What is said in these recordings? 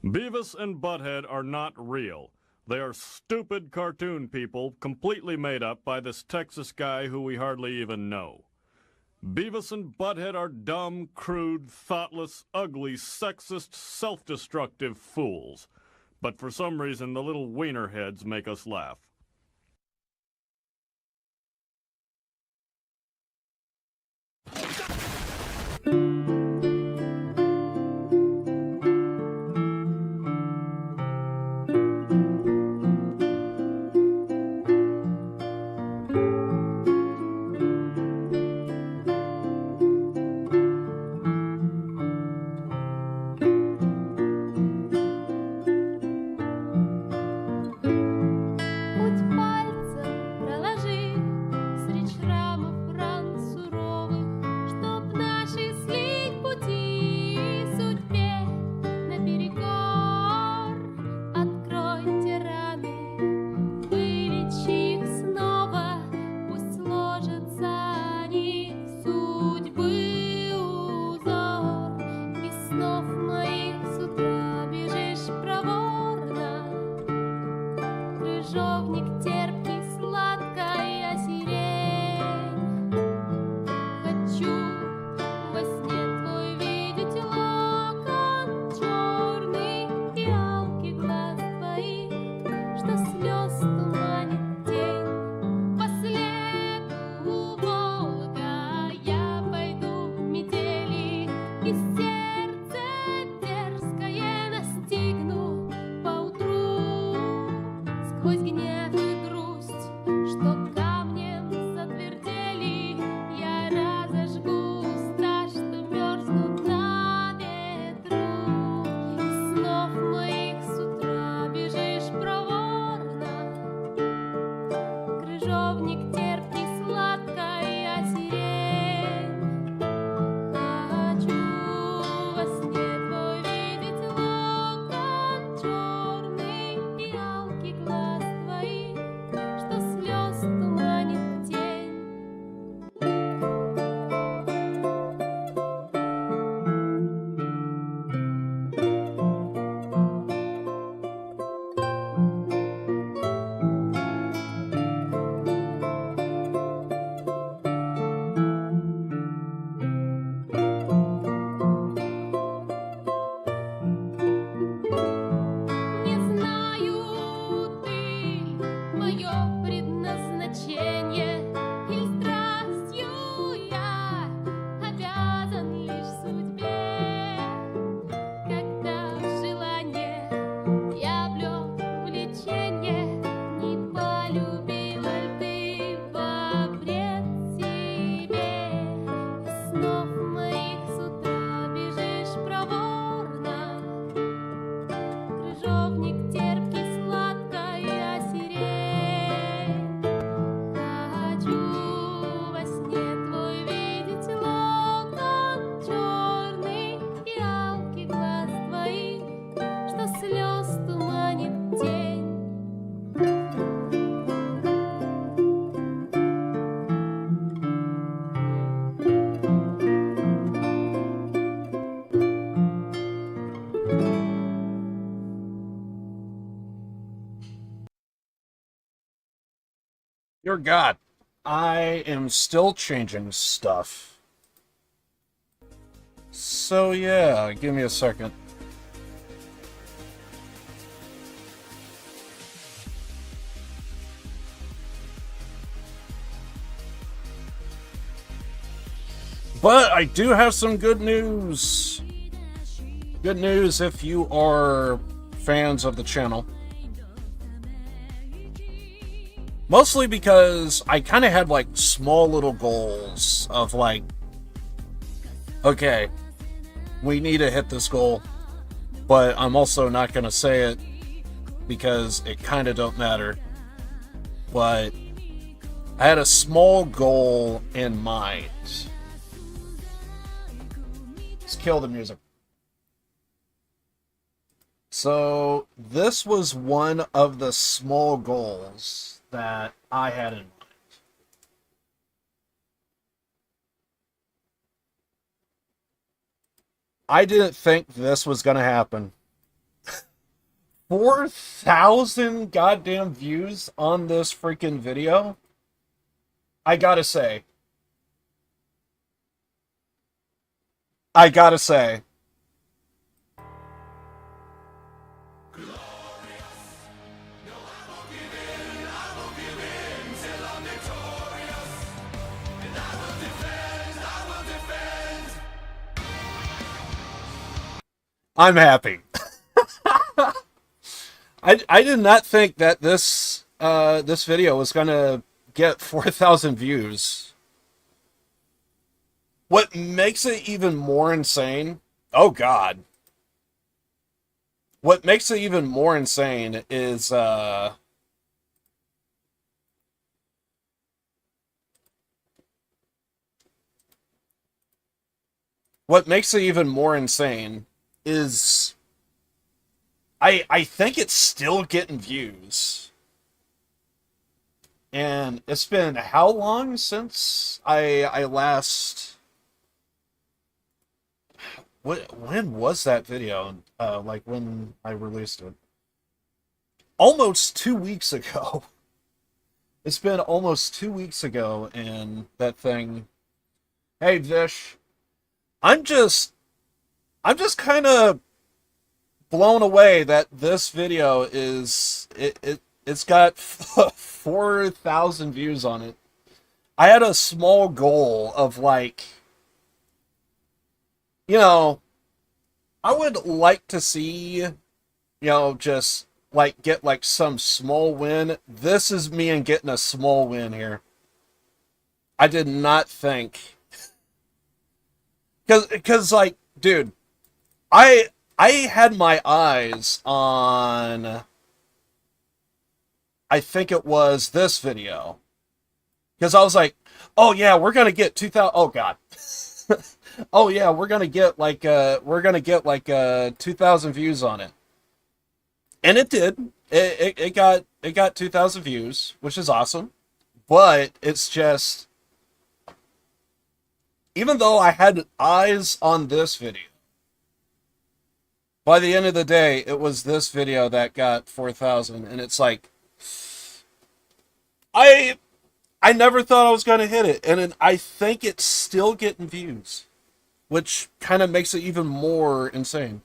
Beavis and Butthead are not real. They are stupid cartoon people completely made up by this Texas guy who we hardly even know. Beavis and Butthead are dumb, crude, thoughtless, ugly, sexist, self-destructive fools. But for some reason, the little wiener heads make us laugh. Путь пальцем проложи средь шрамов ран суровых, чтоб наши слить пути судьбе наперекор. Откройте раны, вылечи их снова, пусть сложатся они в судьбы узор. Из снов моих с утра бежишь проворно, крыжовник терпкий, сладкая сирень. Хочу во сне твой видеть локон черный и алки глаз твоих, что слез туманит день. По следу Волга я пойду в метели, и сердце дерзкое настигну поутру. Сквозь гнев и грусть, что камнем затвердели, я разожгу страж, что мерзнут на ветру. Из снов моих с утра бежишь проворно, крыжовник терпкий, сладкая сирень. Хочу во сне твой видеть локон черный и алки глаз твоих, что слез туманит тень. Не знаю, ты мое предназначение, или страстью я обязан лишь судьбе. Когда в желание я влек влечение, не полюбила ль ты во бред себе? Из снов моих с утра бежишь проворно, крыжовник терпкий, сладкая сирень. Хочу во сне твой видеть локон черный и алки глаз твоих, что слез туманит тень. Dear God, I am still changing stuff. So yeah, give me a second. But I do have some good news. Good news if you are fans of the channel. Mostly because I kind of had like small little goals of like, okay, we need to hit this goal, but I'm also not going to say it because it kind of don't matter. But I had a small goal in mind. Let's kill the music. So this was one of the small goals that I had in mind. I didn't think this was going to happen. 4,000 goddamn views on this freaking video. I gotta say. I gotta say. I'm happy. I did not think that this this video was gonna get 4,000 views. What makes it even more insane? Oh God. What makes it even more insane is what makes it even more insane is I think it's still getting views. And it's been how long since I last when was that video? Like when I released it? Almost 2 weeks ago. It's been almost 2 weeks ago, and that thing. Hey Vish, I'm just kind of blown away that this video it's got 4,000 views on it. I had a small goal of like, you know, I would like to see, you know, just like get like some small win. This is me and getting a small win here. I did not think, cause like, dude, I had my eyes on, I think it was this video, because I was like, oh yeah, we're gonna get 2,000. Oh God. Oh yeah, we're gonna get like 2,000 views on it, and it did. It got 2,000 views, which is awesome. But it's just, even though I had eyes on this video, by the end of the day, it was this video that got 4,000, and it's like, I never thought I was gonna hit it, and I think it's still getting views, which kind of makes it even more insane.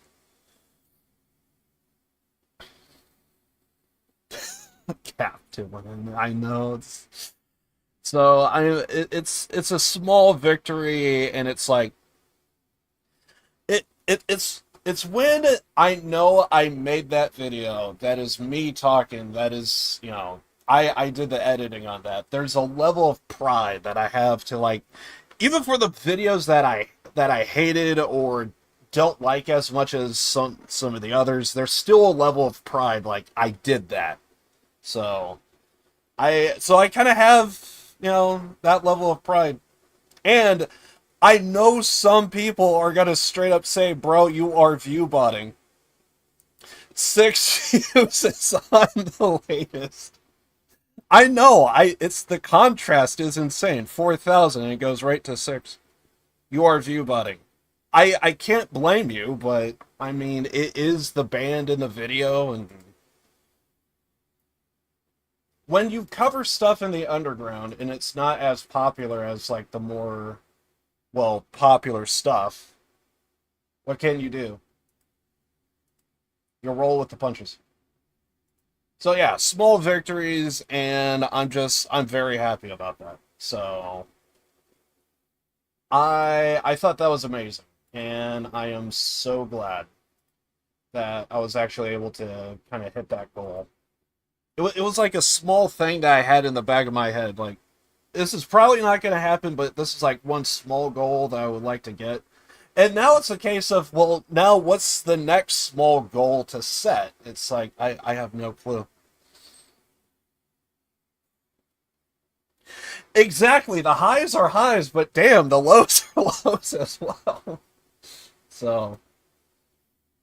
Captain, I know it's so it's a small victory, and it's like it's when I know I made that video. That is me talking. That is, you know, I did the editing on that. There's a level of pride that I have to, like, even for the videos that I hated or don't like as much as some of the others, there's still a level of pride, like I did that. So I kind of have, you know, that level of pride. And I know some people are gonna straight up say, bro, you are view botting. 6 views is on the latest. I know, it's the contrast is insane. 4,000 and it goes right to 6. You are view botting. I can't blame you, but I mean, it is the band in the video, and when you cover stuff in the underground and it's not as popular as like the more, well, popular stuff, what can you do? You roll with the punches. So yeah, small victories, and I'm very happy about that. So I thought that was amazing, and I am so glad that I was actually able to kind of hit that goal. It was like a small thing that I had in the back of my head, like, this is probably not going to happen, but this is like one small goal that I would like to get. And now it's a case of, well, now what's the next small goal to set? It's like, I have no clue. Exactly, the highs are highs, but damn, the lows are lows as well. So,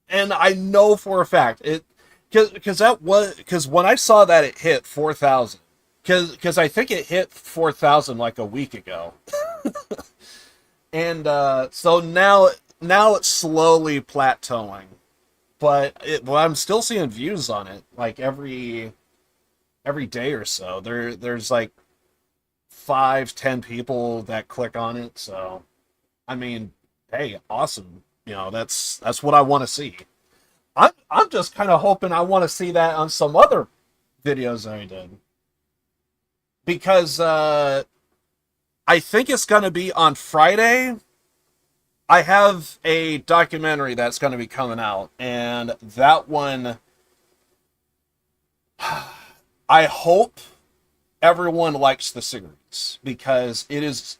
and I know for a fact, because when I saw that it hit 4,000, because I think it hit 4,000 like a week ago. And so now it's slowly plateauing, but I'm still seeing views on it like every day or so. There's like 5-10 people that click on it. So I mean, hey, awesome. That's what I want to see. I'm just kind of hoping I want to see that on some other videos I did, because I think it's going to be on Friday. I have a documentary that's going to be coming out, and that one, I hope everyone likes the series, because it is.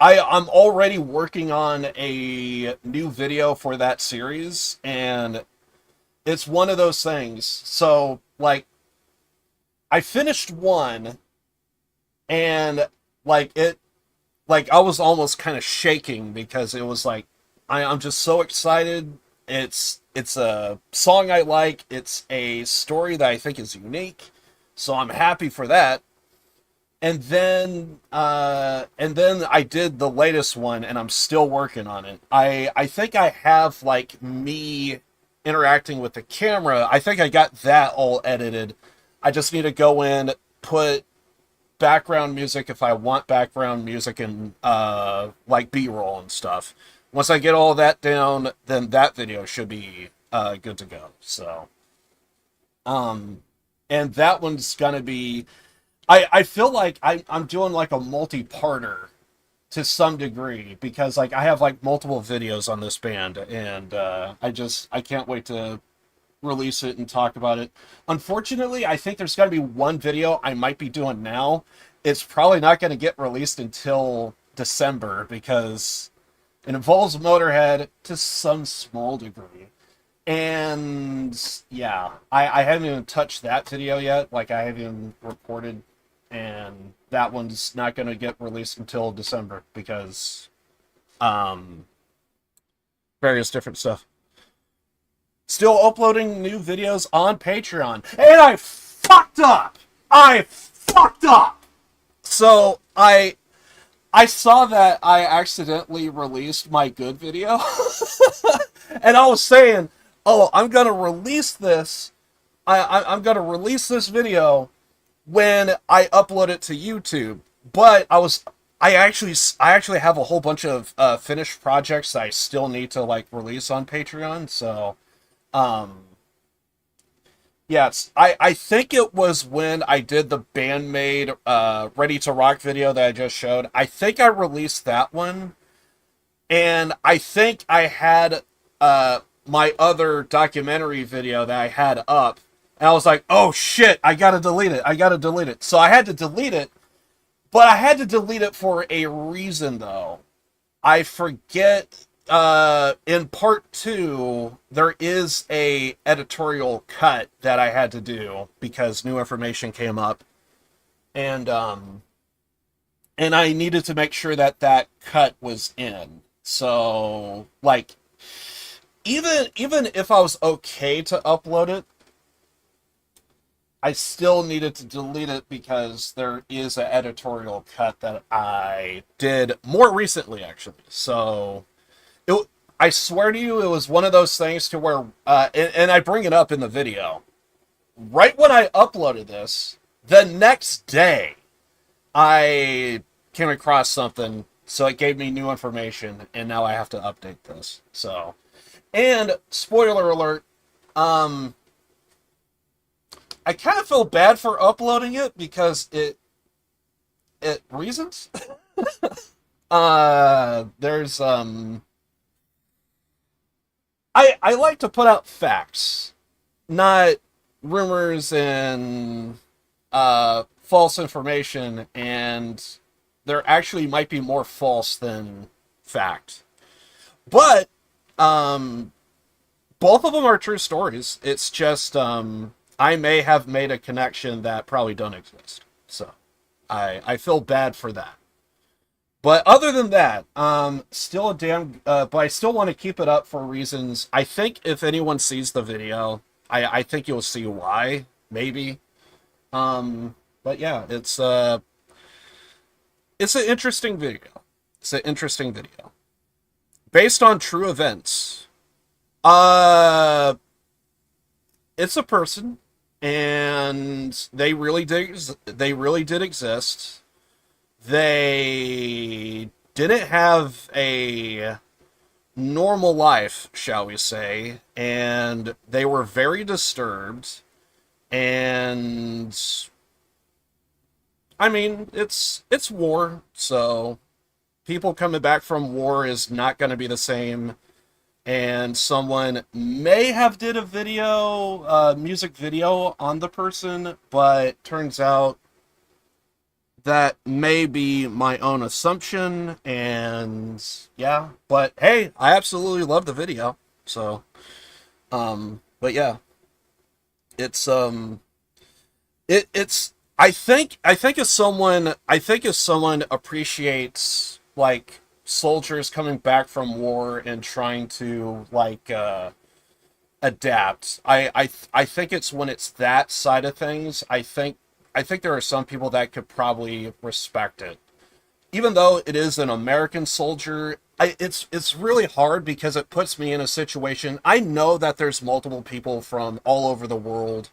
I'm already working on a new video for that series, and it's one of those things. So, like, I finished one, and I was almost kind of shaking, because it was like, I'm just so excited. It's a song I like. It's a story that I think is unique, so I'm happy for that. And then I did the latest one, and I'm still working on it. I think I have like me interacting with the camera. I think I got that all edited. I just need to go in, put background music if I want background music, and like B-roll and stuff. Once I get all that down, then that video should be good to go. So, and that one's gonna be. I feel like I'm doing like a multi-parter to some degree, because like I have like multiple videos on this band, and I can't wait to release it and talk about it. Unfortunately, I think there's going to be one video I might be doing now. It's probably not going to get released until December, because it involves Motorhead to some small degree. And yeah, I haven't even touched that video yet. Like, I haven't even recorded, and that one's not going to get released until December, because various different stuff. Still uploading new videos on Patreon. And I fucked up! So, I saw that I accidentally released my good video. And I was saying, oh, I'm going to release this. I'm going to release this video when I upload it to YouTube. But I actually have a whole bunch of finished projects that I still need to like release on Patreon. So, yes, I think it was when I did the Bandmade Ready to Rock video that I just showed. I think I released that one, and I think I had my other documentary video that I had up, and I was like, oh shit, I gotta delete it. So I had to delete it, but I had to delete it for a reason, though. I forget. In part 2, there is a editorial cut that I had to do because new information came up, and I needed to make sure that that cut was in. So, like, even if I was okay to upload it, I still needed to delete it, because there is an editorial cut that I did more recently, actually. So, I swear to you, it was one of those things to where, and I bring it up in the video, right when I uploaded this, the next day, I came across something, so it gave me new information, and now I have to update this. So, and spoiler alert, I kind of feel bad for uploading it, because it reasons. There's I like to put out facts, not rumors and false information, and there actually might be more false than fact. But both of them are true stories. It's just I may have made a connection that probably don't exist. So I feel bad for that. But other than that, still a damn. But I still want to keep it up for reasons. I think if anyone sees the video, I think you'll see why. Maybe. But yeah, it's an interesting video. It's an interesting video, based on true events. it's a person, and they really did exist. They didn't have a normal life, shall we say, and they were very disturbed. And I mean, it's war, so people coming back from war is not going to be the same. And someone may have did a video, music video on the person, but turns out that may be my own assumption. And yeah, but hey, I absolutely love the video. So, but yeah, it's it's if someone appreciates like soldiers coming back from war and trying to like adapt. I think it's when it's that side of things. I think there are some people that could probably respect it. Even though it is an American soldier, it's really hard because it puts me in a situation. I know that there's multiple people from all over the world.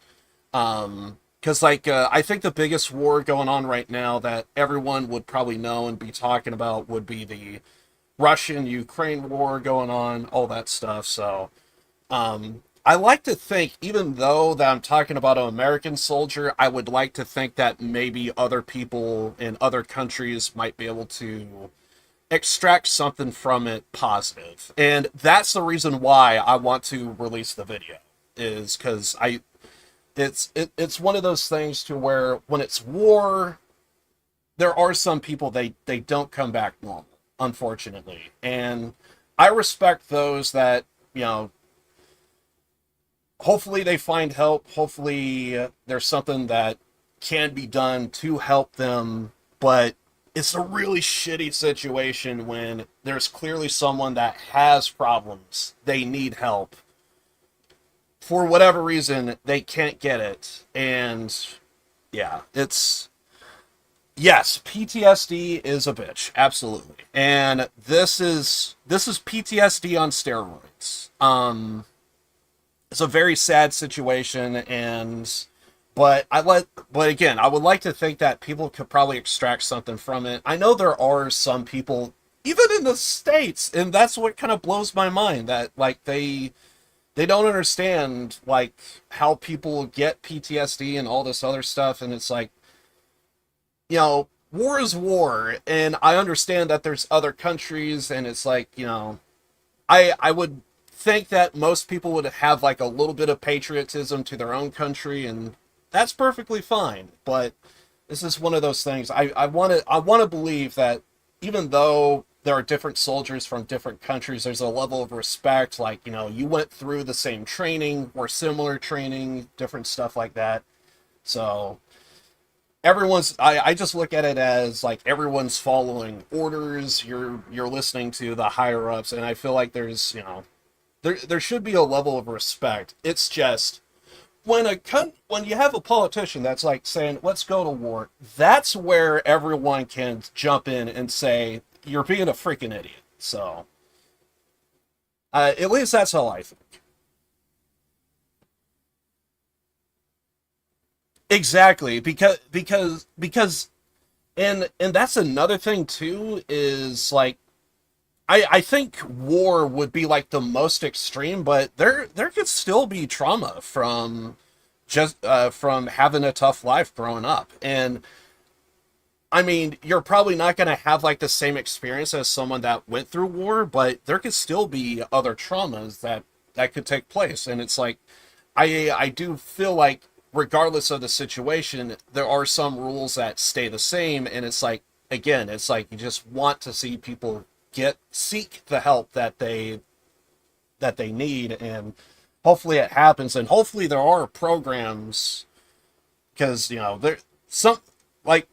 Because I think the biggest war going on right now that everyone would probably know and be talking about would be the Russian-Ukraine war going on, all that stuff. So, I like to think, even though that I'm talking about an American soldier, I would like to think that maybe other people in other countries might be able to extract something from it positive. And that's the reason why I want to release the video, is because it's one of those things to where when it's war, there are some people they don't come back normal, unfortunately. And I respect those that, you know, hopefully they find help. Hopefully there's something that can be done to help them. But it's a really shitty situation when there's clearly someone that has problems. They need help. For whatever reason, they can't get it. And yeah, yes, PTSD is a bitch. Absolutely. And this is PTSD on steroids. It's a very sad situation, but again, I would like to think that people could probably extract something from it. I know there are some people, even in the States, and that's what kind of blows my mind, that like they don't understand like how people get PTSD and all this other stuff. And it's like, you know, war is war, and I understand that there's other countries, and it's like, you know, I would think that most people would have like a little bit of patriotism to their own country, and that's perfectly fine. But this is one of those things. I want to believe that even though there are different soldiers from different countries, there's a level of respect. Like, you know, you went through the same training or similar training, different stuff like that. So I just look at it as like everyone's following orders. You're listening to the higher ups, and I feel like there's, you know, there should be a level of respect. It's just when you have a politician that's like saying, let's go to war, that's where everyone can jump in and say, you're being a freaking idiot. So at least that's how I think. Exactly, because and that's another thing too, is like I think war would be like the most extreme, but there could still be trauma from from having a tough life growing up. And I mean, you're probably not going to have like the same experience as someone that went through war, but there could still be other traumas that could take place. And it's like I do feel like regardless of the situation, there are some rules that stay the same. And it's like, again, it's like you just want to see people seek the help that they need, and hopefully it happens. And hopefully there are programs, because, you know, there are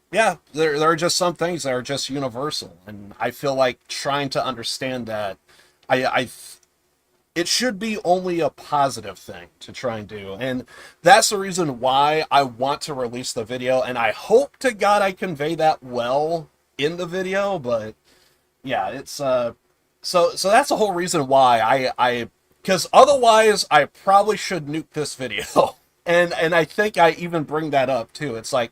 just some things that are just universal, and I feel like trying to understand that it should be only a positive thing to try and do. And that's the reason why I want to release the video, and I hope to God I convey that well in the video. But yeah, it's so that's the whole reason why Because otherwise, I probably should nuke this video. And I think I even bring that up too. It's like,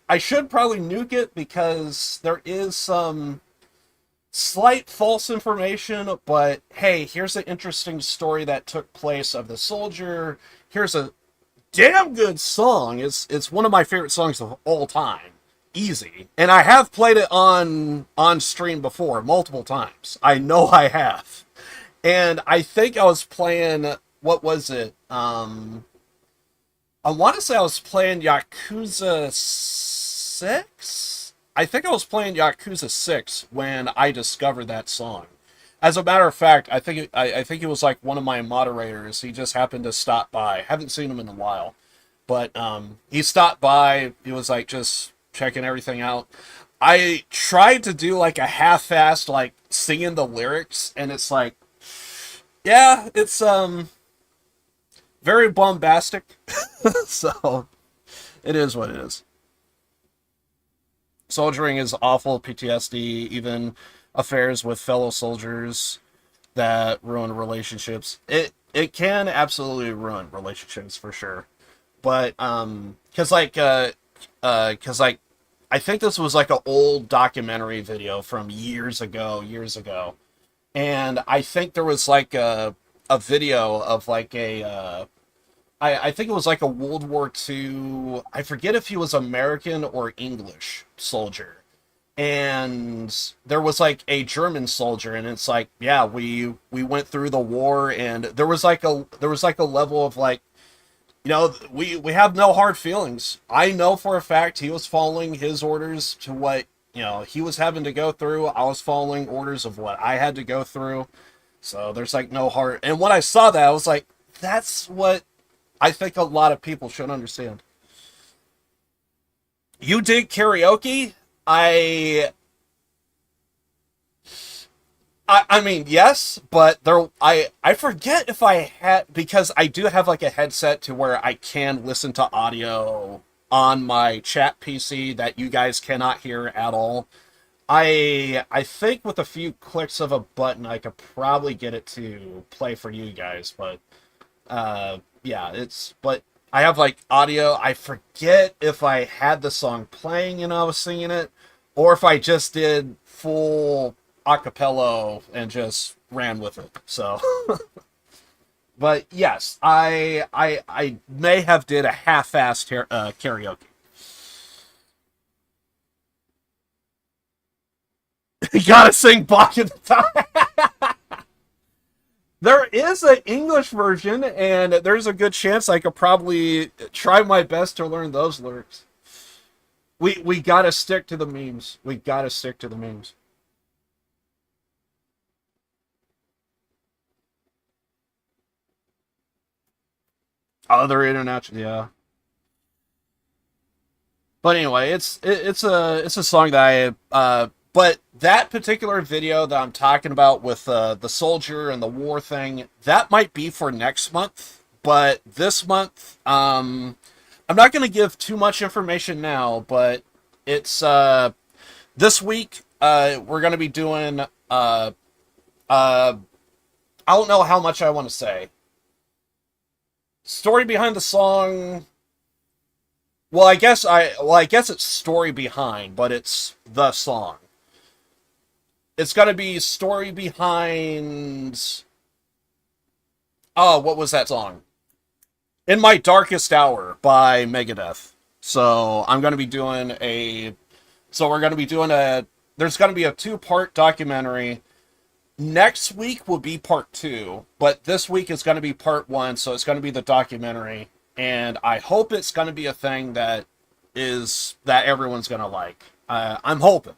I should probably nuke it because there is some slight false information, but hey, here's an interesting story that took place of the soldier. Here's a damn good song. It's one of my favorite songs of all time. Easy. And I have played it on stream before, multiple times. I know I have. And I think I was playing, what was it? I want to say I was playing Yakuza 6? I think I was playing Yakuza 6 when I discovered that song. As a matter of fact, I think it was like one of my moderators. He just happened to stop by. Haven't seen him in a while. But he stopped by. He was like just checking everything out. I tried to do like a half-assed like singing the lyrics, and it's like, yeah, it's very bombastic. So it is what it is. Soldiering is awful. PTSD, even affairs with fellow soldiers that ruin relationships. It can absolutely ruin relationships for sure. But because I think this was like an old documentary video from years ago, and I think there was like a video of like I think it was like a World War II, I forget if he was American or English soldier. And there was like a German soldier, and it's like, yeah, we went through the war, and there was like a level of like, you know, we have no hard feelings. I know for a fact he was following his orders to what, you know, he was having to go through. I was following orders of what I had to go through. So there's like no hard. And when I saw that, I was like, that's what I think a lot of people should understand. You dig karaoke? I mean, yes, but I forget if I had, because I do have like a headset to where I can listen to audio on my chat PC that you guys cannot hear at all. I think with a few clicks of a button I could probably get it to play for you guys, but yeah, but I have like audio. I forget if I had the song playing and I was singing it, or if I just did full acapella and just ran with it. So, but yes, I may have did a half-assed karaoke. You gotta sing Bach at the time. There is an English version, and there's a good chance I could probably try my best to learn those lyrics. We gotta stick to the memes. We gotta stick to the memes. Other international, yeah. But anyway, it's a song that but that particular video that I'm talking about with the soldier and the war thing, that might be for next month. But this month, I'm not going to give too much information now, but it's this week we're going to be doing I don't know how much I want to say. Story behind the song. Well, I guess it's story behind, but it's the song. It's got to be story behind. Oh, what was that song? In My Darkest Hour by Megadeth. So I'm going to be doing a. So we're going to be doing a. There's going to be a 2-part documentary. Next week will be part 2, but this week is going to be part 1. So it's going to be the documentary, and I hope it's going to be a thing that everyone's going to like. I'm hoping.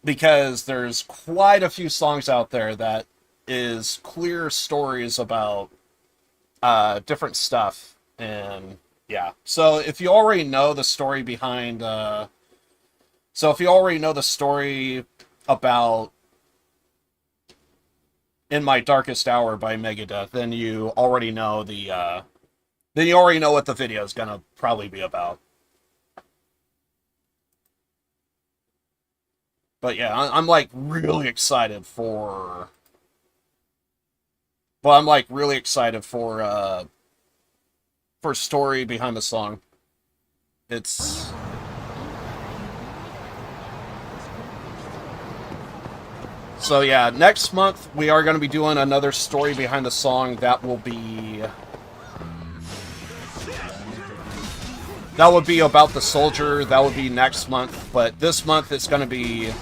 Because there's quite a few songs out there that is clear stories about different stuff, and yeah. So if you already know the story behind, about In My Darkest Hour by Megadeth, then you already know what the video is gonna probably be about. But yeah, I'm like really excited for But I'm like really excited for story behind the song. It's so yeah, next month we are going to be doing another story behind the song that will be about the soldier. That would be next month, but this month it's going to be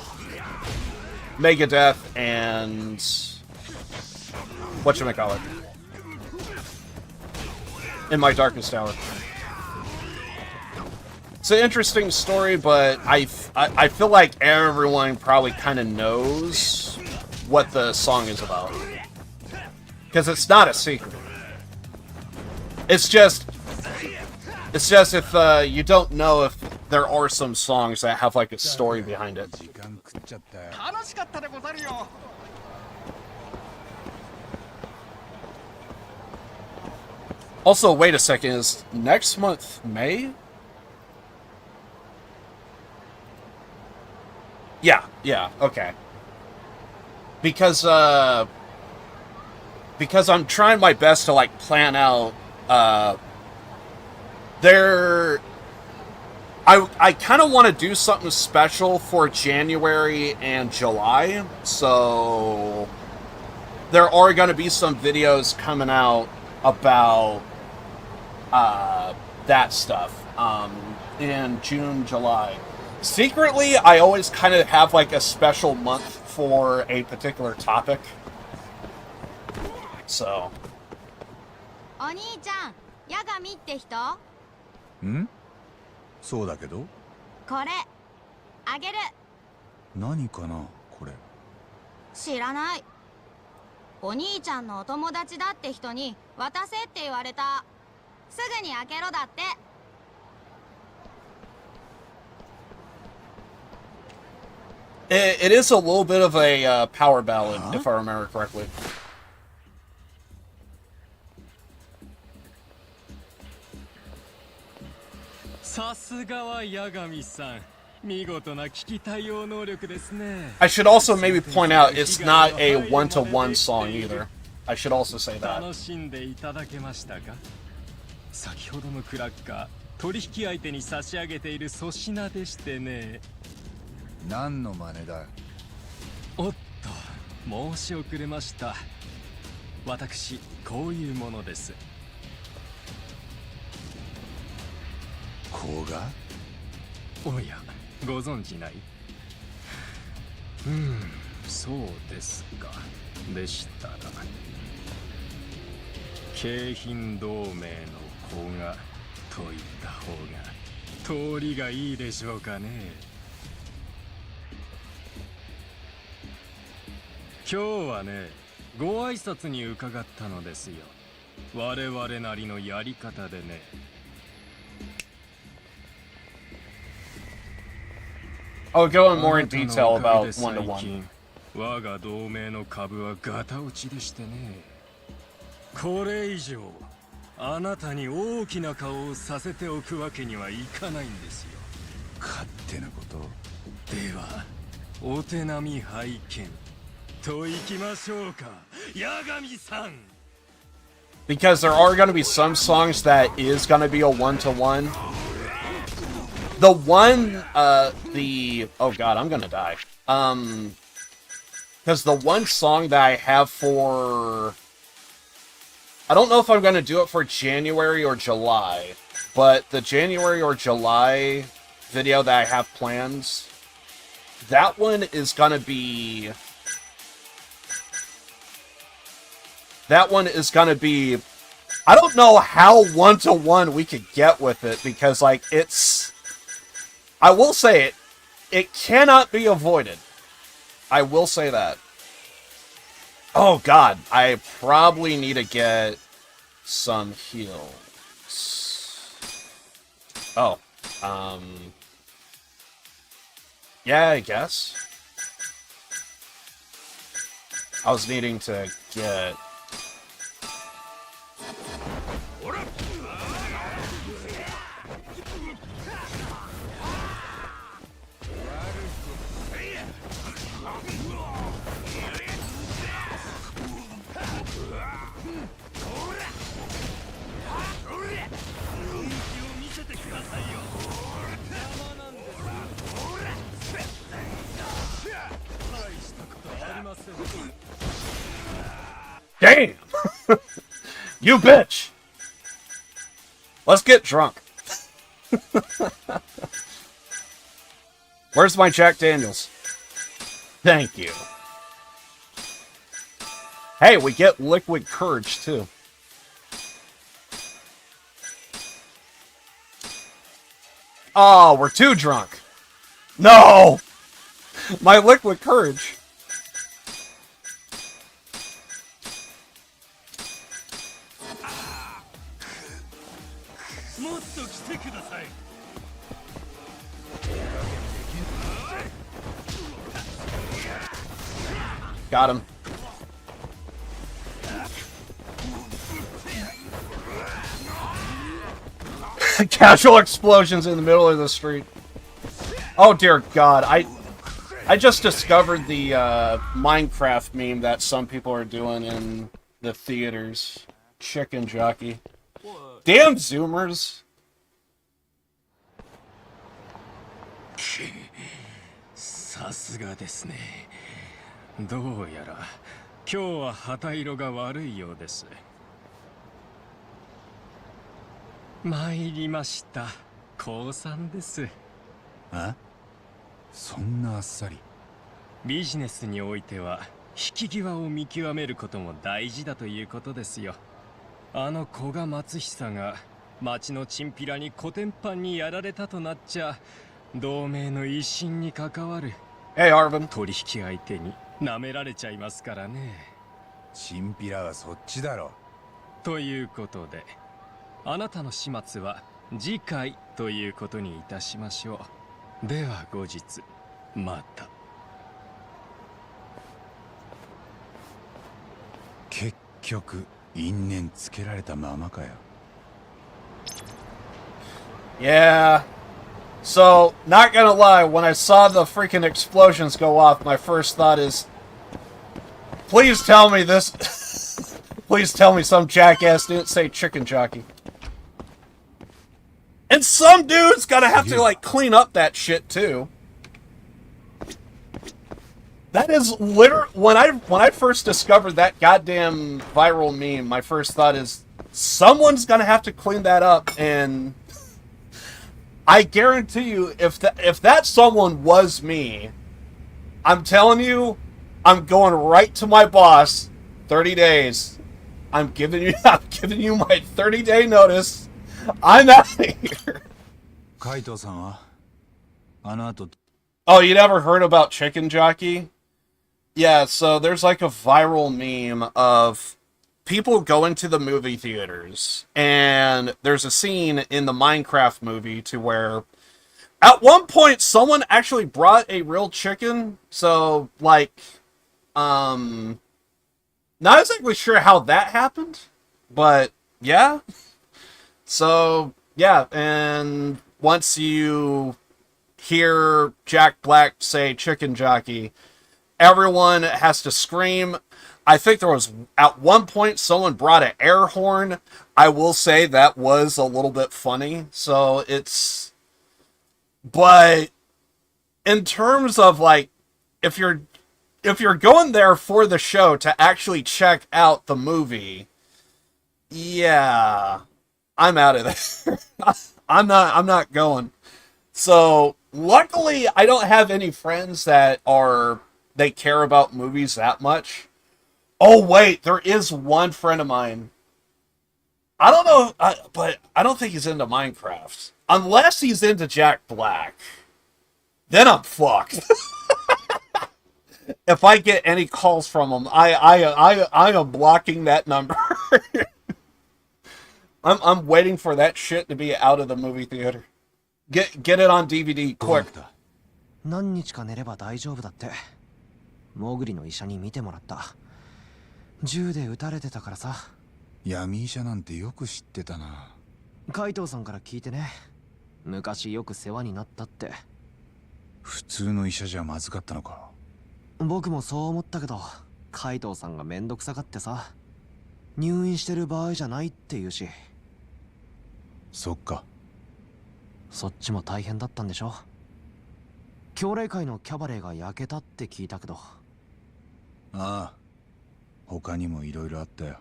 Megadeth and whatchamacallit, In My Darkest Hour. It's an interesting story, but I feel like everyone probably kind of knows what the song is about. Because it's not a secret. It's just if you don't know if there are some songs that have like a story behind it. Also, wait a second, is next month May? Yeah, okay. Because I'm trying my best to like plan out I kind of want to do something special for January and July, so there are going to be some videos coming out about that stuff in June, July. Secretly, I always kind of have like a special month for a particular topic. So. お兄ちゃん、ヤガミって人？ん？そうだけど。これ、あげる。何かな、これ。知らない。お兄ちゃんのお友達だって人に渡せって言われた。すぐに開けろだって。It is a little bit of a power ballad, if I remember correctly. さすがは八神さん。見事な危機対応能力ですね。I should also maybe point out it's not a one-to-one song either. I should also say that. 楽しんでいただけましたか？先ほどのクラッカー、取引相手に差し上げている粗品でしてね。何の真似だ。おっと、申し遅れました。私、こういうものです。こうが？おや、ご存じない？そうですか。でしたら、京浜同盟の子がと言った方が通りがいいでしょうかね。今日はね、ご挨拶に伺ったのですよ。我々なりのやり方でね。I'll go in more in detail about one-to-one. 我が同盟の株はガタ落ちでしてね。これ以上あなたに大きな顔をさせておくわけにはいかないんですよ。勝手なこと。では、お手並み拝見といきましょうか、八神さん。Because there are going to be some songs that is going to be a one-to-one. The one, oh god, I'm gonna die. Because the one song that I have for... I don't know if I'm gonna do it for January or July, but the January or July video that I have planned, that one is gonna be... That one is gonna be... I don't know how one-to-one we could get with it, because, like, it's... I will say it cannot be avoided. I will say that. Oh god, I probably need to get some heals. Oh, yeah, I guess. I was needing to get... Damn! You bitch! Let's get drunk. Where's my Jack Daniels? Thank you. Hey, we get liquid courage, too. Oh, we're too drunk. No! My liquid courage. Got him. Casual explosions in the middle of the street. Oh dear God, I just discovered the Minecraft meme that some people are doing in the theaters. Chicken jockey. Damn Zoomers. さすがですね。どうやら今日は旗色が悪いようです。参りました。降参です。あ？そんなあっさり。ビジネスにおいては引き際を見極めることも大事だということですよ。あの古賀松久が町のチンピラにコテンパンにやられたとなっちゃ同盟の威信に関わる。Hey, Arvin. 取引相手に舐められちゃいますからね。チンピラはそっちだろ。ということで、あなたの始末は次回ということにいたしましょう。では後日また。結局因縁つけられたままかよ。Yeah. So, not gonna lie, when I saw the freaking explosions go off, my first thought is, please tell me this. Please tell me some jackass didn't say chicken jockey. And some dude's gotta have to, like, clean up that shit, too. That is literally... When I first discovered that goddamn viral meme, my first thought is, someone's gonna have to clean that up, and... I guarantee you, if that someone was me, I'm telling you, I'm going right to my boss. 30 days. I'm giving you my 30-day notice. I'm out of here. Kaito-sanはあの後 Oh, you never heard about Chicken Jockey? Yeah, so there's like a viral meme of people going to the movie theaters, and there's a scene in the Minecraft movie to where at one point someone actually brought a real chicken. So like not exactly sure how that happened, but yeah. So yeah, and once you hear Jack Black say chicken jockey, everyone has to scream. I think there was, at one point, someone brought an air horn. I will say that was a little bit funny. So it's... But in terms of, like, if you're going there for the show to actually check out the movie, yeah, I'm out of there. I'm not going. So, luckily, I don't have any friends that they care about movies that much. Oh, wait, there is one friend of mine. I don't know, but I don't think he's into Minecraft. Unless he's into Jack Black. Then I'm fucked. If I get any calls from him, I am blocking that number. I'm waiting for that shit to be out of the movie theater. Get it on DVD, quick. 何日か寝れば大丈夫だって。モグリの医者に見てもらった。銃で撃たれてたからさ。闇医者なんてよく知ってたな。海藤さんから聞いてね。昔よく世話になったって。普通の医者じゃまずかったのか。僕もそう思ったけど、海藤さんがめんどくさがってさ。入院してる場合じゃないって言うし。そっか。そっちも大変だったんでしょ。教霊会のキャバレーが焼けたって聞いたけど。ああ、他にもいろいろあったよ。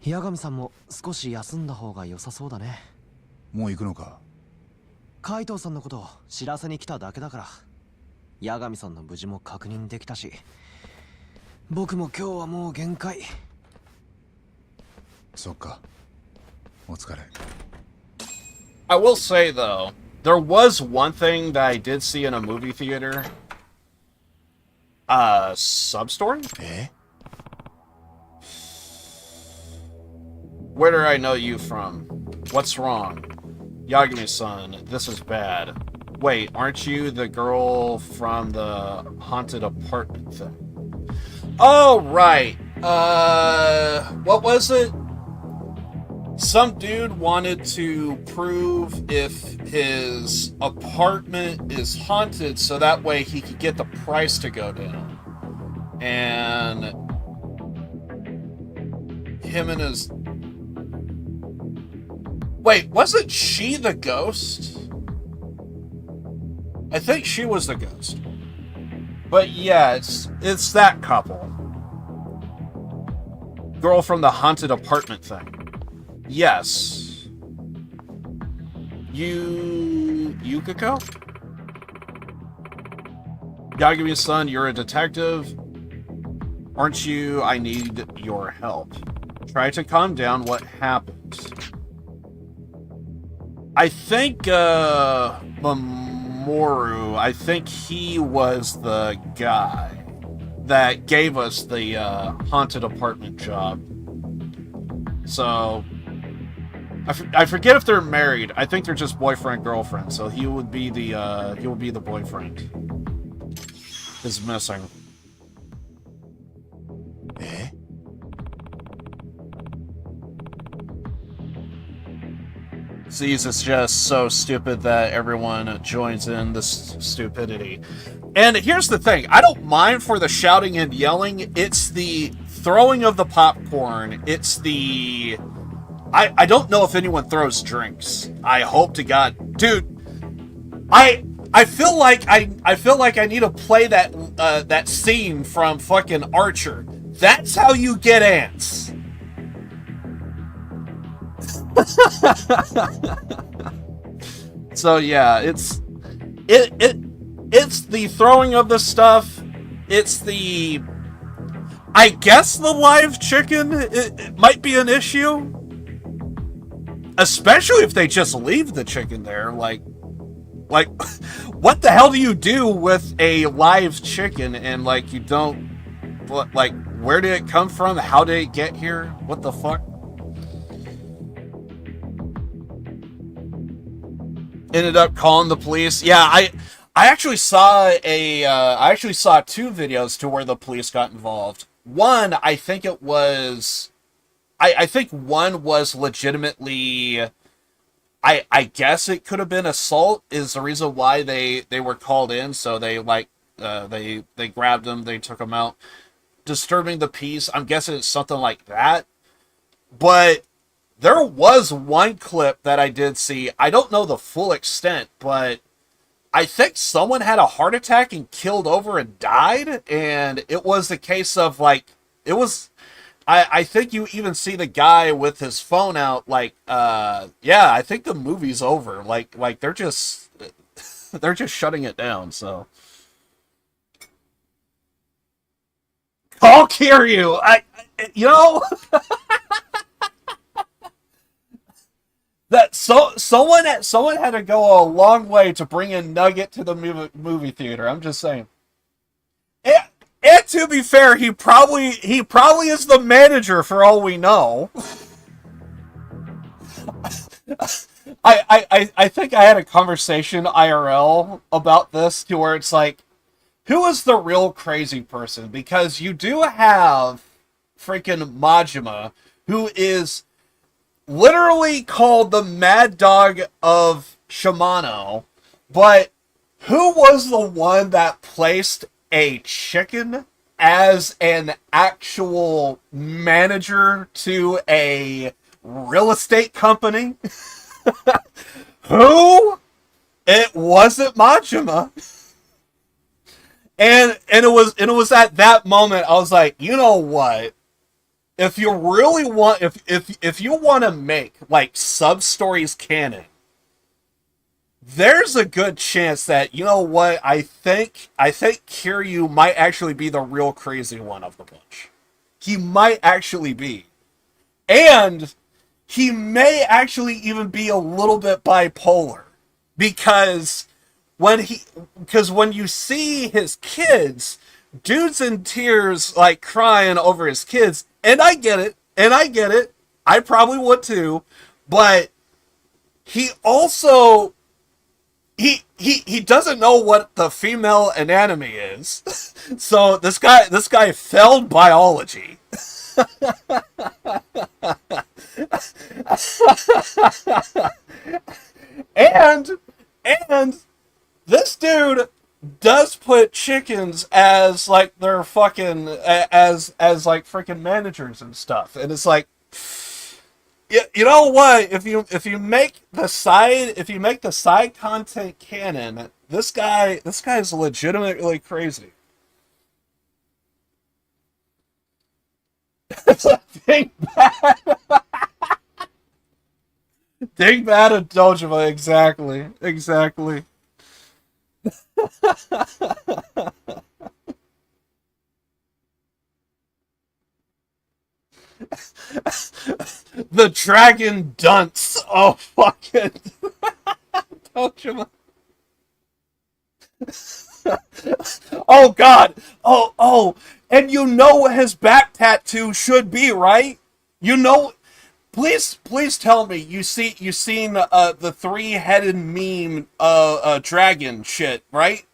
八神さんも少し休んだ方が良さそうだね。もう行くのか？海藤さんのことを知らせに来ただけだから。八神さんの無事も確認できたし、僕も今日はもう限界。そっか。お疲れ。I will say though, there was one thing that I did see in a movie theater. Substory? え？ Where do I know you from? What's wrong? Yagami-san, this is bad. Wait, aren't you the girl from the haunted apartment thing? Oh, right. What was it? Some dude wanted to prove if his apartment is haunted so that way he could get the price to go down. And him and his... Wait, wasn't she the ghost? I think she was the ghost. But yeah, it's that couple. Girl from the haunted apartment thing. Yes. Yukiko? Yagami-san, you're a detective. Aren't you? I need your help. Try to calm down. What happened? I think, Mamoru, I think he was the guy that gave us the, haunted apartment job. So, I forget if they're married. I think they're just boyfriend-girlfriend, so he would be the boyfriend. Is missing. え？ Z's is just so stupid that everyone joins in this stupidity. And here's the thing. I don't mind for the shouting and yelling. It's the throwing of the popcorn. It's the... I don't know if anyone throws drinks. I hope to God. Dude, I feel like I need to play that scene from fucking Archer. That's how you get ants. So yeah, it's the throwing of the stuff. It's the, I guess the live chicken it might be an issue, especially if they just leave the chicken there. Like what the hell do you do with a live chicken and like you don't, like, where did it come from? How did it get here? What the fuck? Ended up calling the police. Yeah, I actually saw two videos to where the police got involved. One, I think it was, I think one was legitimately, I guess it could have been assault is the reason why they were called in. So they like, they grabbed them, they took them out. Disturbing the peace, I'm guessing it's something like that. But there was one clip that I did see. I don't know the full extent, but I think someone had a heart attack and killed over and died. And it was the case of like, it was, I think you even see the guy with his phone out like, yeah, I think the movie's over. Like they're just shutting it down. So call Kiryu. You know, that someone had to go a long way to bring in Nugget to the movie theater. I'm just saying. And to be fair, he probably is the manager for all we know. I think I had a conversation IRL about this to where it's like, who is the real crazy person? Because you do have freaking Majima, who is literally called the Mad Dog of Shimano, but who was the one that placed a chicken as an actual manager to a real estate company. Who? It wasn't Majima. And it was at that moment I was like, you know what? If you really want, if you want to make like sub stories canon, there's a good chance that, you know what, I think Kiryu might actually be the real crazy one of the bunch. He might actually be. And he may actually even be a little bit bipolar. Because when you see his kids, dude's in tears, like crying over his kids, and I get it, I probably would too, but he also, he doesn't know what the female anatomy is. So this guy failed biology. and this dude does put chickens as like their fucking as like freaking managers and stuff, and it's like, you know what? If you make the side content canon, this guy is legitimately crazy. Dingbat. Dingbat and Dojima, exactly. The dragon dunce. Oh, fucking Dojima. Oh, God. Oh. And you know what his back tattoo should be, right? You know, please tell me you seen the 3-headed meme dragon shit, right?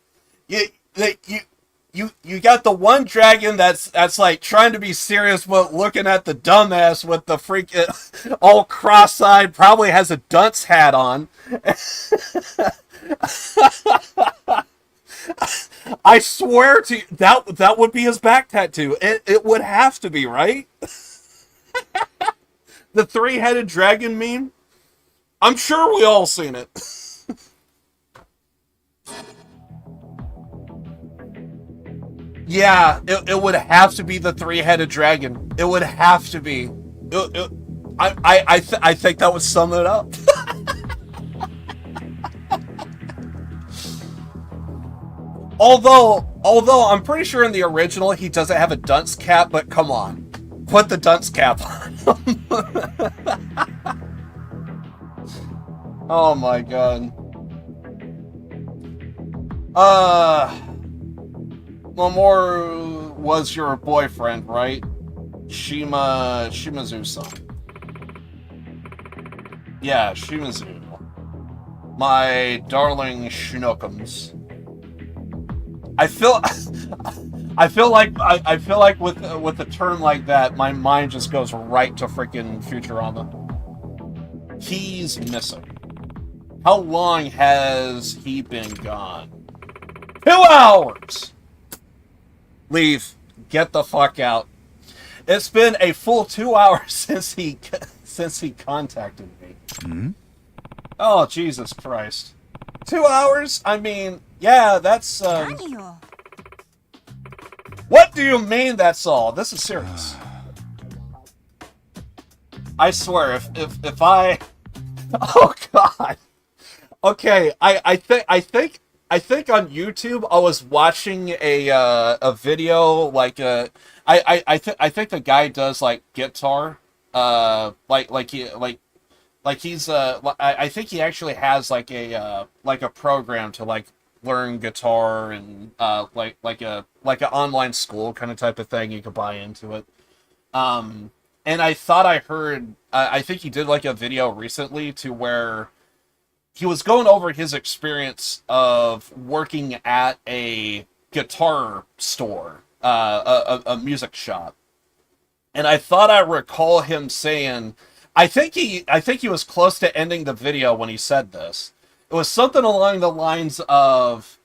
You got the one dragon that's like trying to be serious but looking at the dumbass with the freak all cross-eyed, probably has a dunce hat on. I swear to you, that would be his back tattoo. It would have to be, right? The 3-headed dragon meme. I'm sure we all seen it. Yeah, it would have to be the 3-headed dragon. It would have to be. I think that would sum it up. Although I'm pretty sure in the original he doesn't have a dunce cap, but come on. Put the dunce cap on. Oh my god. Mamoru was your boyfriend, right? Shimazu-san. Yeah, Shimazu. My darling Shinokums. I feel like with a term like that, my mind just goes right to freaking Futurama. He's missing. How long has he been gone? 2 hours! Leave. Get the fuck out. It's been a full 2 hours since he contacted me. Hmm? Oh, Jesus Christ. 2 hours? I mean, yeah, that's, What do you mean that's all? This is serious. I swear, if I... Oh, God. Okay, I think on YouTube I was watching a video like I think the guy does like guitar I think he actually has like a program to like learn guitar and like an online school kind of type of thing. You could buy into it. And I thought I heard I think he did like a video recently to where he was going over his experience of working at a guitar store, a music shop. And I thought I recall him saying, I think he was close to ending the video when he said this. It was something along the lines of,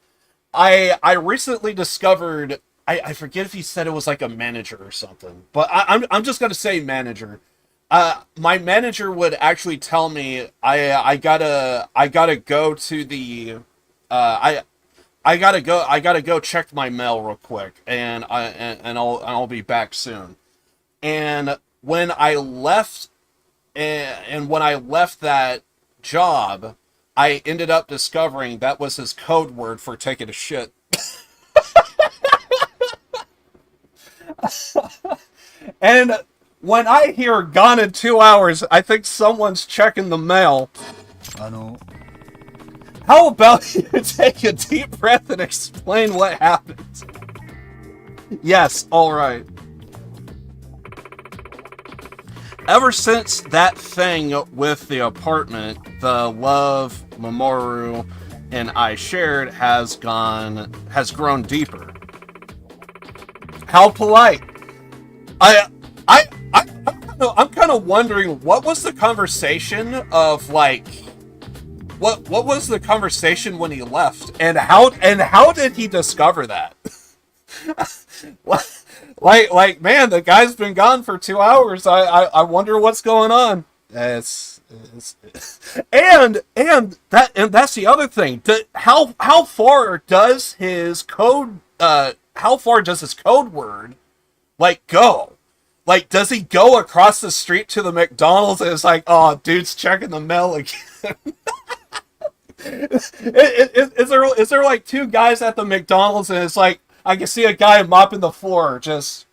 I recently discovered, I forget if he said it was like a manager or something, but I'm just going to say manager. my manager would actually tell me I gotta go to the I gotta go check my mail real quick, and I'll be back soon. And when I left, and when I left that job, I ended up discovering that was his code word for taking a shit. And when I hear "gone in 2 hours," I think someone's checking the mail. あの How about you take a deep breath and explain what happened? Yes, alright. Ever since that thing with the apartment, the love Mamoru and I shared has grown deeper. How polite. I'm kind of wondering, what was the conversation of, like, what was the conversation when he left, and how did he discover that? like man, the guy's been gone for 2 hours. I wonder what's going on. And that's the other thing. How far does his code word like go? Like, does he go across the street to the McDonald's and it's like, oh, dude's checking the mail again? Is there like two guys at the McDonald's and it's like, I can see a guy mopping the floor, just,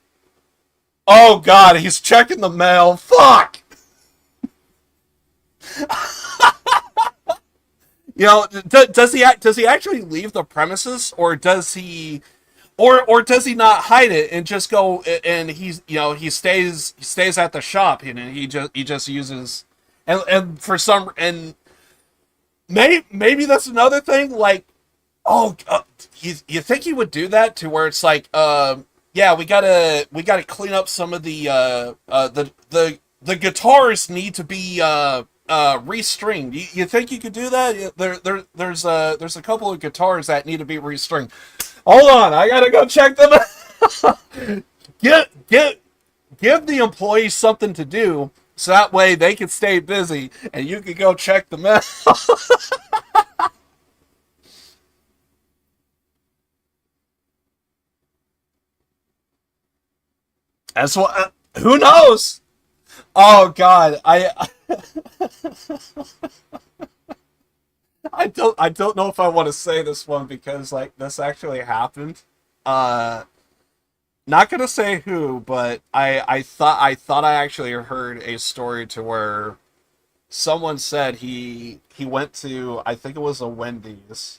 oh god, he's checking the mail, fuck! You know, does he actually leave the premises, or does he, or does he not hide it and just go, and he's, you know, he stays at the shop, and he just uses, and for some, and maybe that's another thing, like, oh, you think he would do that to where it's like, yeah, we gotta clean up some of the guitars need to be restringed. You think you could do that? There's a couple of guitars that need to be restringed. Hold on, I gotta go check them out. Give the employees something to do, so that way they can stay busy and you can go check them out. That's what. Who knows? Oh God, I don't know if I want to say this one because like this actually happened. Not gonna say who, but I thought I actually heard a story to where someone said he went to, I think it was a Wendy's.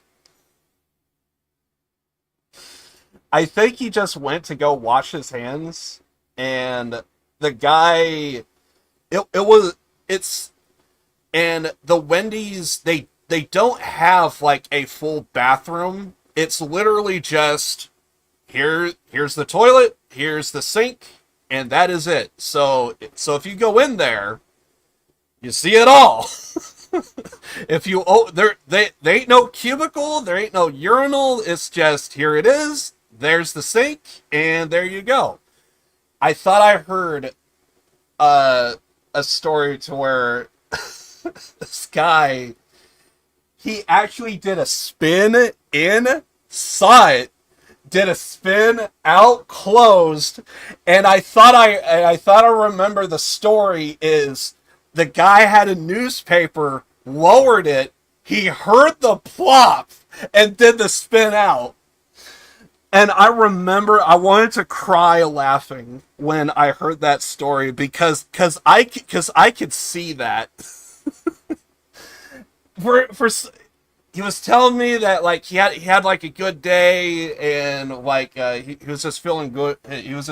I think he just went to go wash his hands, and the guy, and the Wendy's, they don't have like a full bathroom. It's literally just, here's the toilet, here's the sink, and that is it. So if you go in there, you see it all. If you, they ain't no cubicle, there ain't no urinal, it's just, here it is, there's the sink, and there you go. I thought I heard a story to where this guy, he actually did a spin in, saw it, did a spin out, closed, and I thought I remember the story is the guy had a newspaper, lowered it, he heard the plop, and did the spin out. And I remember I wanted to cry laughing when I heard that story because I could see that. He was telling me that like he had like a good day, and like he was just feeling good. He was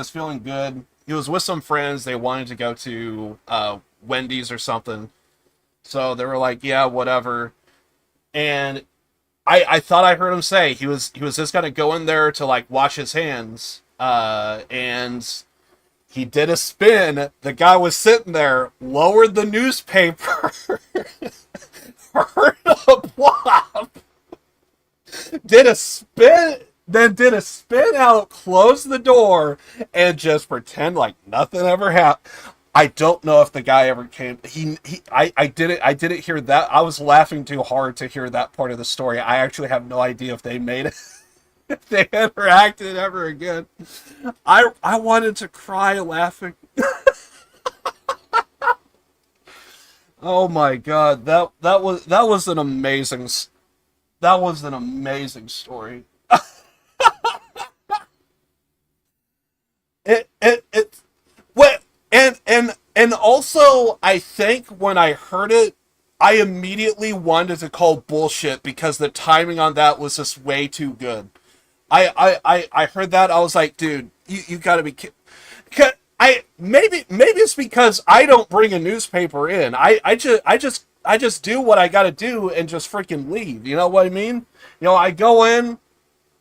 with some friends. They wanted to go to Wendy's or something. So they were like, yeah, whatever. And I thought I heard him say he was just gonna go in there to like wash his hands, and he did a spin. The guy was sitting there, lowered the newspaper, heard a plop, did a spin, then did a spin out, closed the door, and just pretend like nothing ever happened. I don't know if the guy ever came. I didn't hear that. I was laughing too hard to hear that part of the story. I actually have no idea if they made it, if they interacted ever again. I wanted to cry laughing. Oh my god, that was an amazing story. What and also I think when I heard it, I immediately wanted to call bullshit because the timing on that was just way too good. I heard that, I was like, dude, you gotta be kidding. Maybe it's because I don't bring a newspaper in. I just do what I gotta do and just freaking leave. You know what I mean? You know, I go in,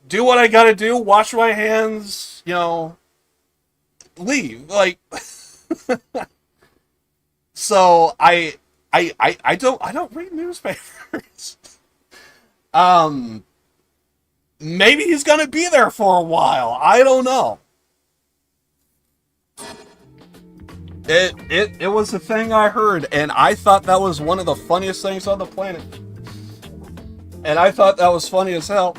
do what I gotta do, wash my hands, you know, leave. Like, so I don't read newspapers. Maybe he's gonna be there for a while. I don't know. It was a thing I heard, and I thought that was one of the funniest things on the planet. And I thought that was funny as hell.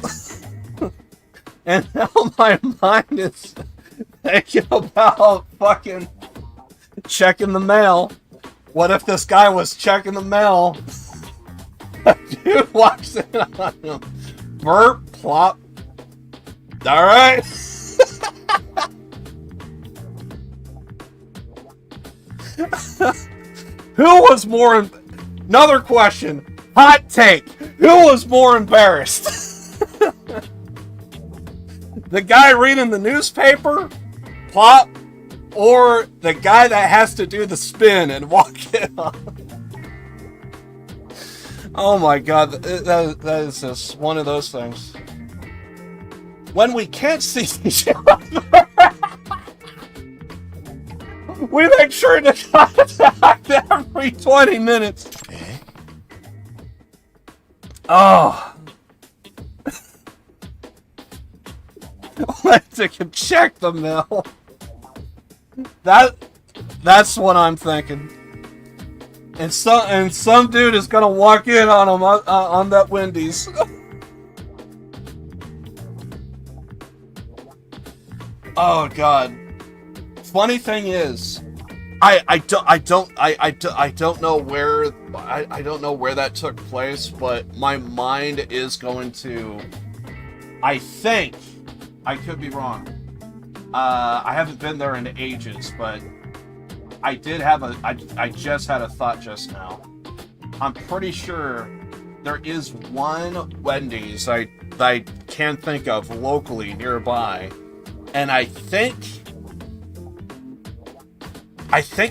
And now my mind is thinking about fucking checking the mail. What if this guy was checking the mail? A dude walks in on him. Burp, plop. Alright. Who was more... Another question. Hot take. Who was more embarrassed? The guy reading the newspaper? Plop? Or the guy that has to do the spin and walk in on? Oh my god. That is just one of those things. When we can't see each other... We make sure to contact every 20 minutes. Oh. To check the mail. That's what I'm thinking. And some dude is gonna walk in on him on that Wendy's. Oh god. Funny thing is, I don't know where that took place, but my mind is going to. I think I could be wrong. I haven't been there in ages, but I just had a thought just now. I'm pretty sure there is one Wendy's I can think of locally nearby, and I think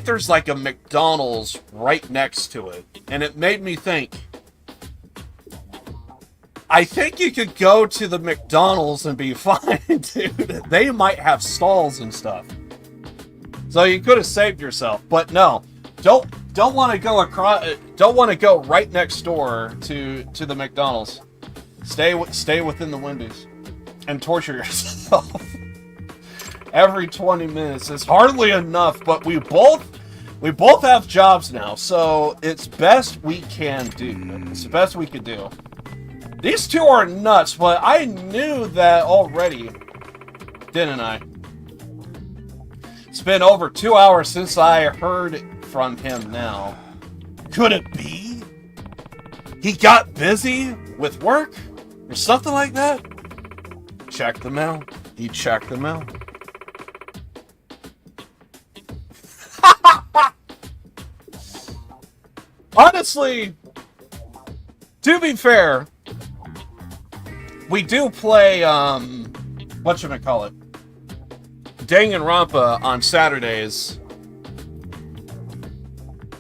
there's like a McDonald's right next to it. And it made me think, I think you could go to the McDonald's and be fine, dude. They might have stalls and stuff. So you could have saved yourself. But no, don't want to go across, don't want to go right next door to the McDonald's. Stay within the Wendy's and torture yourself. Every 20 minutes is hardly enough, but we both have jobs now, so it's best we can do. It's the best we could do. These two are nuts, but I knew that already, didn't I? It's been over 2 hours since I heard from him now. Could it be he got busy with work or something like that? Check the mail. He checked the mail. Honestly, to be fair, we do play, whatchamacallit, Danganronpa on Saturdays.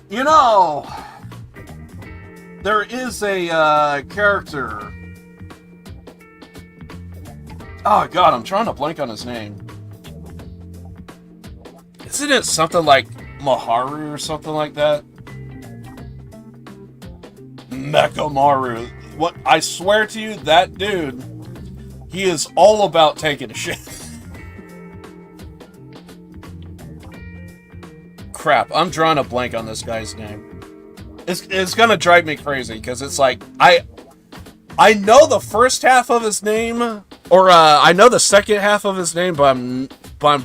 You know, there is a, character. Oh god, I'm trying to blank on his name. Isn't it something like Maharu or something like that? Mechamaru. What? I swear to you, that dude, he is all about taking a shit. crap, I'm drawing a blank on this guy's name. It's gonna drive me crazy, because it's like, I know the first half of his name, or I know the second half of his name, but I'm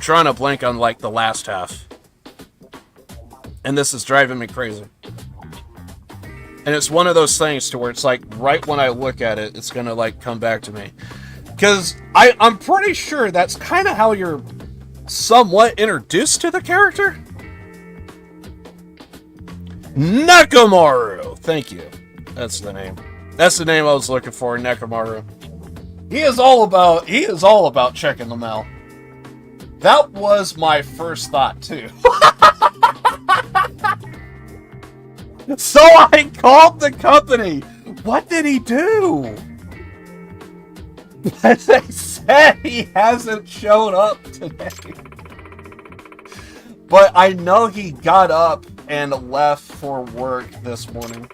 drawing a blank on, like, the last half. And this is driving me crazy. And it's one of those things to where it's like, right when I look at it, it's gonna, like, come back to me. Because I'm pretty sure that's kind of how you're somewhat introduced to the character. Nekomaru! Thank you. That's the name. That's the name I was looking for, Nekomaru. He is all about checking the mail. That was my first thought, too. So I called the company. What did he do? But they said he hasn't shown up today. But I know he got up and left for work this morning.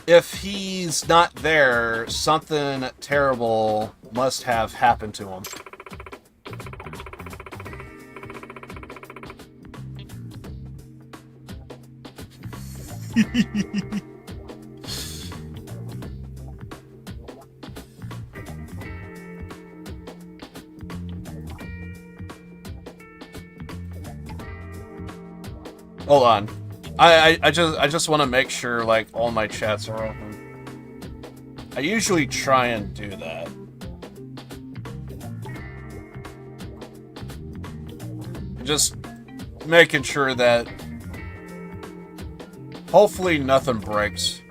If he's not there, something terrible must have happened to him. Hold on. I just want to make sure, like, all my chats are open. I usually try and do that. Just making sure that hopefully nothing breaks.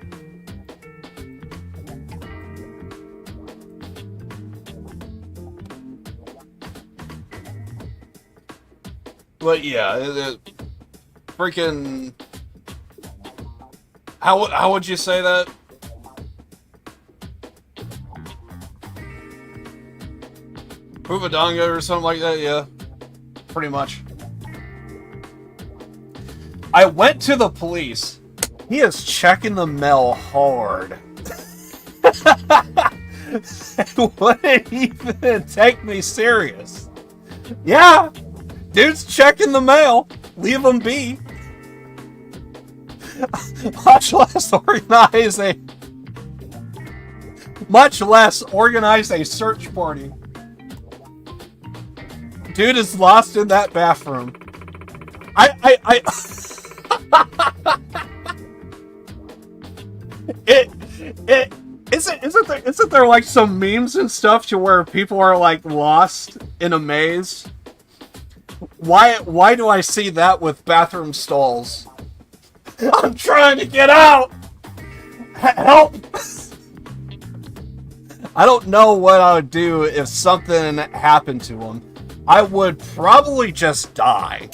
But yeah, freaking... How would you say that? Puvadanga or something like that, yeah. Pretty much. I went to the police. He is checking the mail hard. Wouldn't even take me serious. Yeah, dude's checking the mail. Leave him be. Much less organize a search party. Dude is lost in that bathroom. Isn't there like some memes and stuff to where people are like lost in a maze? Why do I see that with bathroom stalls? I'm trying to get out! Help! I don't know what I would do if something happened to him. I would probably just die.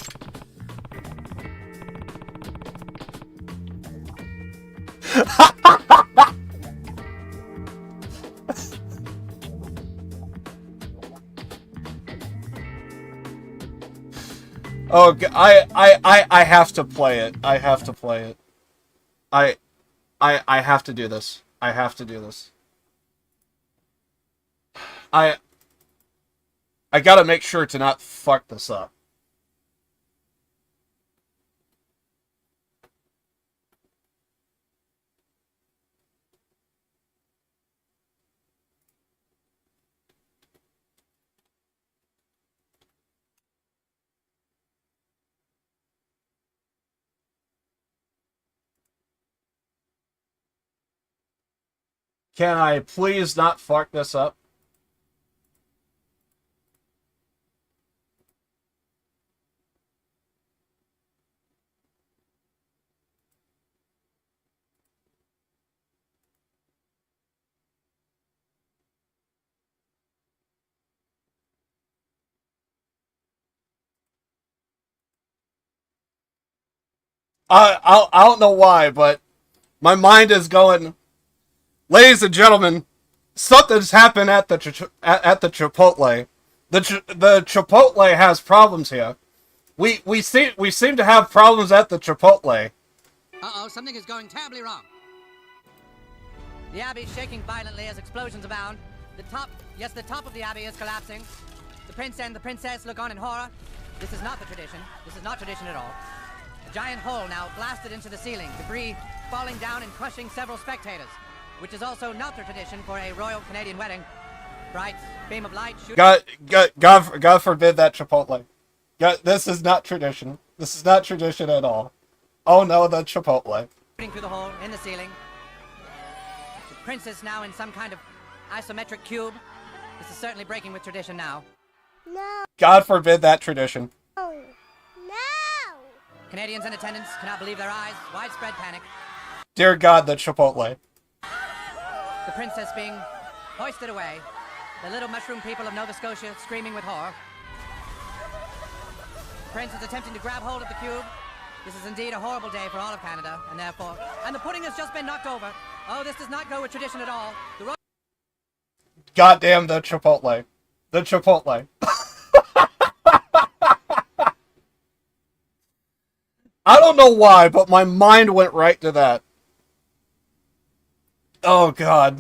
Oh, I have to play it. I have to play it. I have to do this. I have to do this. I gotta make sure to not fuck this up. Can I please not fuck this up? I don't know why, but my mind is going... Ladies and gentlemen, something's happened at the Chipotle. The Chipotle has problems here. We seem to have problems at the Chipotle. Uh-oh, something is going terribly wrong. The Abbey's shaking violently as explosions abound. The top of the Abbey is collapsing. The prince and the princess look on in horror. This is not the tradition. This is not tradition at all. A giant hole now blasted into the ceiling, debris falling down and crushing several spectators, which is also not the tradition for a Royal Canadian wedding. Bright beam of light shooting. God forbid that Chipotle. God, this is not tradition. This is not tradition at all. Oh no, the Chipotle. Through the hole in the ceiling. The princess now in some kind of isometric cube. This is certainly breaking with tradition now. God forbid that tradition. Canadians in attendance cannot believe their eyes. Widespread panic. Dear God, the Chipotle. The princess being hoisted away. The little mushroom people of Nova Scotia screaming with horror. The prince is attempting to grab hold of the cube. This is indeed a horrible day for all of Canada, and therefore... And the pudding has just been knocked over. Oh, this does not go with tradition at all. The Goddamn the Chipotle. The Chipotle. I don't know why, but my mind went right to that. Oh, God.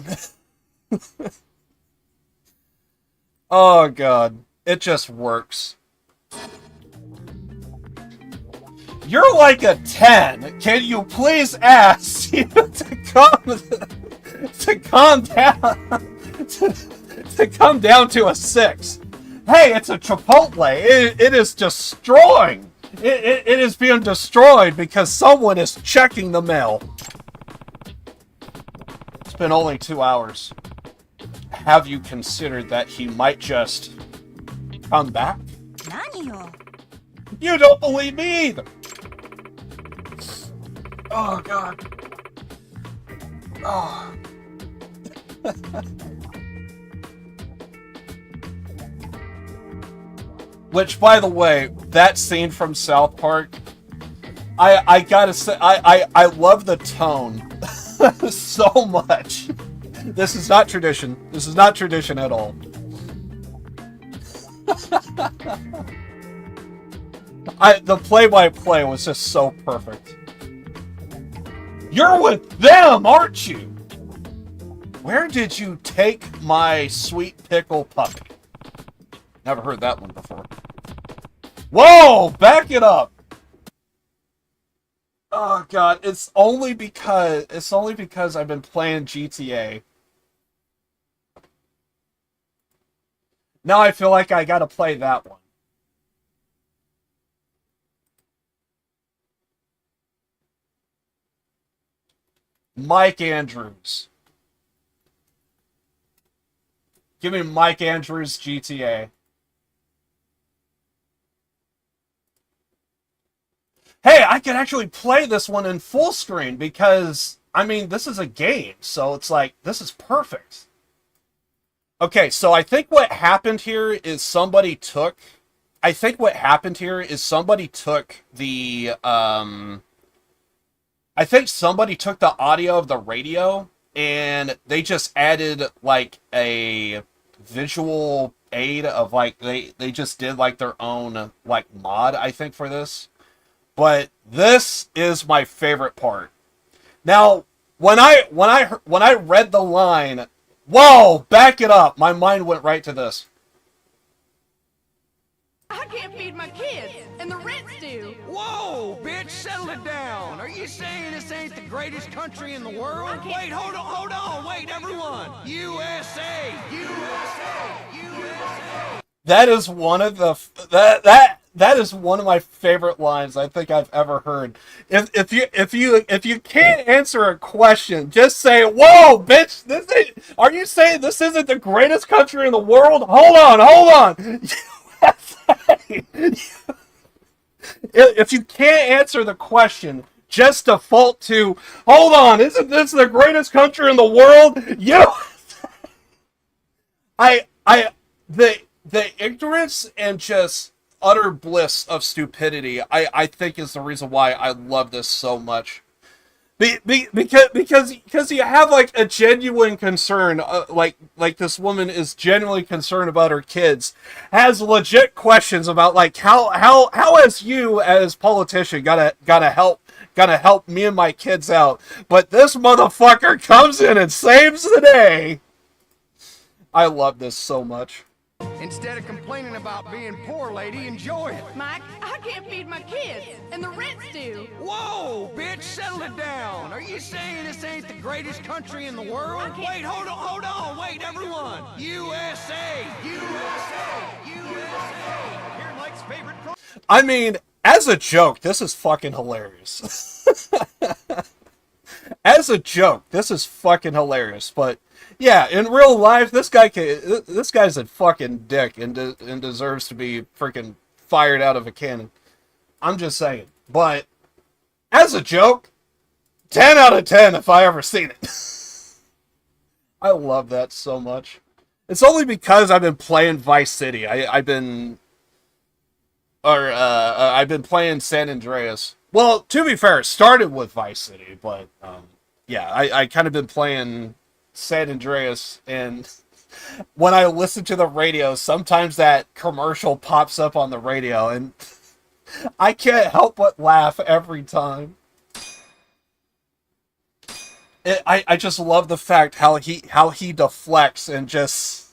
Oh, God. It just works. You're like a 10. Can you please ask you to calm down? To come down to a 6. Hey, it's a Chipotle. It is destroying. It is being destroyed because someone is checking the mail. It's been only 2 hours. Have you considered that he might just come back? You don't believe me either. Oh, God. Oh. Which, by the way, that scene from South Park, I gotta say, I love the tone so much. This is not tradition. This is not tradition at all. The play-by-play was just so perfect. You're with them, aren't you? Where did you take my sweet pickle puppy? Never heard that one before. Whoa! Back it up! Oh God, it's only because I've been playing GTA. Now I feel like I gotta play that one. Mike Andrews. Give me Mike Andrews GTA. Hey, I can actually play this one in full screen because, I mean, this is a game, so it's like, this is perfect. Okay, so I think what happened here is somebody took the, I think somebody took the audio of the radio and they just added like a visual aid of like, they just did like their own like mod, I think, for this. But this is my favorite part. Now, when I read the line, whoa, back it up, my mind went right to this. I can't feed my kids, and the rent's due. Whoa, bitch, settle it down. Are you saying this ain't the greatest country in the world? Wait, hold on, wait, everyone. USA, USA, USA. That is one of the that is one of my favorite lines I think I've ever heard. If you can't answer a question, just say, "Whoa, bitch! Are you saying this isn't the greatest country in the world? Hold on." If you can't answer the question, just default to, "Hold on, isn't this the greatest country in the world?" The ignorance and just utter bliss of stupidity, I think, is the reason why I love this so much. Because you have like a genuine concern, like this woman is genuinely concerned about her kids, has legit questions about like how as you as politician gotta help me and my kids out, but this motherfucker comes in and saves the day. I love this so much. Instead of complaining about being poor, lady, enjoy it. Mike, I can't feed my kids, and the rent's due. Whoa, bitch, settle it down. Are you saying this ain't the greatest country in the world? Wait, hold on, wait, everyone. USA, USA, USA. You're Mike's favorite pro. I mean, as a joke, this is fucking hilarious. As a joke, this is fucking hilarious. But yeah, in real life, this guy's a fucking dick and deserves to be freaking fired out of a cannon. I'm just saying. But as a joke, 10 out of 10 if I ever seen it. I love that so much. It's only because I've been playing Vice City. I've been playing San Andreas. Well, to be fair, it started with Vice City, but yeah, I kind of been playing San Andreas, and when I listen to the radio, sometimes that commercial pops up on the radio, and I can't help but laugh every time. I just love the fact how he deflects and just...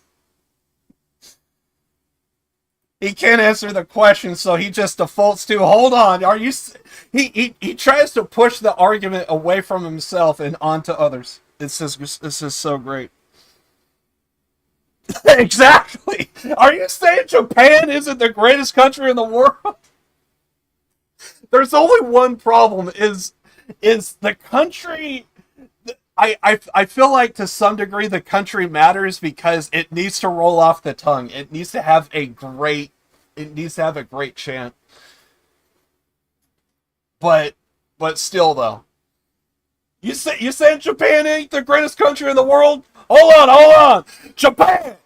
He can't answer the question, so he just defaults to, hold on, are you... He tries to push the argument away from himself and onto others. This is so great. Exactly! Are you saying Japan isn't the greatest country in the world? There's only one problem, is the country... I feel like to some degree the country matters because it needs to roll off the tongue. It needs to have a great chant. But still though. You saying Japan ain't the greatest country in the world? Hold on. Japan.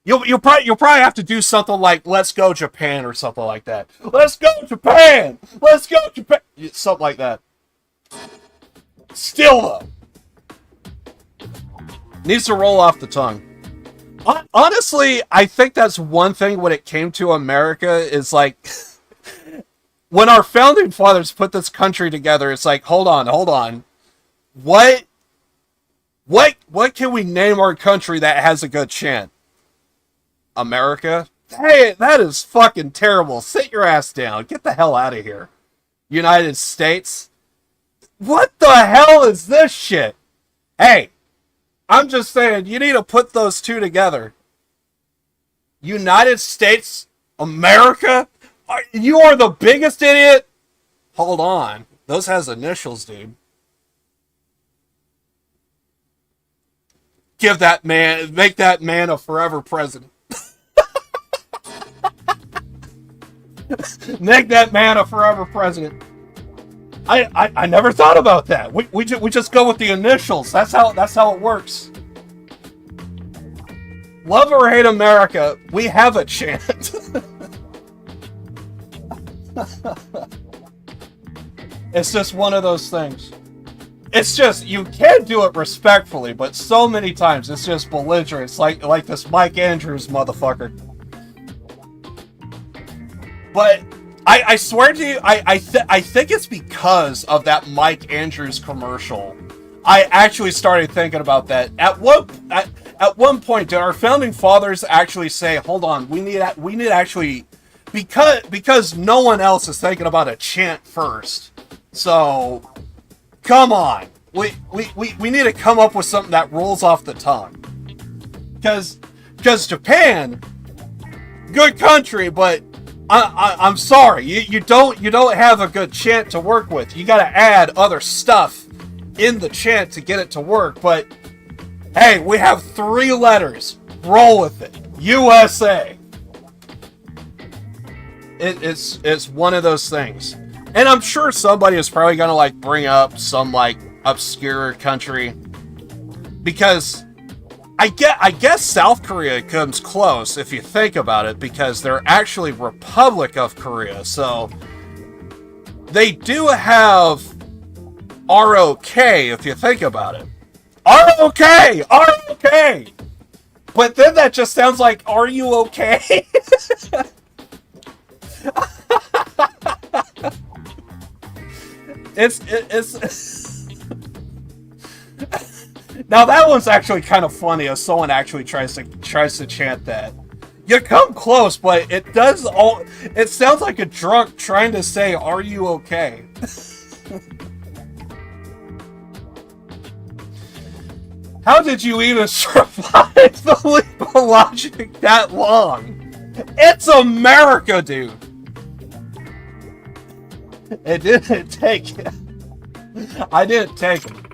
You'll probably have to do something like "Let's go Japan" or something like that. Let's go Japan. Something like that. Still, though, needs to roll off the tongue. Honestly, I think that's one thing when it came to America is like, when our founding fathers put this country together, it's like, hold on. What can we name our country that has a good chant? America? Hey, that is fucking terrible. Sit your ass down. Get the hell out of here. United States? What the hell is this shit? Hey, I'm just saying, you need to put those two together. United States, America? You are the biggest idiot? Hold on. Those has initials, dude. Make that man a forever president. Make that man a forever president. I never thought about that. We just go with the initials. That's how it works. Love or hate America, we have a chant. It's just one of those things. It's just, you can do it respectfully, but so many times it's just belligerent. It's like this Mike Andrews motherfucker. But I swear to you, I think it's because of that Mike Andrews commercial. I actually started thinking about that. At one point, did our founding fathers actually say, "Hold on, we need actually," because no one else is thinking about a chant first. So, come on, we need to come up with something that rolls off the tongue. Because Japan, good country, but I'm sorry, you don't have a good chant to work with. You got to add other stuff in the chant to get it to work. But hey, we have 3 letters. Roll with it. USA. It's one of those things. And I'm sure somebody is probably gonna like bring up some like obscure country, because I guess South Korea comes close if you think about it, because they're actually Republic of Korea, so they do have ROK if you think about it. ROK! But then that just sounds like, are you okay? Now that one's actually kind of funny as someone actually tries to chant that. You come close, but it sounds like a drunk trying to say, "Are you okay?" How did you even survive the leap of logic that long? It's America, dude. It didn't take it. I didn't take him.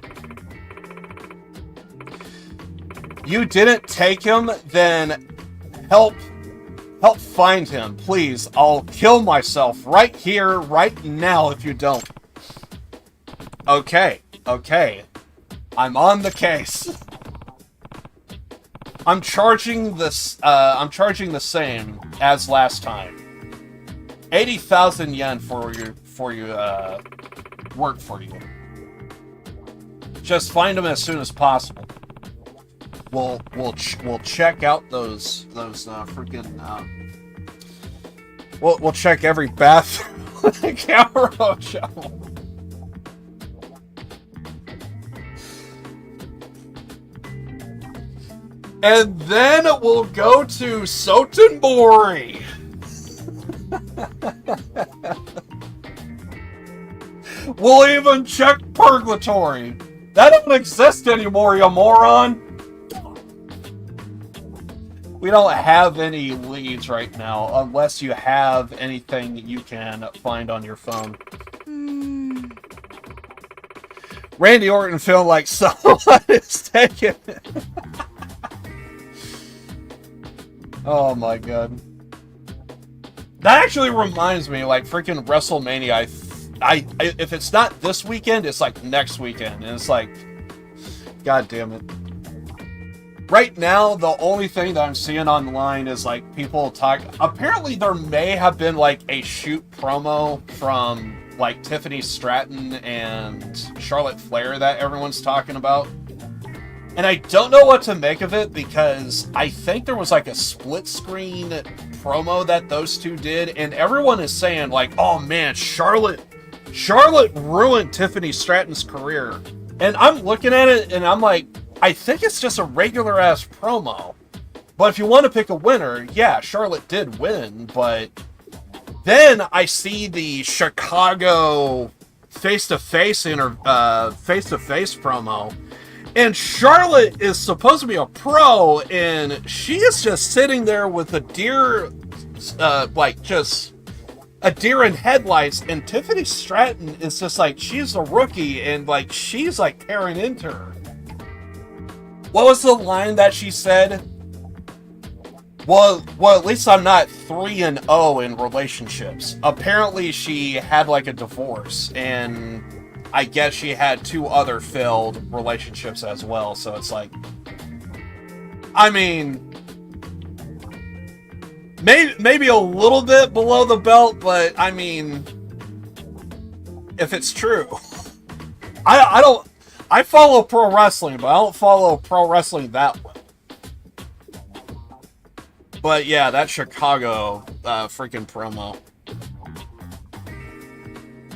You didn't take him, then help find him, please. I'll kill myself right here, right now if you don't. Okay. I'm on the case. I'm charging the same as last time. 80,000 yen for you work for you. Just find them as soon as possible. We'll check out those freaking we'll check every bathroom with a camera show. And then we'll go to Sotenbori. We'll even check Purgatory. That don't exist anymore, you moron. We don't have any leads right now, unless you have anything that you can find on your phone. Randy Orton feel like someone is taking it. Oh my god. That actually reminds me, like, freaking WrestleMania, I if it's not this weekend, it's like next weekend. And it's like, god damn it. Right now, the only thing that I'm seeing online is like people talk. Apparently, there may have been like a shoot promo from like Tiffany Stratton and Charlotte Flair that everyone's talking about. And I don't know what to make of it because I think there was like a split screen promo that those two did, and everyone is saying like, "Oh man, Charlotte ruined Tiffany Stratton's career." And I'm looking at it and I'm like, I think it's just a regular ass promo. But if you want to pick a winner, yeah, Charlotte did win, but then I see the Chicago face-to-face promo. And Charlotte is supposed to be a pro, and she is just sitting there with a deer, just a deer in headlights. And Tiffany Stratton is just like, she's a rookie, and like she's like tearing into her. What was the line that she said? Well, at least I'm not 3-0 in relationships. Apparently, she had like a divorce, and I guess she had 2 other failed relationships as well, so it's like, I mean, maybe a little bit below the belt, but I mean, if it's true, I follow pro wrestling, but I don't follow pro wrestling that way. But yeah, that Chicago freaking promo.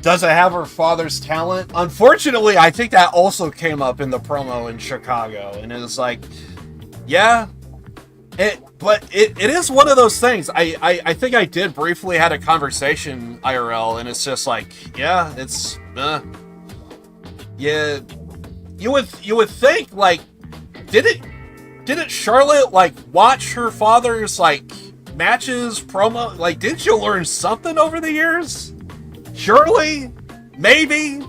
Does it have her father's talent? Unfortunately, I think that also came up in the promo in Chicago. And it was like, yeah. But it is one of those things. I think I did briefly had a conversation IRL, and it's just like, yeah, it's yeah. You would think, like, didn't Charlotte like watch her father's like matches promo? Like, didn't you learn something over the years? Surely, maybe.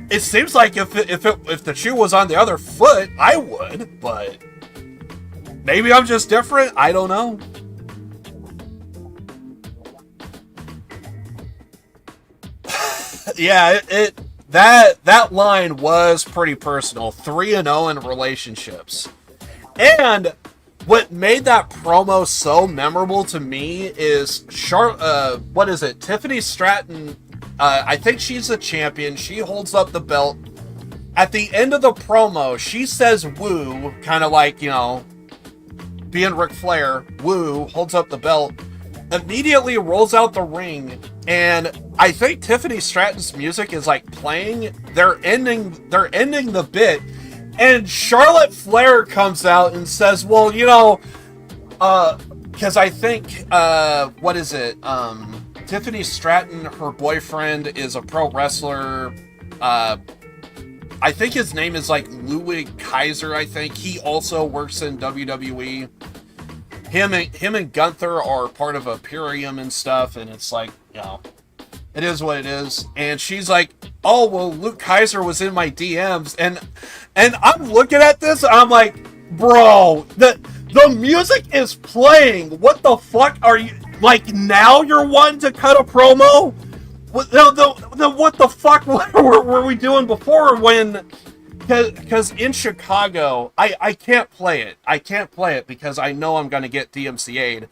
It seems like if the shoe was on the other foot, I would, but maybe I'm just different. I don't know. Yeah, that line was pretty personal. 3-0 in relationships. And what made that promo so memorable to me is Tiffany Stratton. I think she's a champion. She holds up the belt. At the end of the promo, she says "woo," kind of like, you know, being Ric Flair. Woo, holds up the belt. Immediately rolls out the ring, and I think Tiffany Stratton's music is like playing. They're ending the bit, And Charlotte Flair comes out and says, well, you know, because I think, what is it? Tiffany Stratton, her boyfriend, is a pro wrestler. I think his name is like Ludwig Kaiser, I think. He also works in WWE. Him and Gunther are part of Imperium and stuff, and it's like, you know, it is what it is. And she's like, oh, well, Luke Kaiser was in my DMs. And I'm looking at this, and I'm like, bro, the music is playing. What the fuck are you, like, now you're wanting to cut a promo? What the fuck were we doing before when... Because in Chicago, I can't play it. I can't play it because I know I'm going to get DMCA'd.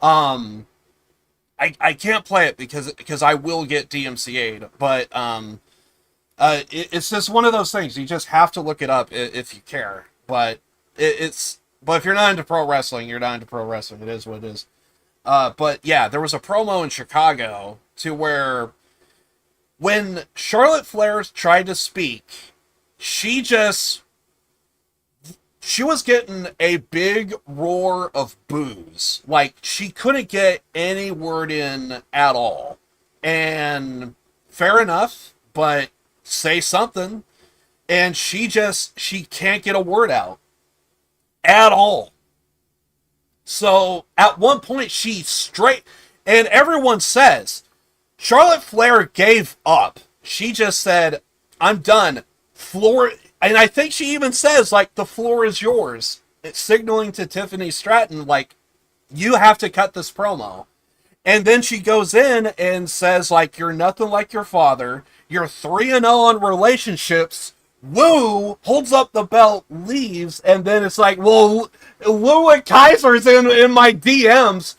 I can't play it because I will get DMCA'd. But it's just one of those things. You just have to look it up if you care. But but if you're not into pro wrestling, you're not into pro wrestling. It is what it is. But yeah, there was a promo in Chicago to where when Charlotte Flair tried to speak, she was getting a big roar of boos. Like, she couldn't get any word in at all. And fair enough, but say something. And she can't get a word out at all. So at one point and everyone says, Charlotte Flair gave up. She just said, I'm done. Floor, and I think she even says, like, the floor is yours. It's signaling to Tiffany Stratton, like, you have to cut this promo. And then she goes in and says, like, you're nothing like your father. You're 3-0 on relationships. Woo! Holds up the belt, leaves, and then it's like, well, Ludwig Kaiser's in my DMs.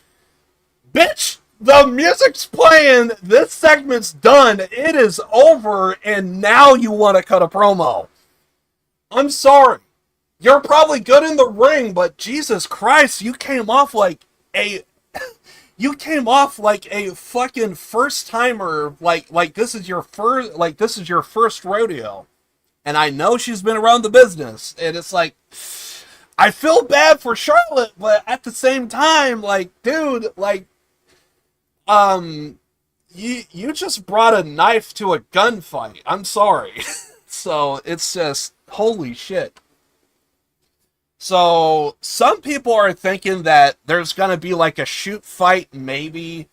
Bitch! The music's playing, this segment's done, it is over, and now you want to cut a promo. I'm sorry. You're probably good in the ring, but Jesus Christ, you came off like a fucking first timer, like this is your first rodeo. And I know she's been around the business, and it's like, I feel bad for Charlotte, but at the same time, like, dude, like, you just brought a knife to a gunfight. I'm sorry. So it's just, holy shit. So some people are thinking that there's gonna be like a shoot fight, maybe.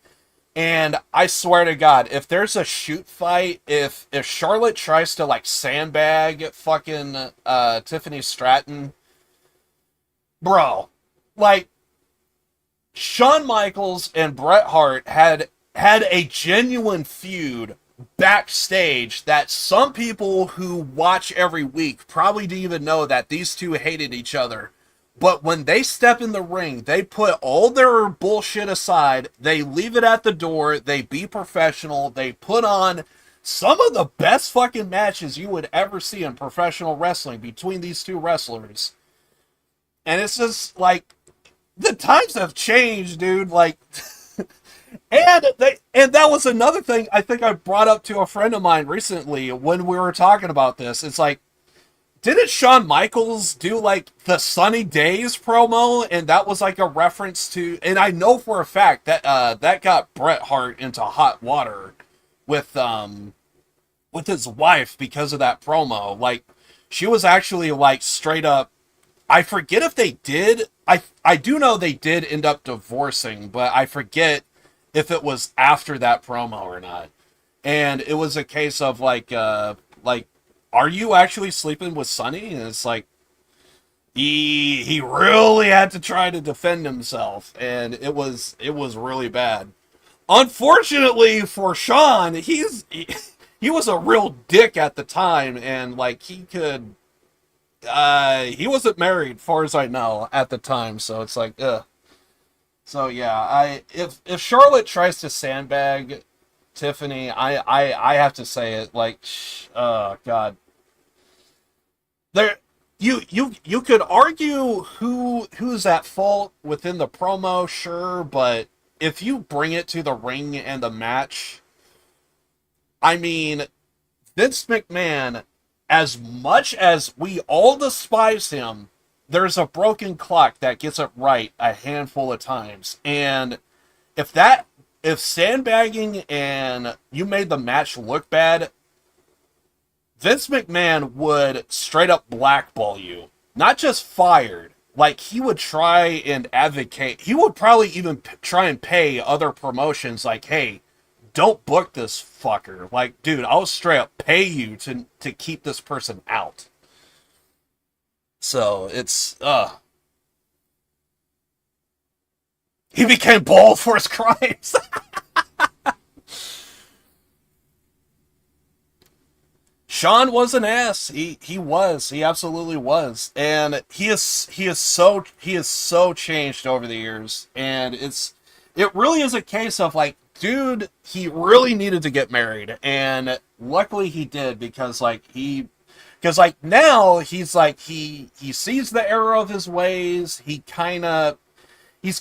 And I swear to God, if there's a shoot fight, if Charlotte tries to like sandbag fucking Tiffany Stratton, bro, like, Shawn Michaels and Bret Hart had a genuine feud backstage that some people who watch every week probably didn't even know that these two hated each other. But when they step in the ring, they put all their bullshit aside, they leave it at the door, they be professional, they put on some of the best fucking matches you would ever see in professional wrestling between these two wrestlers. And it's just like, the times have changed, dude. Like, and that was another thing I think I brought up to a friend of mine recently when we were talking about this. It's like, didn't Shawn Michaels do like the Sunny Days promo, and that was like a reference to? And I know for a fact that that got Bret Hart into hot water with his wife because of that promo. Like, she was actually like straight up. I forget if they did. I do know they did end up divorcing, but I forget if it was after that promo or not. And it was a case of like, are you actually sleeping with Sunny? And it's like, he really had to try to defend himself, and it was really bad. Unfortunately for Shawn, he was a real dick at the time, and like he wasn't married, far as I know, at the time, so it's like, ugh. So yeah, if Charlotte tries to sandbag Tiffany, I have to say it, like, oh god. You could argue who's at fault within the promo, sure, but if you bring it to the ring and the match, I mean, Vince McMahon as much as we all despise him, there's a broken clock that gets it right a handful of times. And if sandbagging and you made the match look bad, Vince McMahon would straight up blackball you. Not just fired. Like, he would try and advocate. He would probably even try and pay other promotions like, hey, don't book this fucker. Like, dude, I'll straight up pay you to keep this person out. So, it's, he became bald for his crimes. Sean was an ass. He was. He absolutely was. And he is so changed over the years. And it really is a case of like, dude, he really needed to get married. And luckily he did, because now he's like, he sees the error of his ways. He's kind of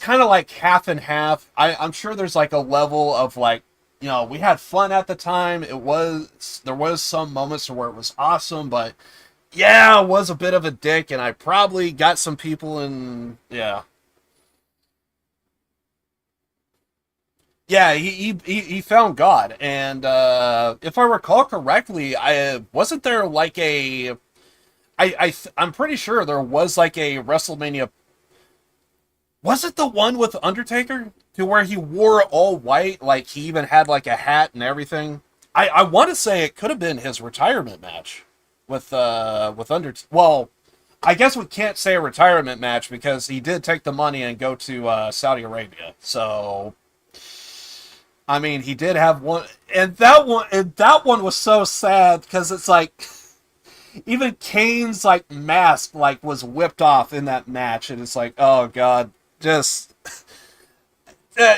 like half and half. I'm sure there's like a level of like, you know, we had fun at the time. There was some moments where it was awesome, but yeah, I was a bit of a dick, and I probably got some people in, yeah. Yeah, he found God, and if I recall correctly, wasn't there like I'm pretty sure there was like a WrestleMania. Was it the one with Undertaker? To where he wore all white, like he even had like a hat and everything. I want to say it could have been his retirement match with Undertaker. Well, I guess we can't say a retirement match because he did take the money and go to Saudi Arabia. So, I mean, he did have one, and that one was so sad because it's like even Kane's like mask like was whipped off in that match, and it's like, oh god, just.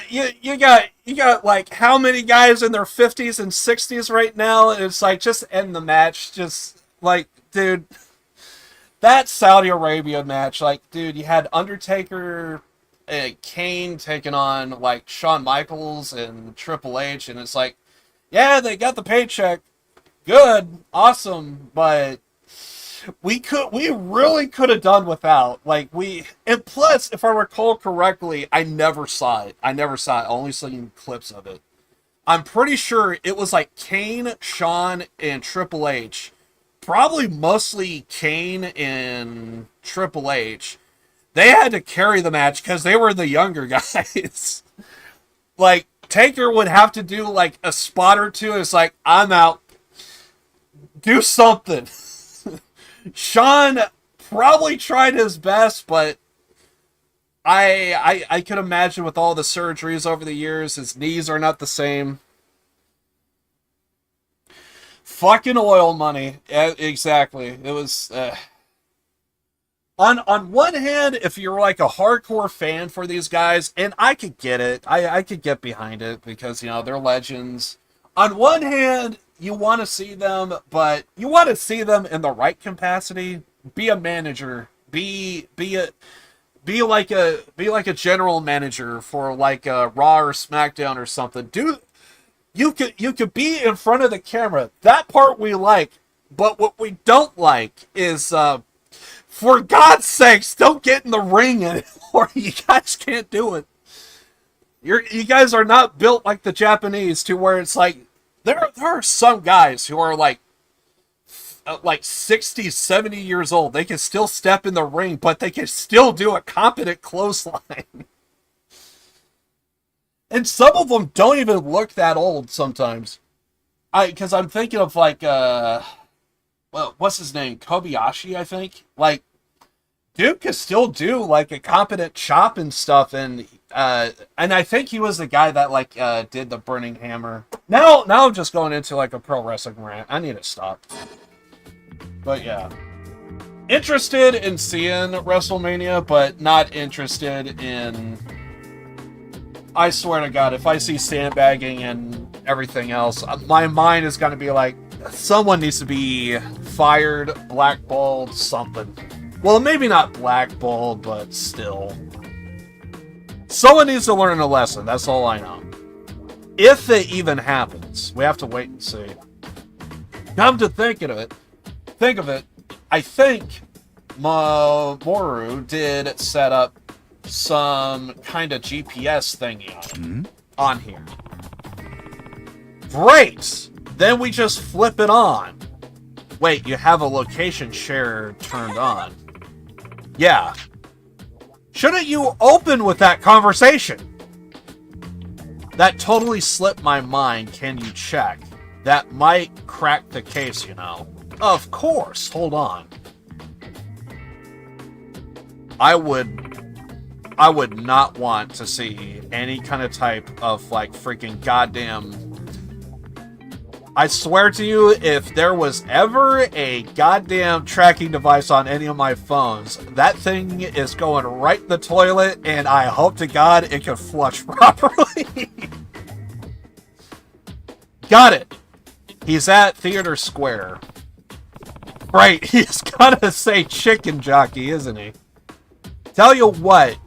You got like how many guys in their 50s and 60s right now, and it's like, just end the match. Just like, dude, that Saudi Arabia match, like, dude, you had Undertaker and Kane taking on like Shawn Michaels and Triple H, and it's like, yeah, they got the paycheck, good, awesome, but we really could have done without. Like, and plus, if I recall correctly, I never saw it. I only seen clips of it. I'm pretty sure it was like Kane, Shawn, and Triple H. Probably mostly Kane and Triple H. They had to carry the match because they were the younger guys. Like, Taker would have to do like a spot or two. It's like, I'm out. Do something. Shawn probably tried his best, but I could imagine with all the surgeries over the years, his knees are not the same. Fucking oil money. Exactly. It was... On one hand, if you're like a hardcore fan for these guys, and I could get it. I could get behind it because, you know, they're legends. On one hand, you want to see them, but you want to see them in the right capacity. Be a manager. Be like a general manager for like a Raw or SmackDown or something. You could be in front of the camera. That part we like, but what we don't like is, for God's sakes, don't get in the ring anymore. You guys can't do it. You guys are not built like the Japanese, to where it's like, there are some guys who are like 60, 70 years old. They can still step in the ring, but they can still do a competent clothesline. And some of them don't even look that old sometimes. Because I'm thinking of like, what's his name? Kobayashi, I think. Like, dude could still do like a competent chop and stuff, and I think he was the guy that like did the Burning Hammer. Now I'm just going into like a pro wrestling rant. I need to stop. But yeah, interested in seeing WrestleMania, but not interested in. I swear to God, if I see sandbagging and everything else, my mind is going to be like, someone needs to be fired, blackballed, something. Well, maybe not blackballed, but still. Someone needs to learn a lesson, that's all I know. If it even happens. We have to wait and see. Come to think of it, think of it, I think Moru did set up some kind of GPS thingy on here. Great! Then we just flip it on. Wait, you have a location share turned on. Yeah. Shouldn't you open with that conversation? That totally slipped my mind. Can you check? That might crack the case, you know. Of course. Hold on. I would not want to see any kind of type of, like, freaking goddamn... I swear to you, if there was ever a goddamn tracking device on any of my phones, that thing is going right in the toilet, and I hope to God it can flush properly. Got it. He's at Theater Square. Right, he's gotta say chicken jockey, isn't he? Tell you what,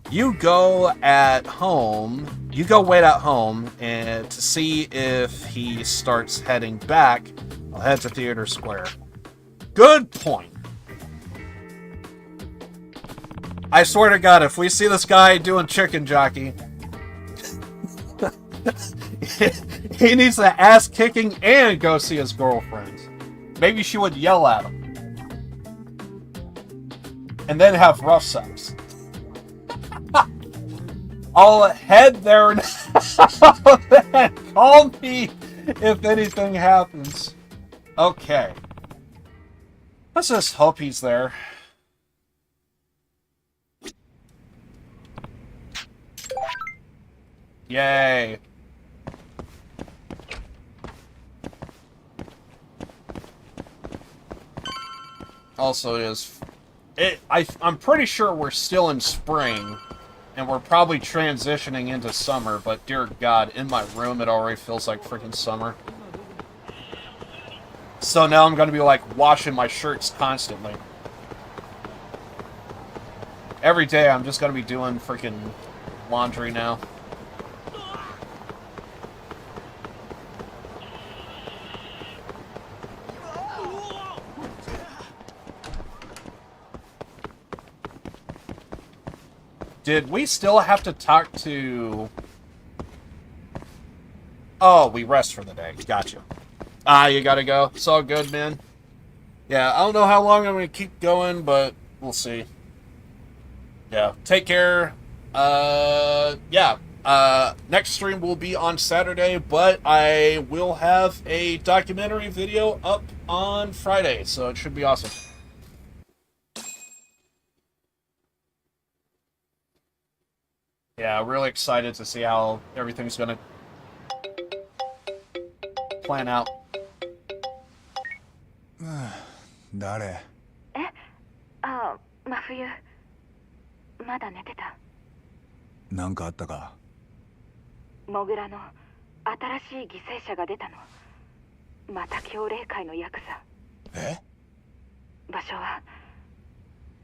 you go at home, you go wait at home, and to see if he starts heading back, I'll head to Theater Square. Good point. I swear to God, if we see this guy doing chicken jockey, he needs to ass kicking and go see his girlfriend. Maybe she would yell at him. And then have rough sex. I'll head there now. Call me if anything happens. Okay. Let's just hope he's there. Yay. Also I'm pretty sure we're still in spring, and we're probably transitioning into summer, but dear God, in my room it already feels like freaking summer. So now I'm gonna be like washing my shirts constantly. Every day I'm just gonna be doing freaking laundry now. Did we still have to talk to... Oh, we rest for the day. Gotcha. You gotta go. It's all good, man. Yeah, I don't know how long I'm gonna keep going, but we'll see. Yeah, take care. Yeah. Next stream will be on Saturday, but I will have a documentary video up on Friday, so it should be awesome. Yeah, really excited to see how everything's gonna plan out. 誰？ああ、真冬。まだ寝てた。なんかあったか？モグラの新しい犠牲者が出たの。また強霊界のヤクザ。え？場所は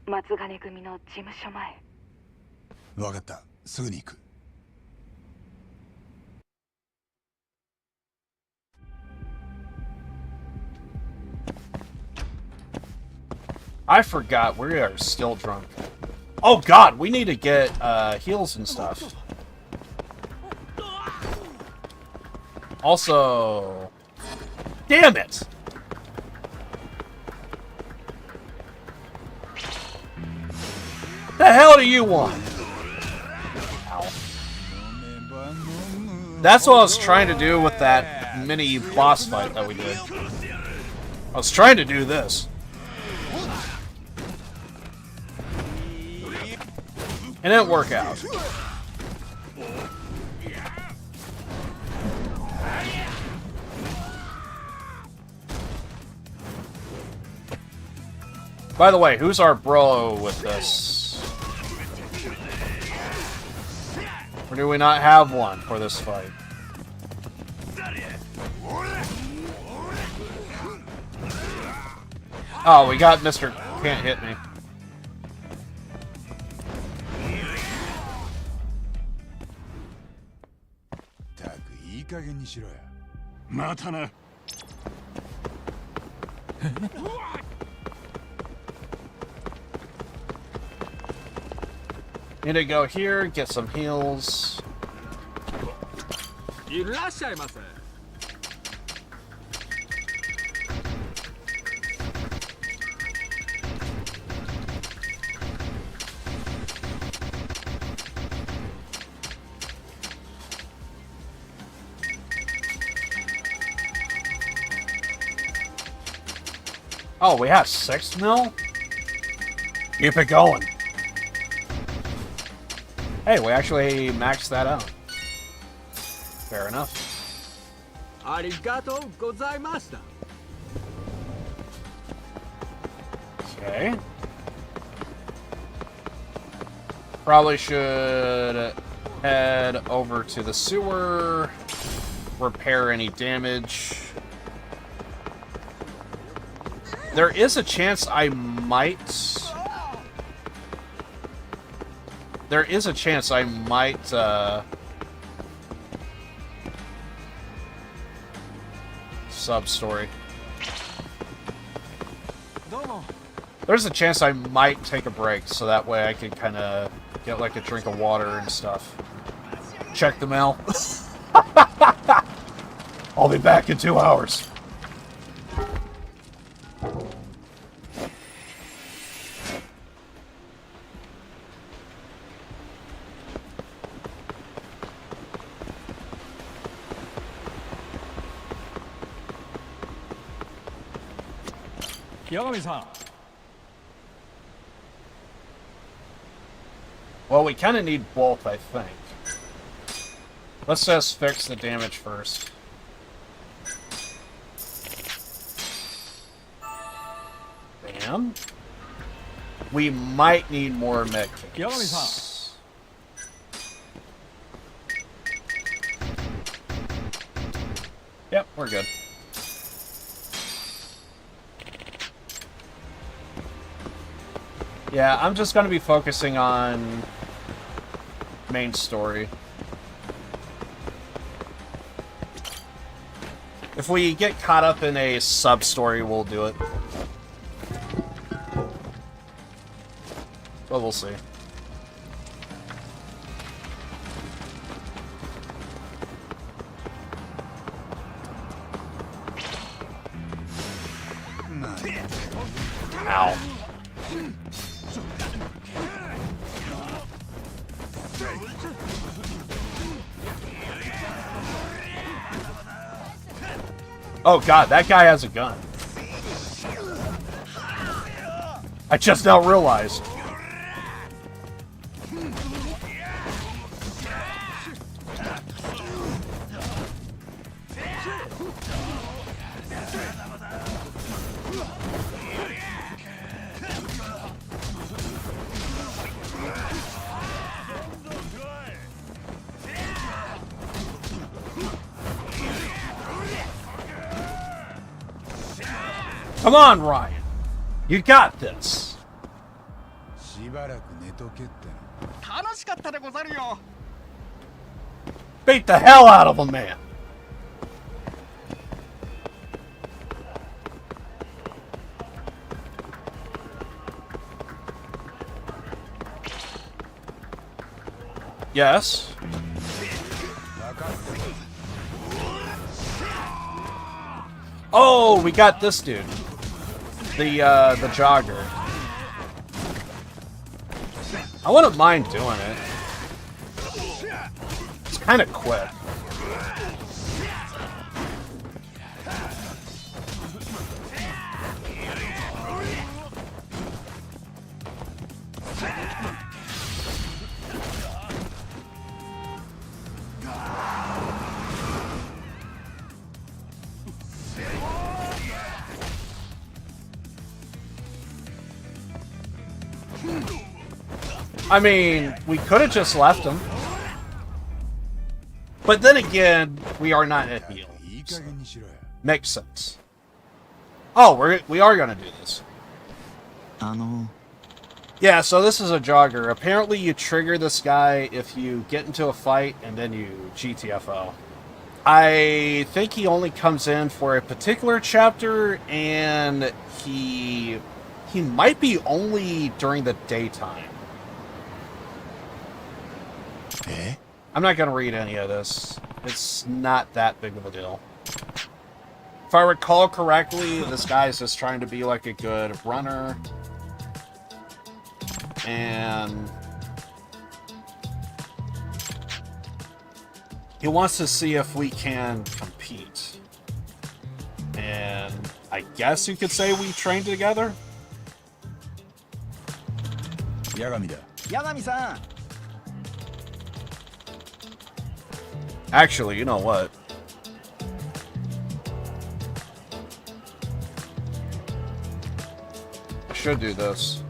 松金組の事務所前。わかった。すぐに行く。I forgot we are still drunk. Oh God, we need to get heals and stuff. Also, damn it! The hell do you want? Ow. That's what I was trying to do with that mini boss fight that we did. I was trying to do this. It didn't work out. By the way, who's our bro with this? Or do we not have one for this fight? Oh, we got Mr. Can't Hit Me. Need to go here, get some heals. いらっしゃいませ。 Oh, we have 6 mil? Keep it going. Hey, we actually maxed that out. Fair enough. ありがとうございました。 Okay. Probably should head over to the sewer, repair any damage. There is a chance I might... There is a chance I might, sub-story. There's a chance I might take a break, so that way I can kind of get like a drink of water and stuff. Check the mail. I'll be back in 2 hours. Well, we kind of need both, I think. Let's just fix the damage first. Bam. We might need more mech fix. Yep, we're good. Yeah, I'm just going to be focusing on main story. If we get caught up in a sub-story, we'll do it. But we'll see. Ow. Oh god, that guy has a gun. I just now realized. Come on, Ryan. You got this. しばらく寝とけって。楽しかったでござるよ。 Beat the hell out of him, man. Yes. Oh, we got this dude. The jogger. I wouldn't mind doing it. It's kind of quick. I mean, we could have just left him. But then again, we are not at heal. So makes sense. Oh, we are gonna do this. Yeah, so this is a jogger. Apparently you trigger this guy if you get into a fight and then you GTFO. I think he only comes in for a particular chapter, and he might be only during the daytime. I'm not going to read any of this. It's not that big of a deal. If I recall correctly, this guy's just trying to be like a good runner. And he wants to see if we can compete. And I guess you could say we trained together? 八神だ。八神さん。 Actually, you know what? I should do this.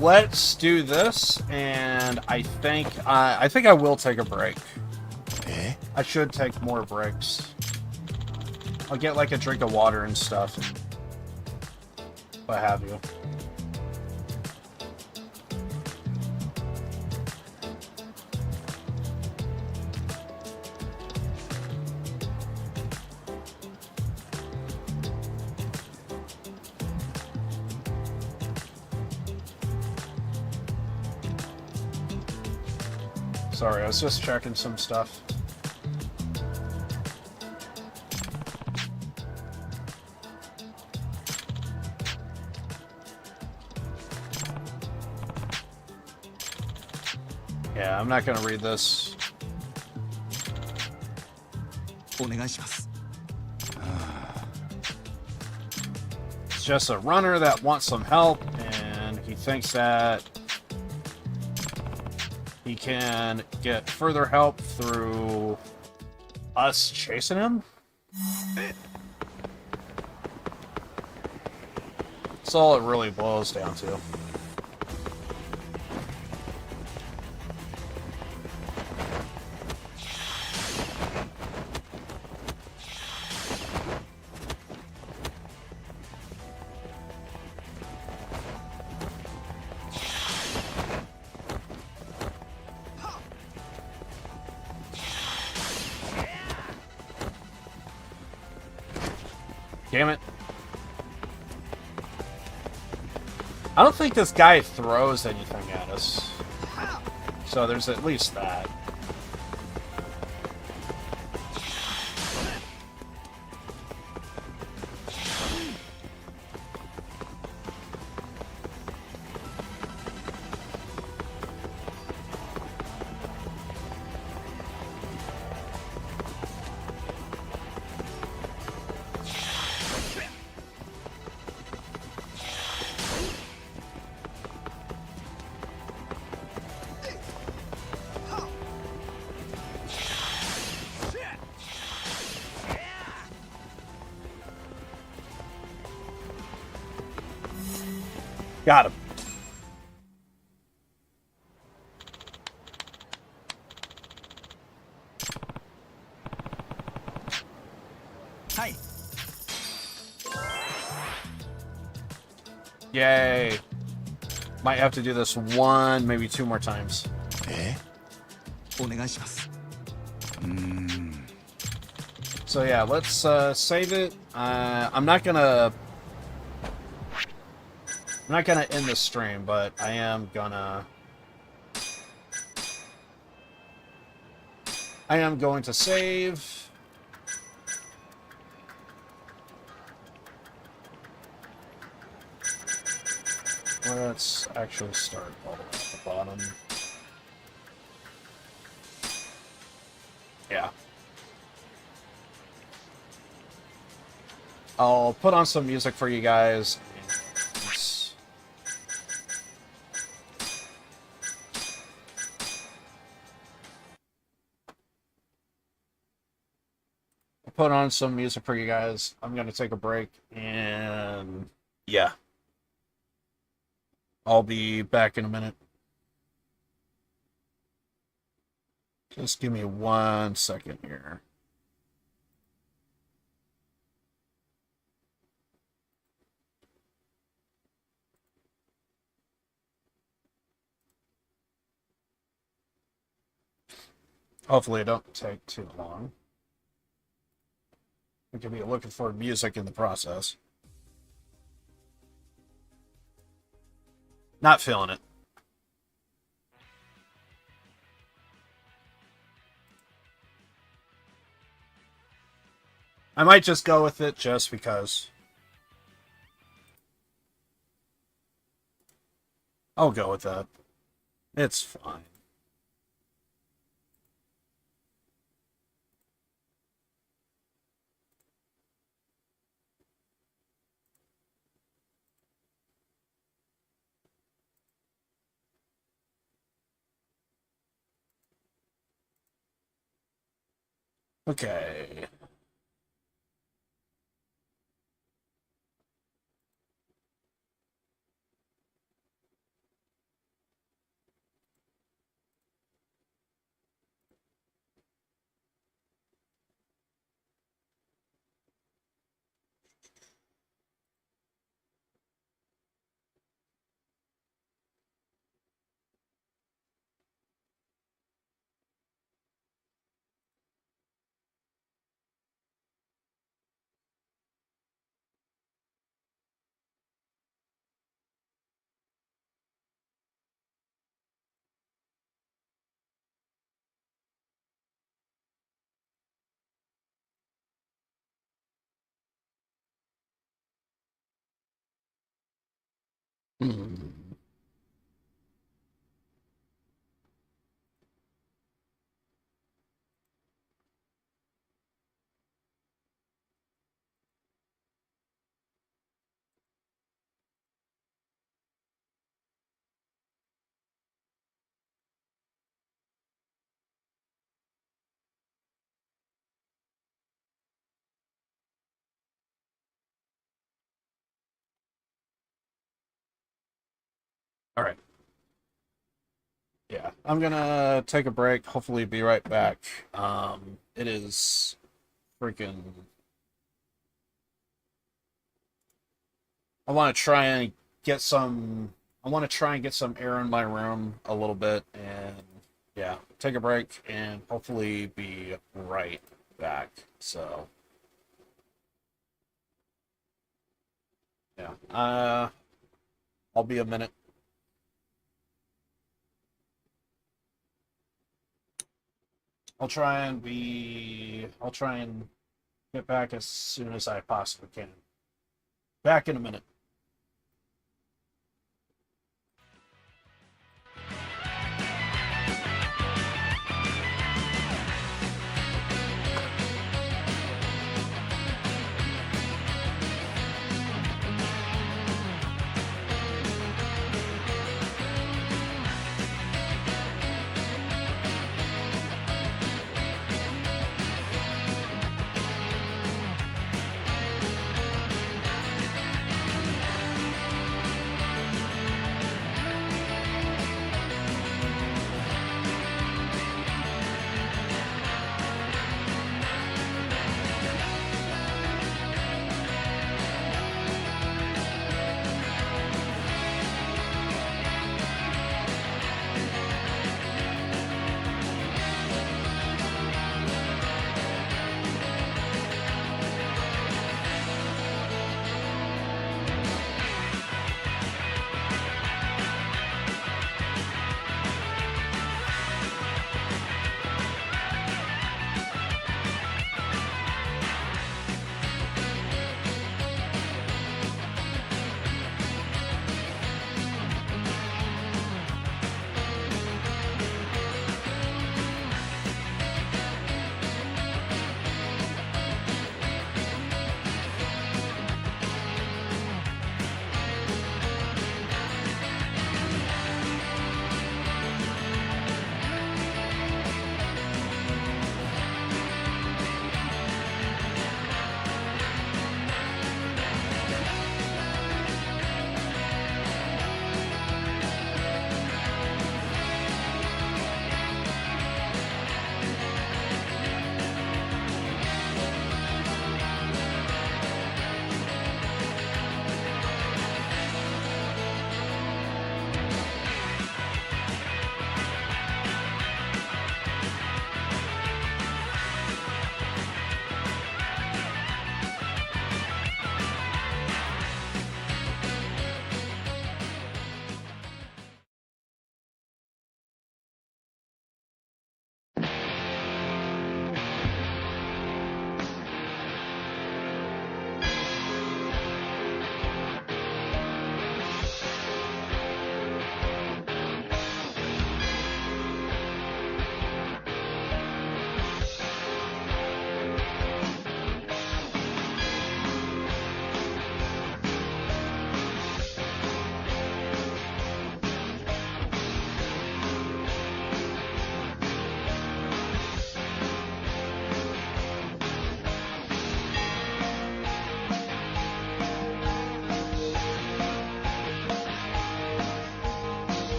Let's do this, and I think I will take a break. I should take more breaks. I'll get like a drink of water and stuff, and what have you. Sorry, I was just checking some stuff. Yeah, I'm not gonna read this. お願いします。 It's just a runner that wants some help, and he thinks that he can get further help through us chasing him. That's all it really boils down to. Damn it. I don't think this guy throws anything at us. So there's at least that. Got him. Hi. Yay. Might have to do this one, maybe 2 more times. お願いします。So yeah, let's save it. I'm not gonna end the stream, but I am going to save. Let's actually start all the way at the bottom. Yeah. I'll put on some music for you guys. I'll put on some music for you guys. I'm going to take a break, and yeah. I'll be back in a minute. Just give me 1 second here. Hopefully it don't take too long. We could be looking for music in the process. Not feeling it. I might just go with it just because. I'll go with that. It's fine. Okay. All right. Yeah, I'm gonna take a break. Hopefully, be right back. It is freaking. I want to try and get some. I want to try and get some air in my room a little bit, and yeah, take a break and hopefully be right back. So, yeah, I'll be a minute. I'll try and get back as soon as I possibly can. Back in a minute.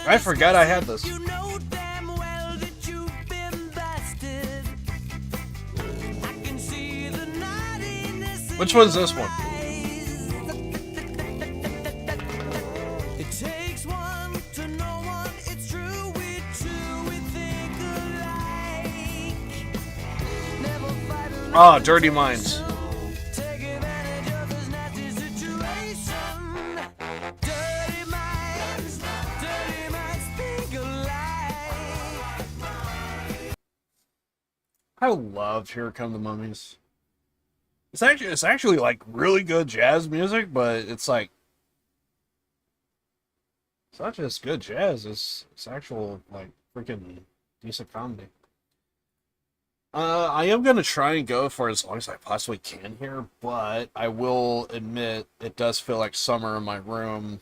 I forgot I had this. Which one's this one? Ah, Dirty Minds. I love Here Come the Mummies. It's actually like really good jazz music, but it's like it's not just good jazz, it's actual like freaking decent comedy. I am gonna try and go for as long as I possibly can here, but I will admit it does feel like summer in my room.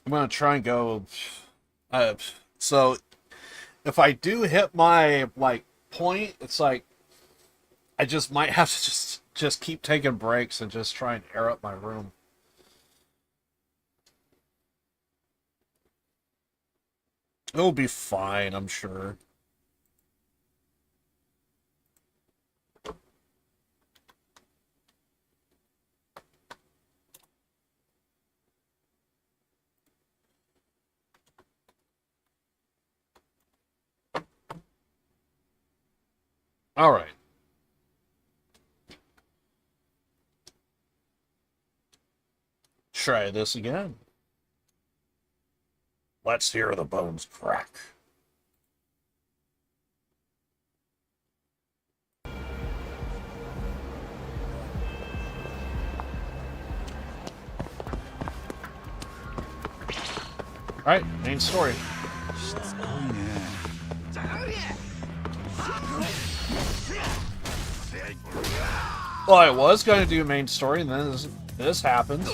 I'm gonna try and go. So if I do hit my like point, it's like I just might have to just keep taking breaks and just try and air up my room. It'll be fine, I'm sure. All right. Try this again. Let's hear the bones crack. All right, main story. Well, I was going to do main story, and then this happened.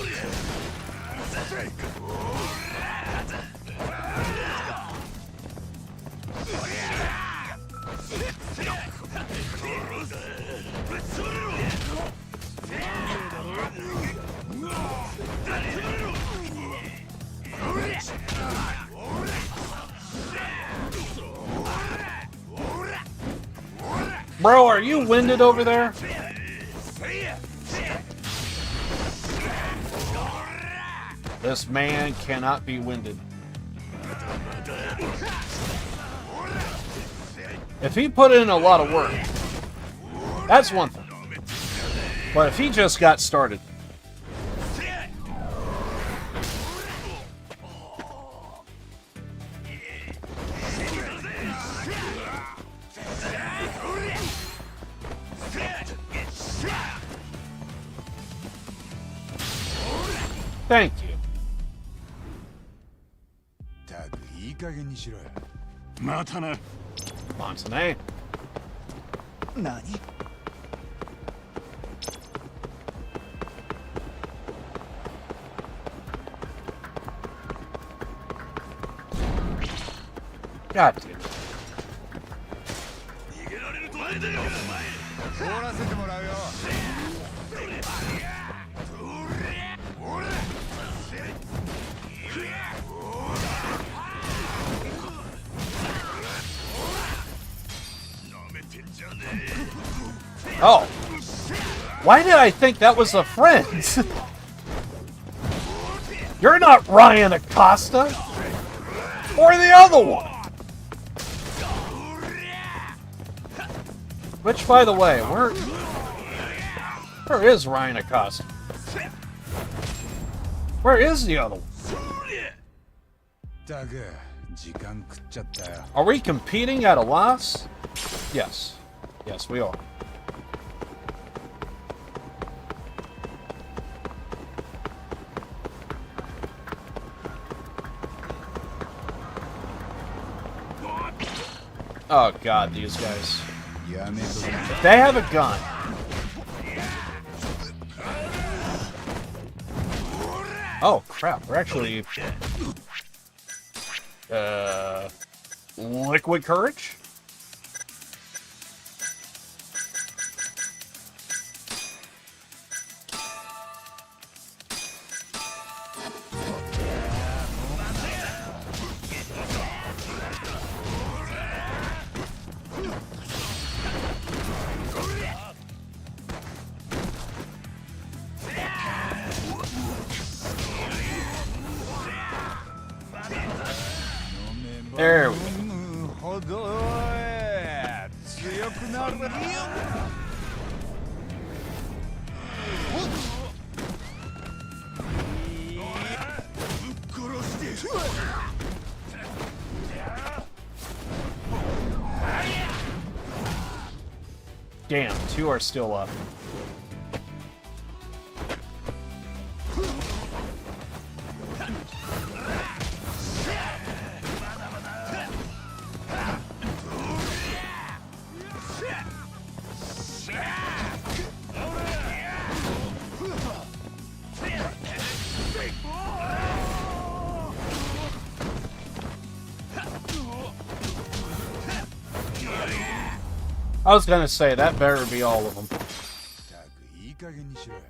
Bro, are you winded over there? This man cannot be winded. If he put in a lot of work, that's one thing. But if he just got started. Thank you. たくいい加減にしろよ。またな。Montanay. 何？ God damn it. 終わらせてもらうよ。 Oh. Why did I think that was a friend? You're not Ryan Acosta. Or the other one. Which, by the way, where is Ryan Acosta? Where is the other one? たく時間食っちゃったよ。 Are we competing at a loss? Yes. Yes, we are. Oh god, these guys. If they have a gun. Oh crap, we're actually liquid courage? There we go. ほど強くなるよ。Damn, 2 are still up. I was gonna say, that better be all of them. いい加減にしろよ。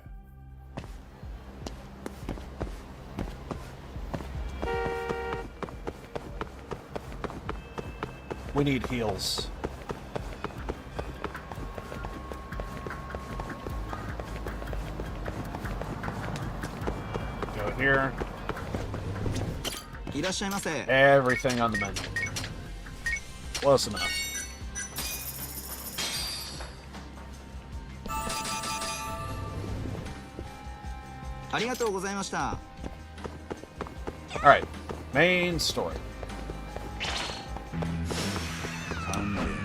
We need heals. Go here. いらっしゃいませ。 Everything on the menu. Close enough. Alright, main story.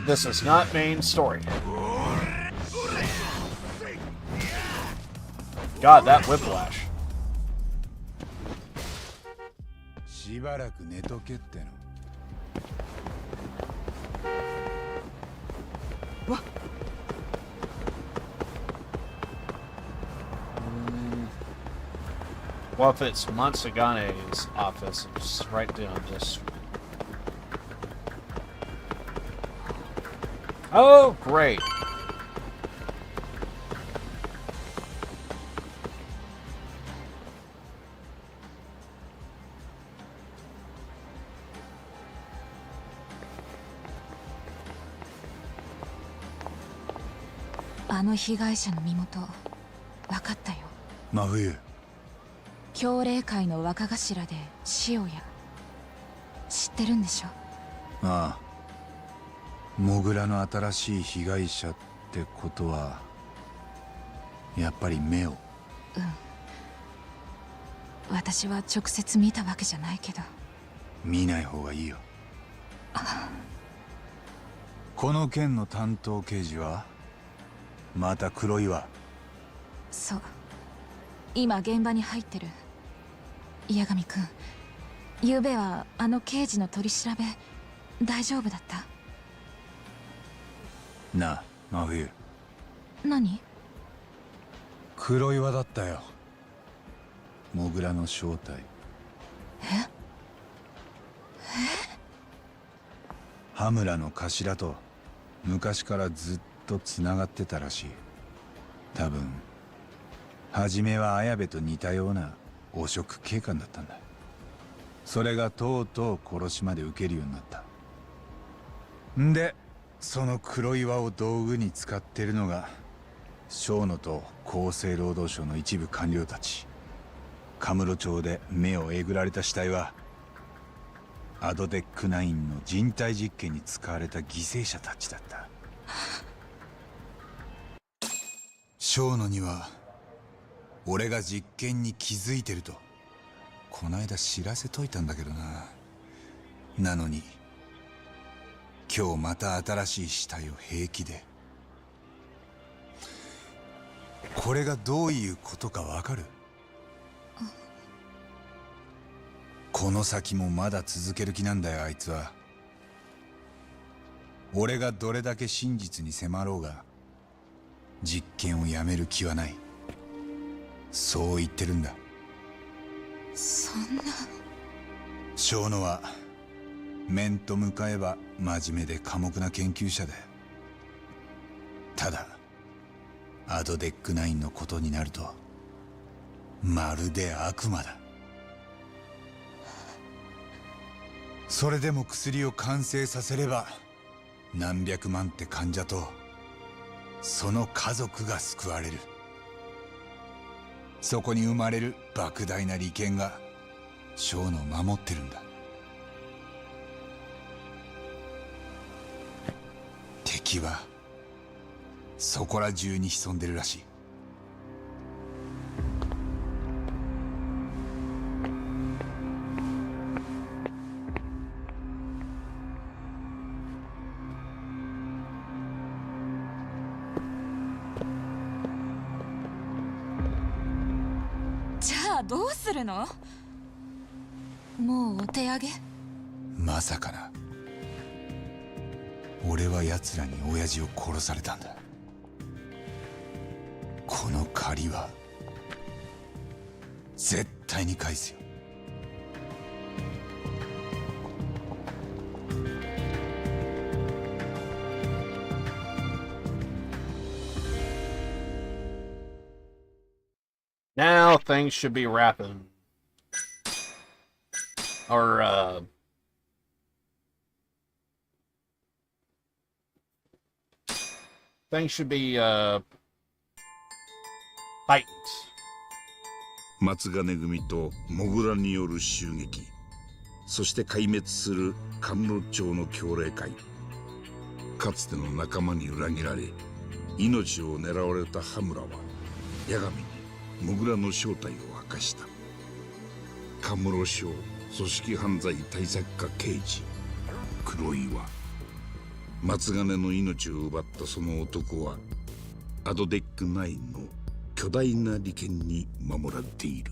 This is not main story. God, that whiplash. しばらく寝とけっての。Well, if it's Matsugana's office, it's right down this. Oh, great. The 被害者の身元、分かったよ。真冬。教霊会の若頭で塩谷。知ってるんでしょ？ああ。モグラの新しい被害者ってことは、やっぱり目を。うん。私は直接見たわけじゃないけど。見ない方がいいよ。この件の担当刑事はまた黒岩。そう。今現場に入ってる。矢神くん、昨べはあの刑事の取り調べ大丈夫だった？なあ、真冬。何？黒岩だったよ。モグラの正体。羽村の頭と昔からずっとつながってたらしい。多分初めは綾部と似たような汚職警官だったんだ。それがとうとう殺しまで受けるようになった。んでその黒岩を道具に使ってるのが小野と厚生労働省の一部官僚たち。カムロ町で目をえぐられた死体はアドデック9の人体実験に使われた犠牲者たちだった。小野には俺が実験に気づいてるとこないだ知らせといたんだけどな。なのに今日また新しい死体を平気で。これがどういうことかわかる？この先もまだ続ける気なんだよ、あいつは。俺がどれだけ真実に迫ろうが実験をやめる気はない。そう言ってるんだ。そんな。小野は面と向かえば真面目で寡黙な研究者だよ。ただアドデック9のことになるとまるで悪魔だ。それでも薬を完成させれば何百万って患者とその家族が救われる。そこに生まれる莫大な利権が小野を守ってるんだ。気はそこら中に潜んでるらしい。じゃあどうするの？もうお手上げ？まさかな。俺は奴らに親父を殺されたんだ。この借りは絶対に返すよ。Now things should be wrapping. Or, things should be, heightened. 松金組とモグラによる襲撃、そして壊滅するカムロ町の協励会。かつての仲間に裏切られ命を狙われた羽村は八神にモグラの正体を明かした。カムロ省組織犯罪対策課刑事黒岩。松金の命を奪ったその男はアドデック9の巨大な利権に守られている。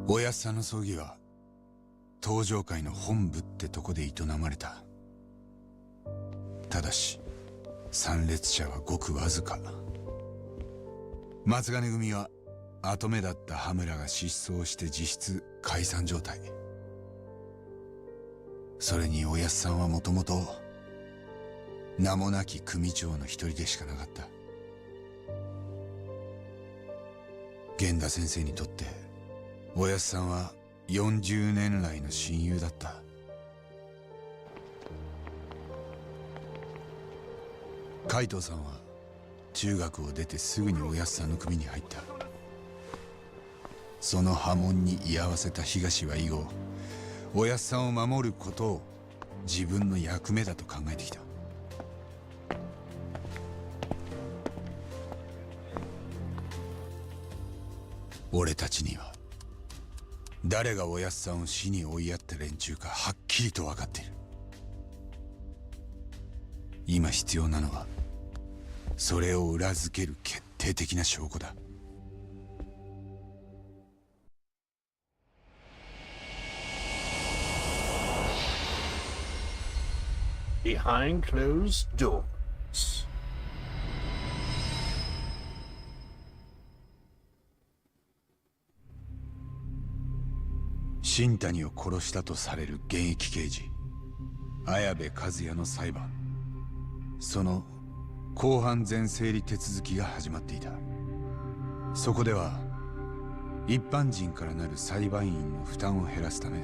おやっさんの葬儀は東上会の本部ってとこで営まれた。ただし参列者はごくわずか。松金組は跡目だった羽村が失踪して実質解散状態。それにおやっさんはもともと名もなき組長の一人でしかなかった。源田先生にとっておやっさんは40年来の親友だった。海藤さんは中学を出てすぐにおやっさんの組に入った。その波紋に居合わせた東は以後、おやっさんを守ることを自分の役目だと考えてきた。俺たちには誰がおやっさんを死に追いやった連中かはっきりと分かっている。今必要なのはそれを裏付ける決定的な証拠だ。Behind closed doors. 新谷を殺したとされる現役刑事綾部和也の裁判。その公判前整理手続きが始まっていた。そこでは一般人からなる裁判員の負担を減らすため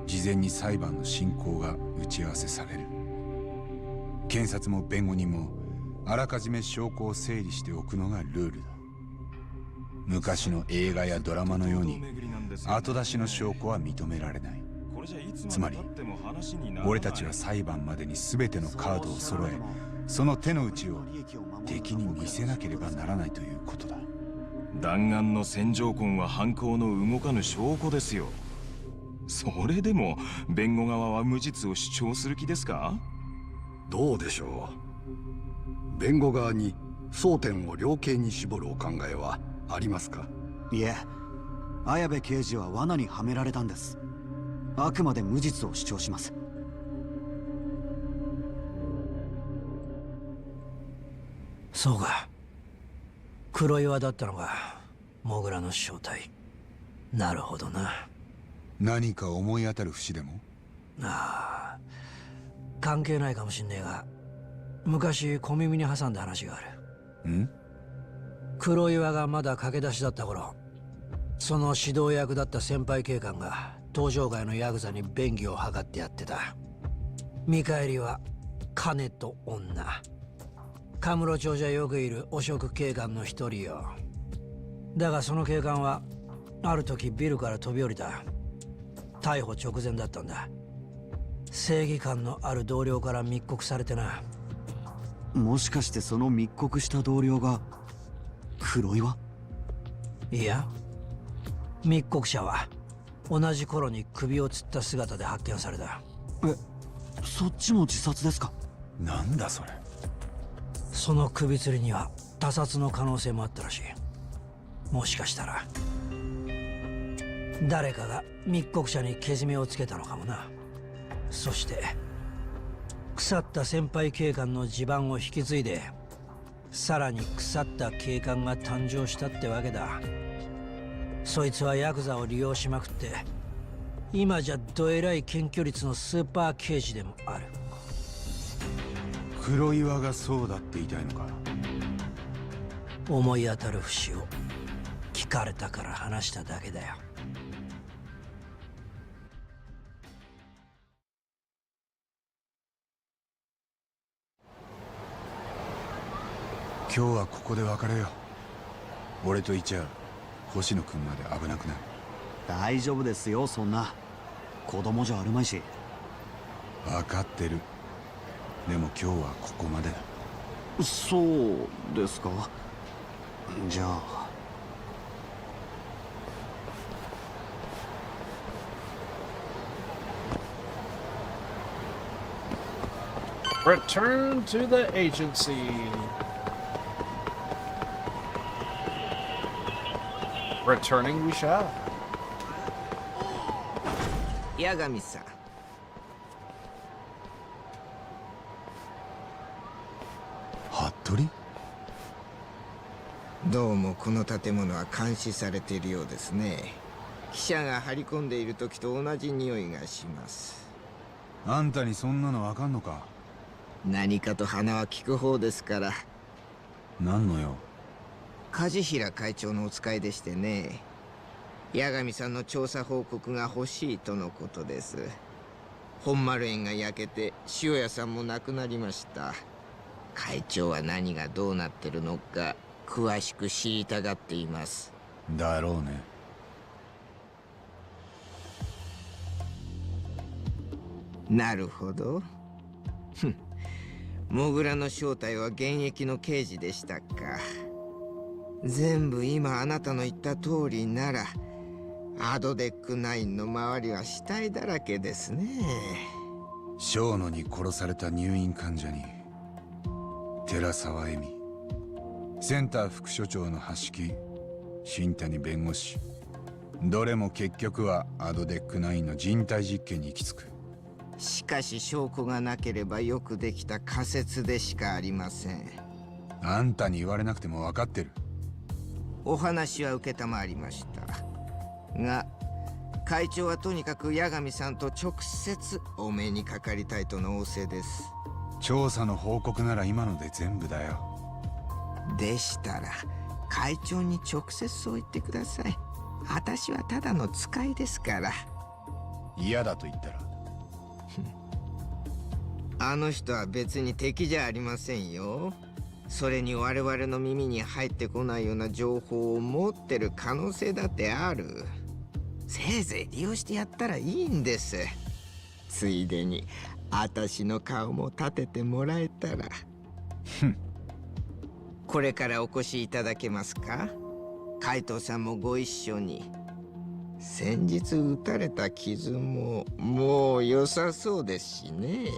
事前に裁判の進行が打ち合わせされる。検察も弁護人もあらかじめ証拠を整理しておくのがルールだ。昔の映画やドラマのように後出しの証拠は認められない。つまり俺たちは裁判までに全てのカードを揃え、その手の内を敵に見せなければならないということだ。弾丸の線条痕は犯行の動かぬ証拠ですよ。それでも弁護側は無実を主張する気ですか？どうでしょう。弁護側に争点を量刑に絞るお考えはありますか？いえ、綾部刑事は罠にはめられたんです。あくまで無実を主張します。そうか、黒岩だったのがモグラの正体。なるほどな。何か思い当たる節でも？ああ、関係ないかもしんねえが、昔小耳に挟んだ話がある。ん？黒岩がまだ駆け出しだった頃、その指導役だった先輩警官が東上界のヤクザに便宜を図ってやってた。見返りは金と女。カムロ町じゃよくいる汚職警官の一人よ。だがその警官はある時ビルから飛び降りた。逮捕直前だったんだ。正義感のある同僚から密告されてな。もしかしてその密告した同僚が黒岩？いや、密告者は同じ頃に首を吊った姿で発見された。そっちも自殺ですか？なんだそれ。その首吊りには他殺の可能性もあったらしい。もしかしたら誰かが密告者にけじめをつけたのかもな。そして腐った先輩警官の地盤を引き継いで、さらに腐った警官が誕生したってわけだ。そいつはヤクザを利用しまくって、今じゃどえらい検挙率のスーパー刑事でもある。黒岩がそうだって言いたいのか。思い当たる節を聞かれたから話しただけだよ。今日はここで別れよう。俺とイチャ星野君まで危なくない？大丈夫ですよ、そんな。子供じゃあるまいし。分かってる。でも今日はここまでだ。そうですか。じゃあ。Return to the agency. Returning we shall. 八神さん。服部？どうもこの建物は監視されているようですね。記者が張り込んでいる時と同じ匂いがします。あんたにそんなのわかんのか？何かと鼻は利く方ですから。何のよ？梶平会長のお使いでしてね。八神さんの調査報告が欲しいとのことです。本丸園が焼けて塩屋さんも亡くなりました。会長は何がどうなってるのか詳しく知りたがっています。だろうね。なるほど。モグラの正体は現役の刑事でしたか。全部今あなたの言った通りなら、アドデック9の周りは死体だらけですね。小野に殺された入院患者に寺沢恵美、センター副所長の橋木、新谷弁護士、どれも結局はアドデック9の人体実験に行き着く。しかし証拠がなければよくできた仮説でしかありません。あんたに言われなくても分かってる。お話は承りましたが、会長はとにかく八神さんと直接お目にかかりたいとの仰せです。調査の報告なら今ので全部だよ。でしたら会長に直接そう言ってください。私はただの使いですから。嫌だと言ったら？あの人は別に敵じゃありませんよ。それに我々の耳に入ってこないような情報を持ってる可能性だってある。せいぜい利用してやったらいいんです。ついでに私の顔も立ててもらえたら。これからお越しいただけますか？海藤さんもご一緒に。先日撃たれた傷ももう良さそうですしね。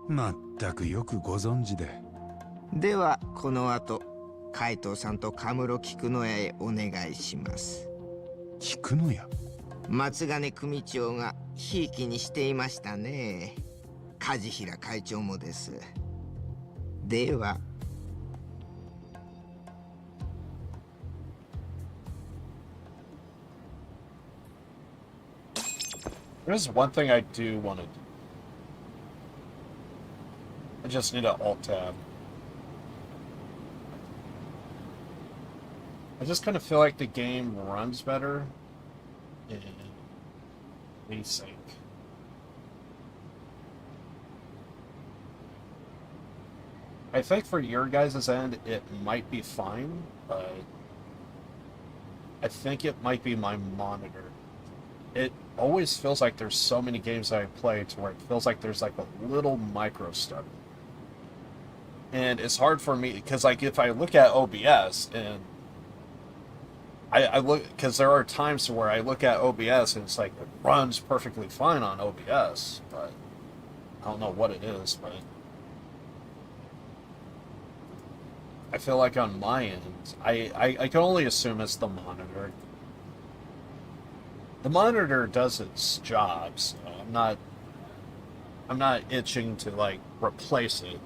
まったくよくご存知で。ではこの後海藤さんとカムロ菊野屋へお願いします。菊野屋？松金組長がひいきにしていましたね。梶平会長もです。では。There's one thing I do want to do. I just need an alt tab. I just kind of feel like the game runs better in async. I think for your guys' end, it might be fine, but I think it might be my monitor. It always feels like there's so many games that I play to where it feels like there's like a little micro stutter. And it's hard for me, because like if I look at OBS and I look, because there are times where I look at OBS and it's like it runs perfectly fine on OBS, but I don't know what it is, but I feel like on my end, I can only assume it's the monitor. The monitor does its job, so I'm not itching to like replace it.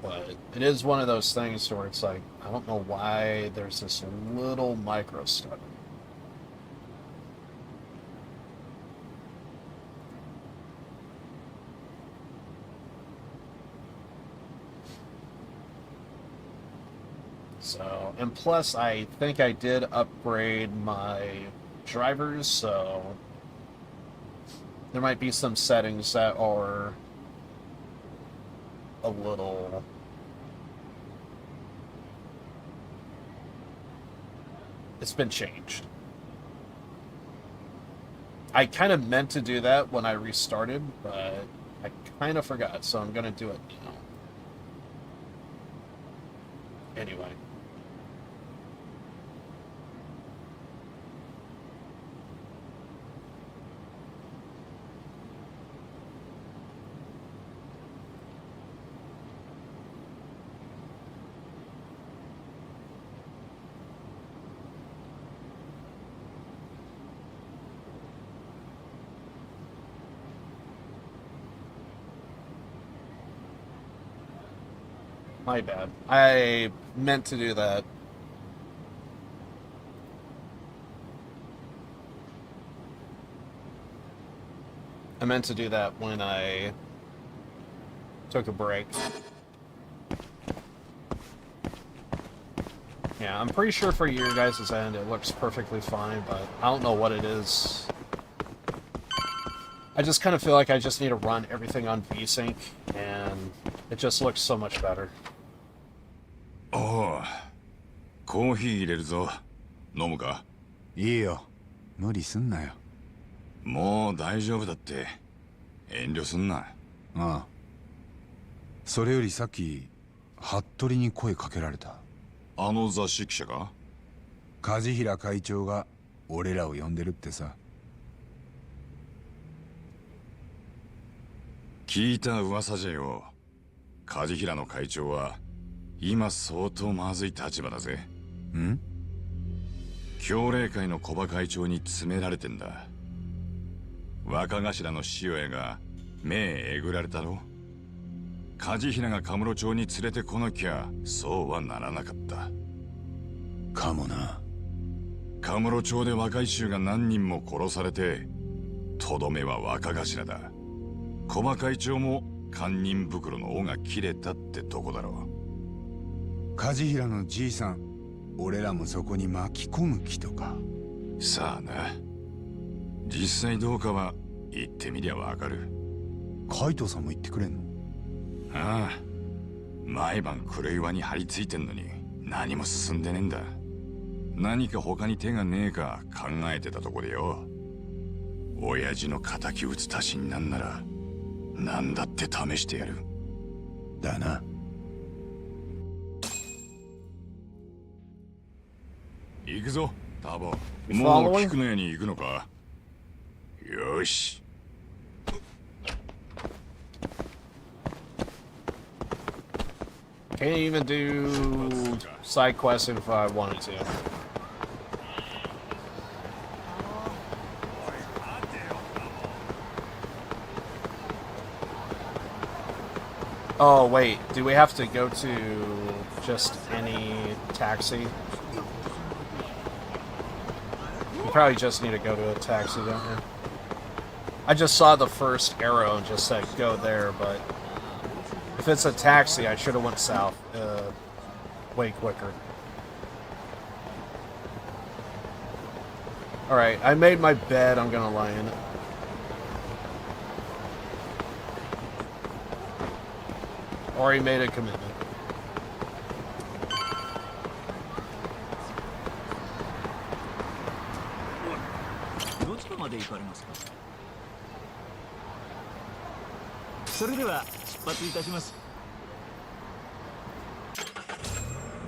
But it is one of those things where it's like, I don't know why there's this little micro stutter. So, and plus I think I did upgrade my drivers, so there might be some settings that are a little it's been changed. I kind of meant to do that when I restarted, but I kind of forgot, so I'm going to do it now. Anyway. My bad. I meant to do that. I meant to do that when I took a break. Yeah, I'm pretty sure for your guys' end it looks perfectly fine, but I don't know what it is. I just kind of feel like I just need to run everything on VSync, and it just looks so much better. おう、コーヒー入れるぞ。飲むか？いいよ。無理すんなよ。もう大丈夫だって。遠慮すんな。ああ。それよりさっき、服部に声かけられた。あの雑誌記者か？梶平会長が俺らを呼んでるってさ。聞いた噂じゃよ。梶平の会長は今相当まずい立場だぜ。ん？協励会の小葉会長に詰められてんだ。若頭の塩谷が目えぐられたろ。梶平がカムロ町に連れてこなきゃそうはならなかった。かもな。カムロ町で若い衆が何人も殺されて、とどめは若頭だ。小葉会長も堪忍袋の尾が切れたってとこだろう。梶平のじいさん、俺らもそこに巻き込む気とか。さあな。実際どうかは言ってみりゃわかる。海藤さんも言ってくれんの？ああ。毎晩黒岩に張り付いてんのに何も進んでねえんだ。何か他に手がねえか考えてたとこでよ。親父の敵討つ足しになんなら何だって試してやる。だな。行くぞ、タボ。You もう following? 菊の家に行くのか？よし。Can't even do side quests if I wanted to. Oh wait, do we have to go to just any taxi? You probably just need to go to a taxi, don't you? I just saw the first arrow and just said go there, but if it's a taxi, I should have went south way quicker. Alright, I made my bed, I'm gonna lie in it. Already made a commitment. どちらまで行かれますか。それでは出発いたします。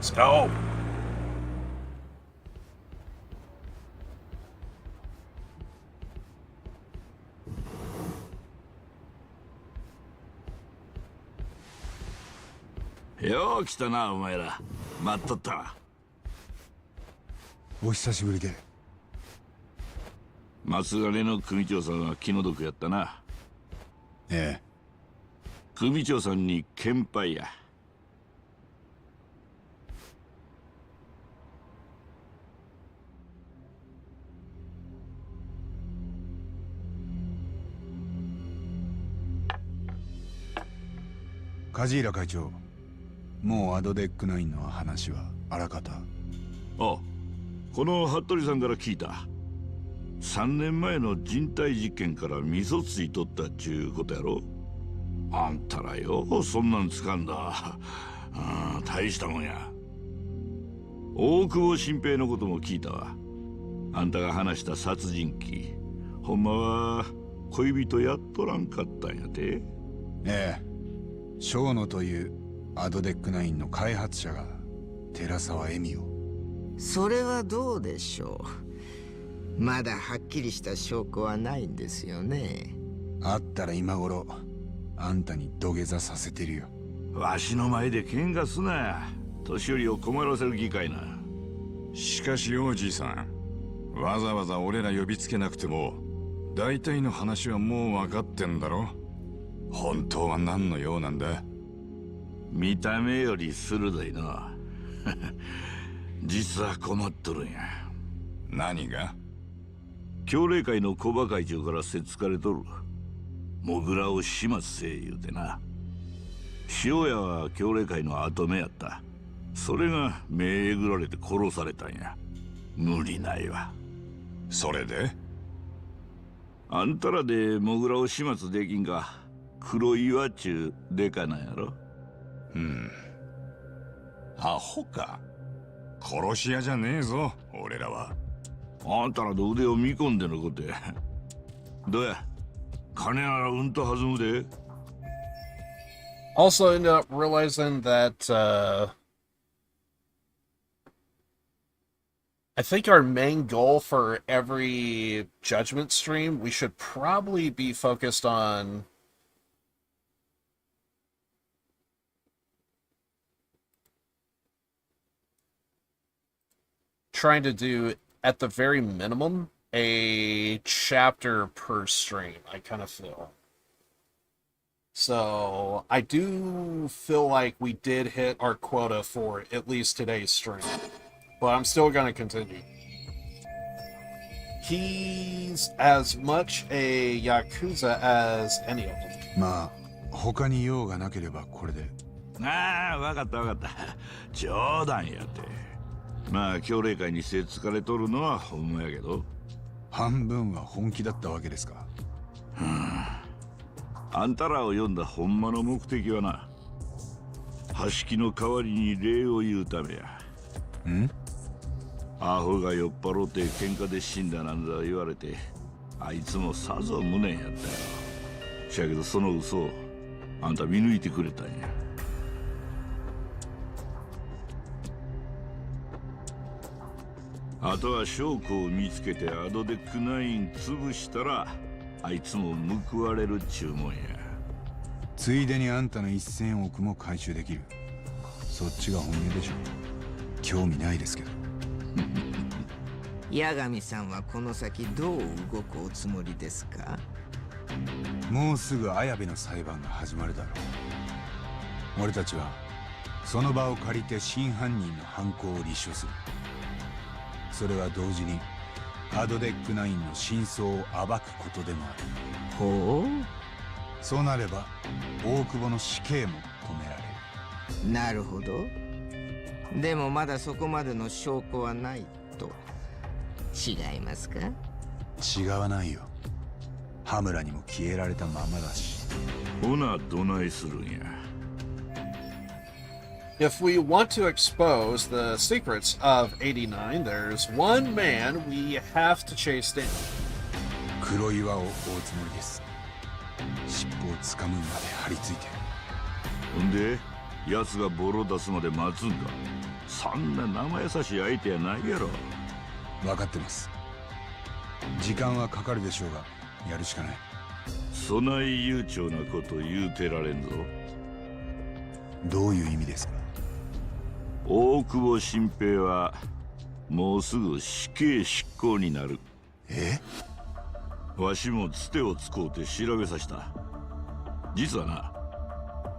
Let's go. よう来たなお前ら。待っとったわ。お久しぶりで。松金の組長さんは気の毒やったな。ええ。組長さんに献杯や。梶浦会長、もうアドデックナインの話はあらかた。あ、この服部さんから聞いた。3年前の人体実験から味噌ついとったっちゅうことやろ。あんたらようそんなんつかんだ。大したもんや。大久保新平のことも聞いたわ。あんたが話した殺人鬼、ほんまは恋人やっとらんかったんやて。ええ、小野というアドデックナインの開発者が寺沢恵美を。それはどうでしょう。まだはっきりした証拠はないんですよね。あったら今頃あんたに土下座させてるよ。わしの前で喧嘩すな。年寄りを困らせる議会な。しかしおじいさん、わざわざ俺ら呼びつけなくても大体の話はもう分かってんだろ。本当は何の用なんだ。見た目より鋭いな。実は困っとるんや。何が？協励会の小馬会長からせっつかれとる。モグラを始末せえ言うてな。塩屋は協励会の跡目やった。それが目えぐられて殺されたんや。無理ないわ。それで？あんたらでモグラを始末できんか。黒岩っちゅうデカなんやろ。アホか。殺し屋じゃねえぞ俺らは。あんたらの腕を見込んでのことや。どうや、金ならうんと弾むで。Also ended up realizing that I think our main goal for every Judgment stream, we should probably be focused on trying to do, at the very minimum, a chapter per stream, I kind of feel. So, I do feel like we did hit our quota for at least today's stream. But I'm still going to continue. He's as much a Yakuza as any of them. まあ、他に用がなければこれで。ああ、わかったわかった。冗談やって。まあ、協励会にせっつかれとるのはほんまやけど。半分は本気だったわけですか。あんたらを呼んだほんまの目的はな、橋木の代わりに礼を言うためや。ん？アホが酔っ払って喧嘩で死んだなんだ言われて、あいつもさぞ無念やったよ。しやけどその嘘をあんた見抜いてくれたんや。あとは証拠を見つけてアドデックナイン潰したら、あいつも報われるっちゅうもんや。ついでにあんたの1000億も回収できる。そっちが本音でしょ。興味ないですけど。八神さんはこの先どう動くおつもりですか？もうすぐ綾部の裁判が始まるだろう。俺たちはその場を借りて真犯人の犯行を立証する。それは同時にアドデックナインの真相を暴くことでもある。ほう。そうなれば大久保の死刑も止められる。なるほど。でもまだそこまでの証拠はないと。違いますか？違わないよ。羽村にも消えられたままだし。ほなどないするんや。if we want to expose the secrets of 89, there's one man we have to chase down. 黒岩を追うつもりです。尻尾をつかむまで張り付いて。ほんで奴がボロ出すまで待つんか。そんな生優しい相手やないやろ。分かってます。時間はかかるでしょうがやるしかない。そない悠長なこと言うてられんぞ。どういう意味ですか。大久保新平はもうすぐ死刑執行になる。わしもつてをつこうて調べさせた。実はな、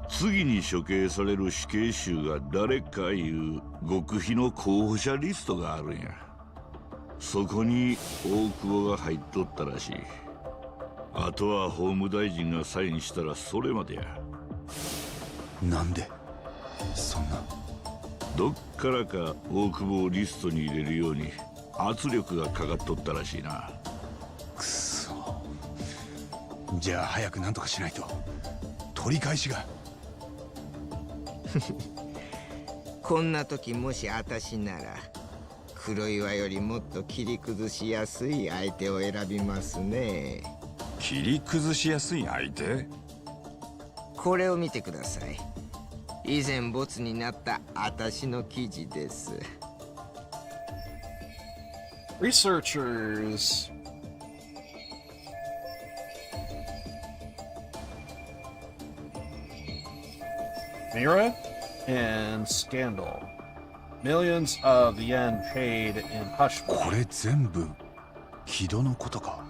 次に処刑される死刑囚が誰かいう極秘の候補者リストがあるんや。そこに大久保が入っとったらしい。あとは法務大臣がサインしたらそれまでや。なんでそんな。どっからか大久保をリストに入れるように圧力がかかっとったらしいな。くそ。じゃあ早くなんとかしないと。取り返しが。こんな時もし私なら黒岩よりもっと切り崩しやすい相手を選びますね。切り崩しやすい相手？これを見てください。以前ボツになった私の記事です。Researchers. Mira and Scandal. Millions of yen paid in hush money. これ全部木戸のことか。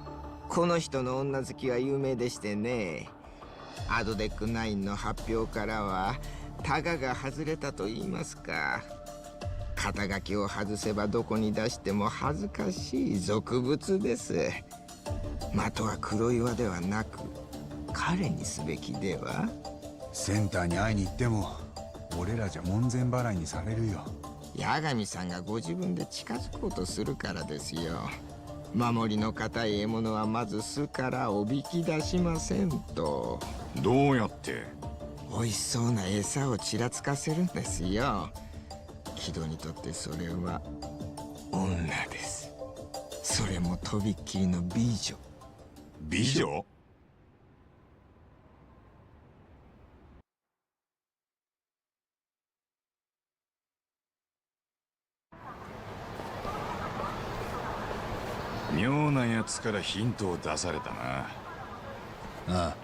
この人の女好きは有名でしてね。アドデック9の発表からはタガが外れたと言いますか。肩書きを外せばどこに出しても恥ずかしい俗物です。的は黒岩ではなく彼にすべきでは。センターに会いに行っても俺らじゃ門前払いにされるよ。八神さんがご自分で近づこうとするからですよ。守りの固い獲物はまず巣からおびき出しませんと。どうやって？美味しそうな餌をちらつかせるんですよ。木戸にとってそれは女です。それもとびっきりの美女。美女？妙なやつからヒントを出されたな。ああ。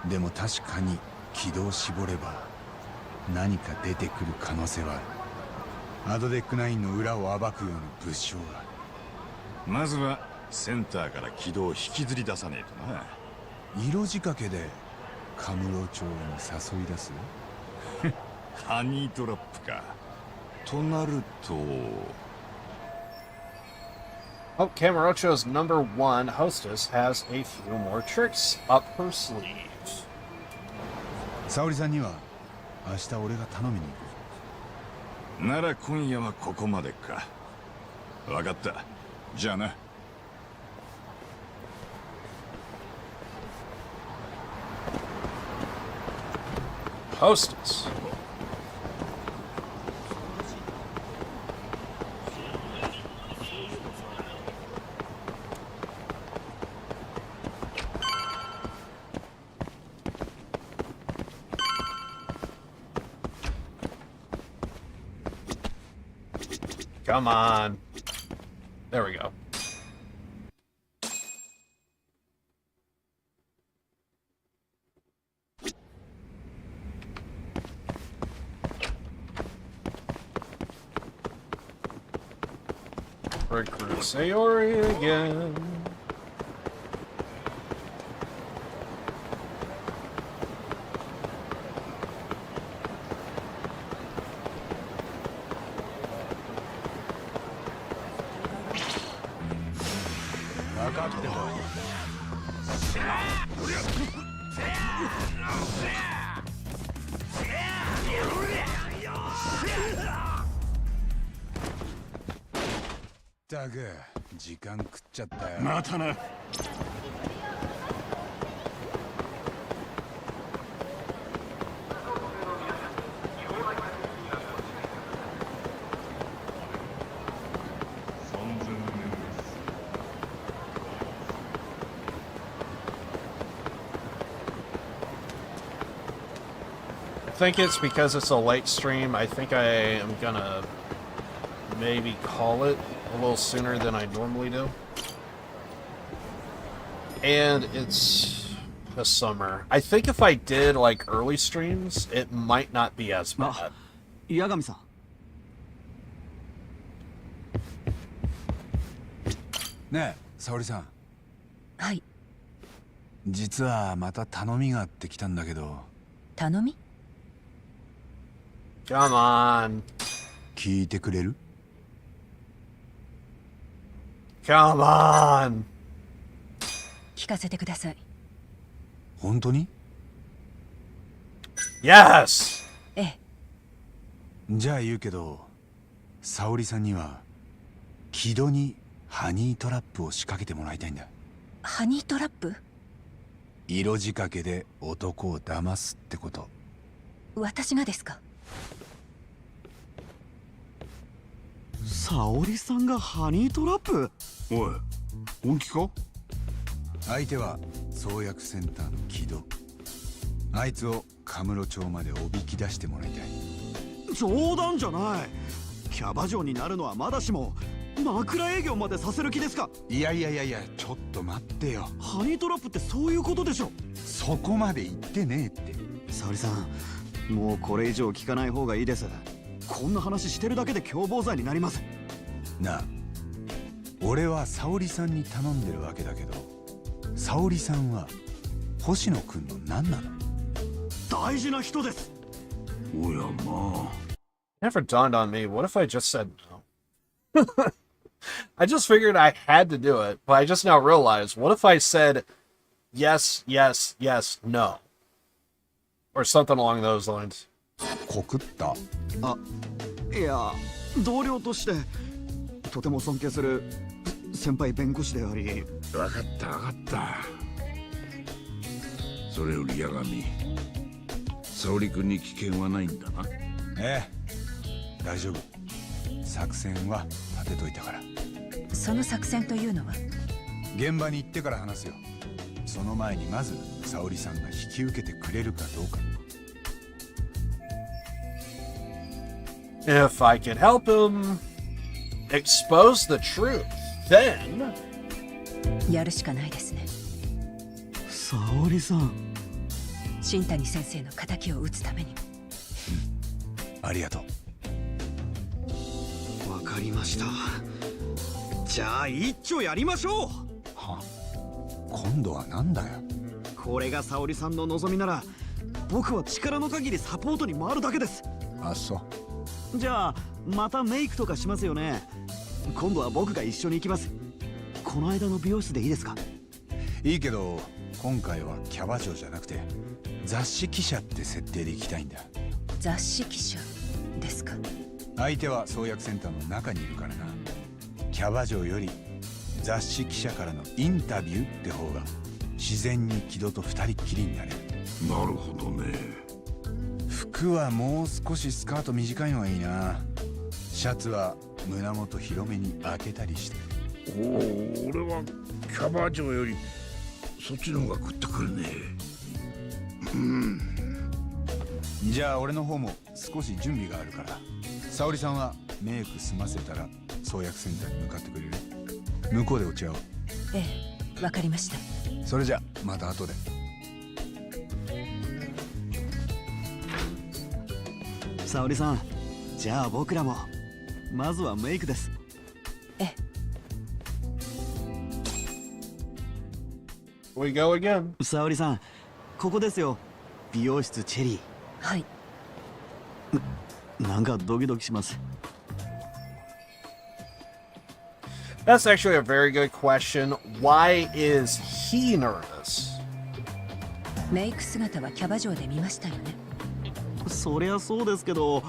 でも確かに軌道を絞れば何か出てくる可能性はある。アドデック9の裏を暴くような物証が。まずはセンターから軌道を引きずり出さねえとな。色仕掛けでカムロ町に誘い出すハニートラップか。となるとOh, Kamurocho's #1 hostess has a few more tricks up her sleeve. 沙織さんには明日俺が頼みに行く。なら今夜はここまでか。わかった。じゃあな。Hostess. Come on. There we go. Recruit Sayori again.ったく時間食っちゃったよ。またな。think it's because it's a late stream. I think I am gonna maybe call it a little sooner than I normally do. And it's the summer. I think if I did like early streams, it might not be as bad. 八神さん。ねえ、沙織さん。はい。実はまた頼みがあってきたんだけど。頼み？ Come on. 聞いてくれる？ Come on. 聞かせてください。本当に？ Yes. ええ。じゃあ言うけど、沙織さんには木戸にハニートラップを仕掛けてもらいたいんだ。ハニートラップ？色仕掛けで男を騙すってこと。私がですか？沙織さんがハニートラップ？おい、本気か？相手は創薬センターの木戸。あいつをカムロ町までおびき出してもらいたい。冗談じゃない。キャバ嬢になるのはまだしも枕営業までさせる気ですか？いや、ちょっと待ってよ。ハニートラップってそういうことでしょ。そこまで言ってねえって。沙織さん、もうこれ以上聞かない方がいいです。こんな話してるだけで共謀罪になります。なあ、俺は沙織さんに頼んでるわけだけど、沙織さんは星野くんの何なの？大事な人です。おやまあ。Never dawned on me. What if I just said no? I just figured I had to do it, but I just now realized, what if I said yes, yes, yes, no? Or something along those lines. 告った？あ、いや、同僚としてとても尊敬する先輩弁護士であり。分かった分かった。それより八神、沙織君に危険はないんだな。ええ、大丈夫。作戦は立てといたから。その作戦というのは？現場に行ってから話すよ。その前にまず沙織さんが引き受けてくれるかどうか。If I can help him expose the truth, then やるしかないですね。沙織さん、新谷先生の仇を討つためにも。ありがとう。わかりました。じゃあ一丁やりましょう。は？今度はなんだよ。これが沙織さんの望みなら、僕は力の限りサポートに回るだけです。あ、そう。じゃあまたメイクとかしますよね。今度は僕が一緒に行きます。この間の美容室でいいですか？いいけど、今回はキャバ嬢じゃなくて雑誌記者って設定で行きたいんだ。雑誌記者ですか？相手は創薬センターの中にいるからな。キャバ嬢より雑誌記者からのインタビューって方が自然に木戸と二人っきりになれる。なるほどね。服はもう少しスカート短いのがいいな。シャツは胸元広めに開けたりして。おお、俺はキャバ嬢よりそっちの方がグッとくるね。じゃあ俺の方も少し準備があるから、沙織さんはメイク済ませたら創薬センターに向かってくれる？向こうでお茶を。ええ、わかりました。それじゃまた後で。沙織さん、じゃあ僕らもまずはメイクです。ええ。We go again. 沙織さん、ここですよ。美容室チェリー。はい。なんかドキドキします。That's actually a very good question. Why is he nervous? メイク姿はキャバ嬢で見ましたよね。そりゃそうですけど、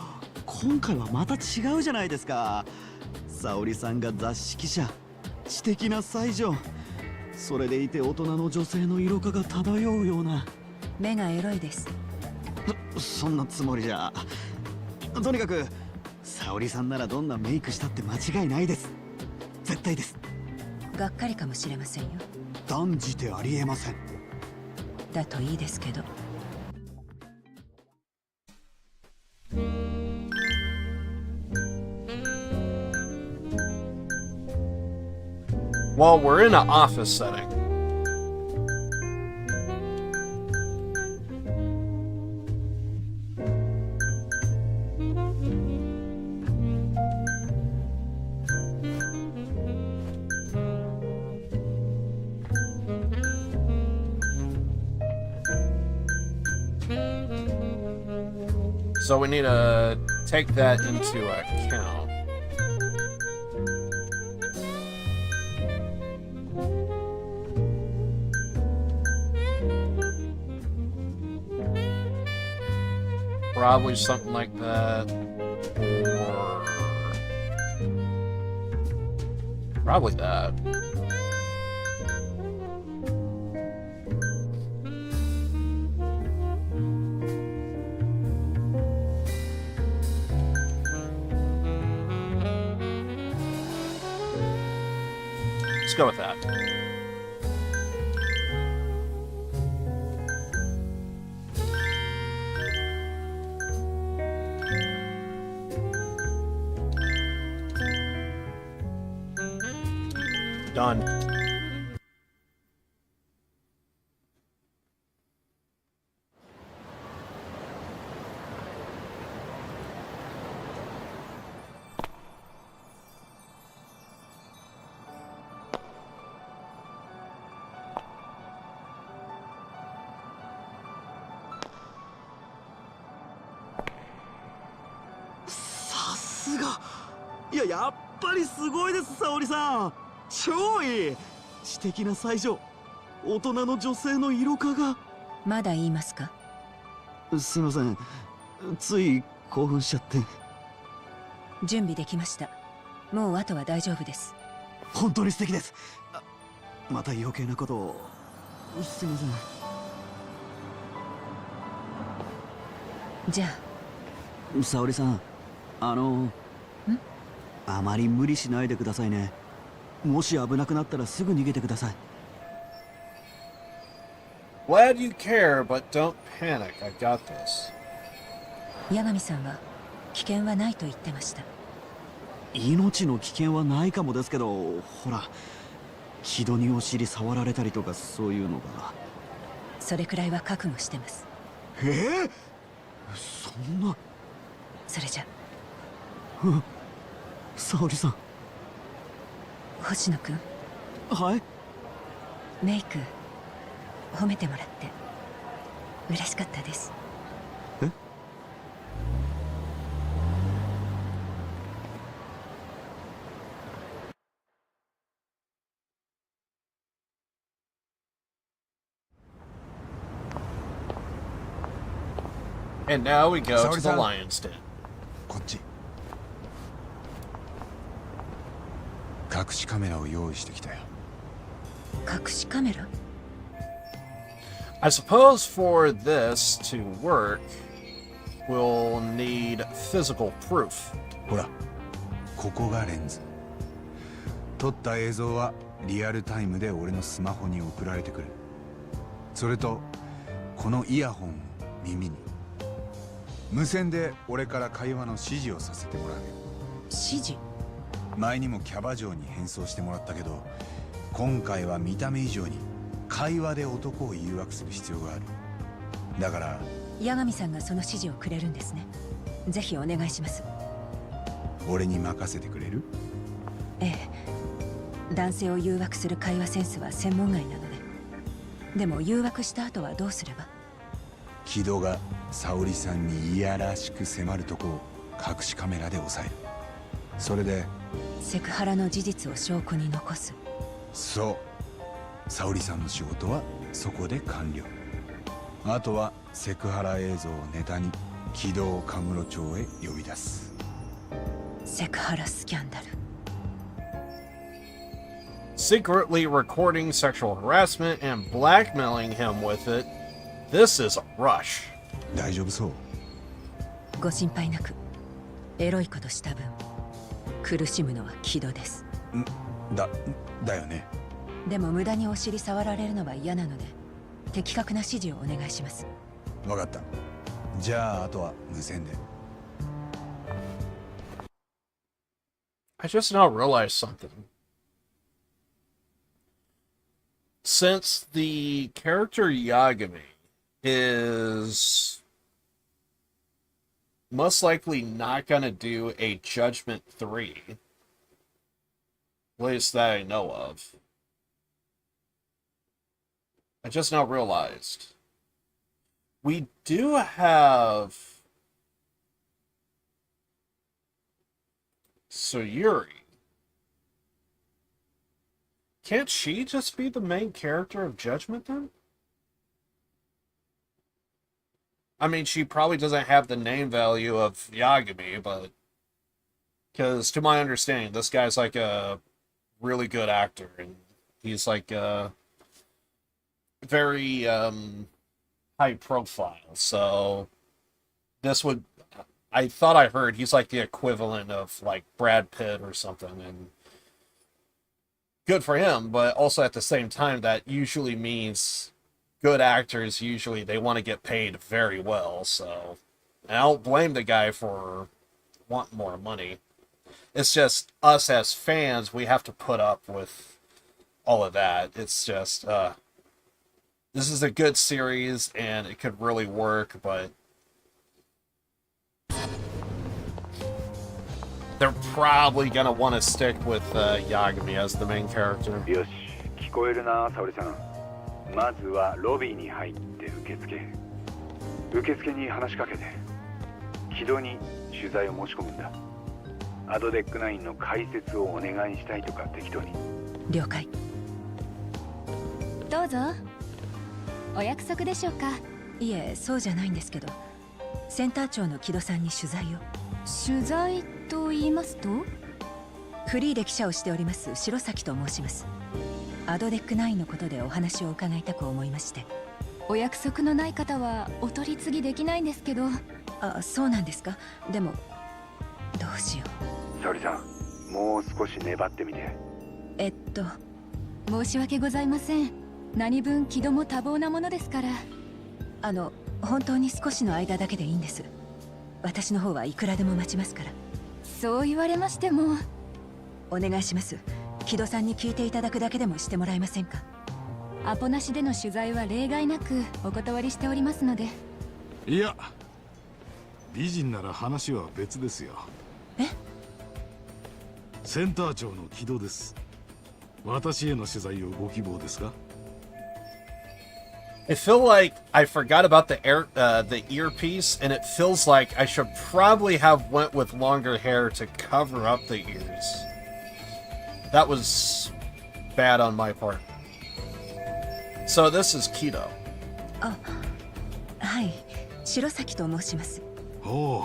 今回はまた違うじゃないですか。沙織さんが雑誌記者、知的な才女、それでいて大人の女性の色気が漂うような。目がエロいです。そんなつもりじゃ。とにかく沙織さんならどんなメイクしたって間違いないです。絶対です。がっかりかもしれませんよ。断じてありえません。だといいですけど。Well, we're in an office setting. So we need to take that into account. Probably something like that, or probably that. Let's go with that. Done.さすが。いや、やっぱりすごいです、沙織さん。超いい。知的な才女、大人の女性の色化が。まだ言いますか？すいません、つい興奮しちゃって。準備できました。もうあとは大丈夫です。本当に素敵です。また余計なことを。すいません。じゃあ沙織さん、あまり無理しないでくださいね。もし危なくなったらすぐ逃げてください。Glad you care, but don't panic. I got this. 八神さんは危険はないと言ってました。命の危険はないかもですけど、ほら、木戸にお尻触られたりとかそういうのが。それくらいは覚悟してます。そんな。それじゃ。沙織さん。星野くん。はい。メイク褒めてもらって嬉しかったです。え？And now we go to the lion's den. こっち。隠しカメラを用意してきたよ。隠しカメラ？ I suppose for this to work, we'll need physical proof. ほら、ここがレンズ。撮った映像はリアルタイムで俺のスマホに送られてくる。それとこのイヤホンを耳に。無線で俺から会話の指示をさせてもらうよ。指示？前にもキャバ嬢に変装してもらったけど、今回は見た目以上に会話で男を誘惑する必要がある。だから八神さんがその指示をくれるんですね。ぜひお願いします。俺に任せてくれる？ええ、男性を誘惑する会話センスは専門外なので。でも誘惑した後はどうすれば？木戸が沙織さんにいやらしく迫るとこを隠しカメラで押さえる。それでセクハラの事実を証拠に残す。そう、沙織さんの仕事はそこで完了。あとはセクハラ映像をネタに木戸を神室町へ呼び出す。セクハラスキャンダル。Secretly recording sexual harassment and blackmailing him with it. This is a rush. 大丈夫そう？ご心配なく。エロいことした分苦しむのは木戸です。だよね。でも無駄にお尻触られるのは嫌なので的確な指示をお願いします。わかった。じゃああとは無線で。I just now realized something. since the character Yagami is most likely not going to do a Judgment 3, at least that I know of. I just now realized we do have Sayuri. Can't she just be the main character of Judgment then? I mean, she probably doesn't have the name value of Yagami, but because to my understanding, this guy's like a really good actor, and he's like very high profile. So this would, I thought I heard he's like the equivalent of like Brad Pitt or something, and good for him, but also at the same time, that usually means good actors, usually they want to get paid very well. So, and I don't blame the guy for wanting more money. It's just us as fans, we have to put up with all of that. It's just, this is a good series and it could really work, but they're probably gonna want to stick with Yagami as the main character. よし、聞こえるな、沙織さん。まずはロビーに入って受付。受付に話しかけて、木戸に取材を申し込むんだ。アドデック9の解説をお願いしたいとか適当に。了解。どうぞ。お約束でしょうか。いえ、そうじゃないんですけど、センター長の木戸さんに取材を。取材と言いますと？フリーで記者をしております白崎と申します。アドデック9のことでお話を伺いたく思いまして。お約束のない方はお取り次ぎできないんですけど。あ、そうなんですか。でもどうしよう。沙織さん、もう少し粘ってみて。申し訳ございません。何分木戸も多忙なものですから。本当に少しの間だけでいいんです。私の方はいくらでも待ちますから。そう言われましても。お願いします。木戸さんに聞いていただくだけでもしてもらえませんか。アポなしでの取材は例外なくお断りしておりますので。いや、美人なら話は別ですよ。え？センター長の木戸です。私への取材をご希望ですか？ I feel like I forgot about the earpiece, and it feels like I should probably have went with longer hair to cover up the ears. That was bad on my part. So this is Kido. あ、はい、白崎と申します。おお、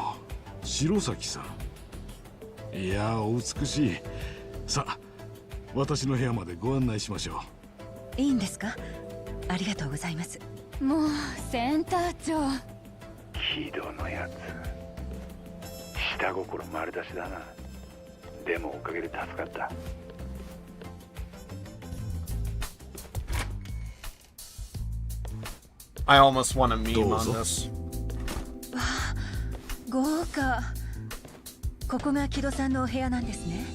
白崎さん。いや、お美しい。さあ、私の部屋までご案内しましょう。いいんですか？ありがとうございます。もうセンター長。木戸のやつ、下心丸出しだな。でもおかげで助かった。I almost want a meme on this. わあ、豪華。ここが木戸さんのお部屋なんですね。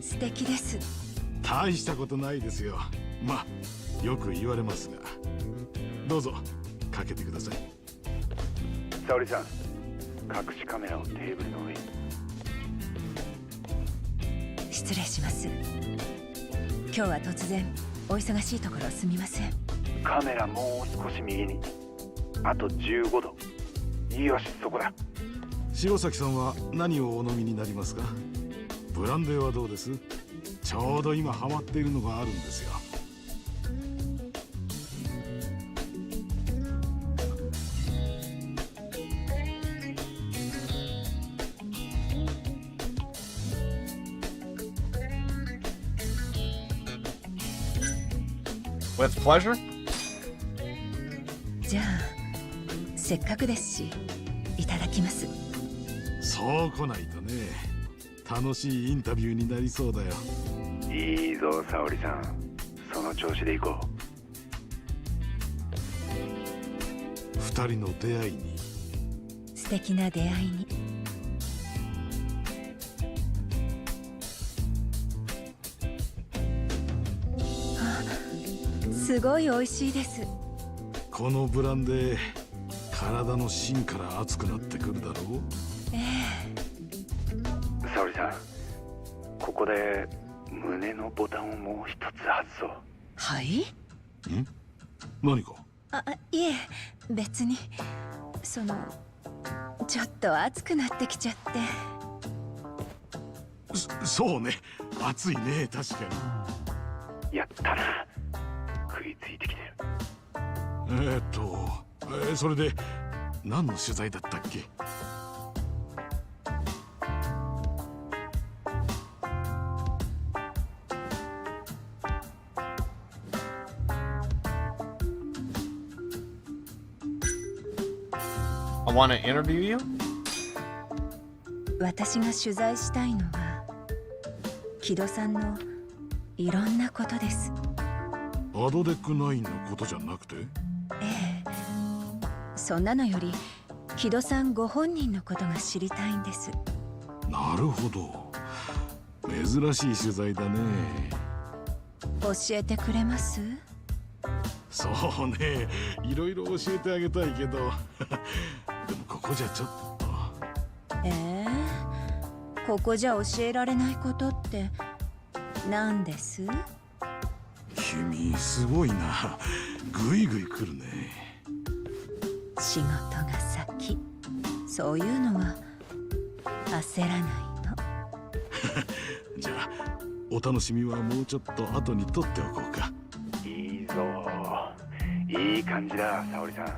素敵です。大したことないですよ。まあ。よく言われますが、どうぞかけてください。沙織さん、隠しカメラをテーブルの上に。失礼します。今日は突然お忙しいところすみません。カメラもう少し右に。あと15度。よし、そこだ。白崎さんは何をお飲みになりますか？ブランデーはどうです？ちょうど今ハマっているのがあるんですよ。With pleasure? じゃあ、せっかくですし、いただきます。そう来ないとね、楽しいインタビューになりそうだよ。いいぞ、沙織さん。その調子で行こう。二人の出会いに。素敵な出会いに。すごい美味しいです。このブランで体の芯から熱くなってくるだろう。沙織さん、ここで胸のボタンをもう一つ外そう。はい？何か？いえ、別に。ちょっと熱くなってきちゃって。そうね、熱いね、確かに。やったな、食いついてきてる。それで何の取材だったっけ？I want to interview you? 私が取材したいのは木戸さんのいろんなことです。アドデック9のことじゃなくて？そんなのより木戸さんご本人のことが知りたいんです。なるほど、珍しい取材だね。教えてくれます？そうね、いろいろ教えてあげたいけどでもここじゃちょっと。ここじゃ教えられないことって何です？君すごいな、ぐいぐい来るね。仕事が先、そういうのは焦らないの。じゃあお楽しみはもうちょっと後に取っておこうか。いいぞ、いい感じだ、沙織さん。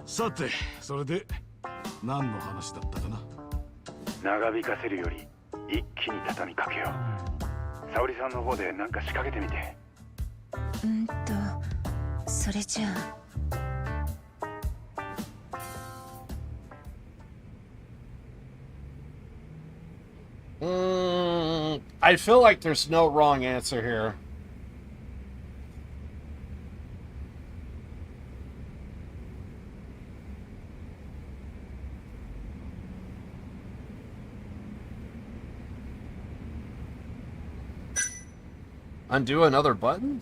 さて、それで何の話だったかな？長引かせるより一気に畳みかけよう。沙織さんの方で何か仕掛けてみて。それじゃあ。I feel like there's no wrong answer here. Undo another button?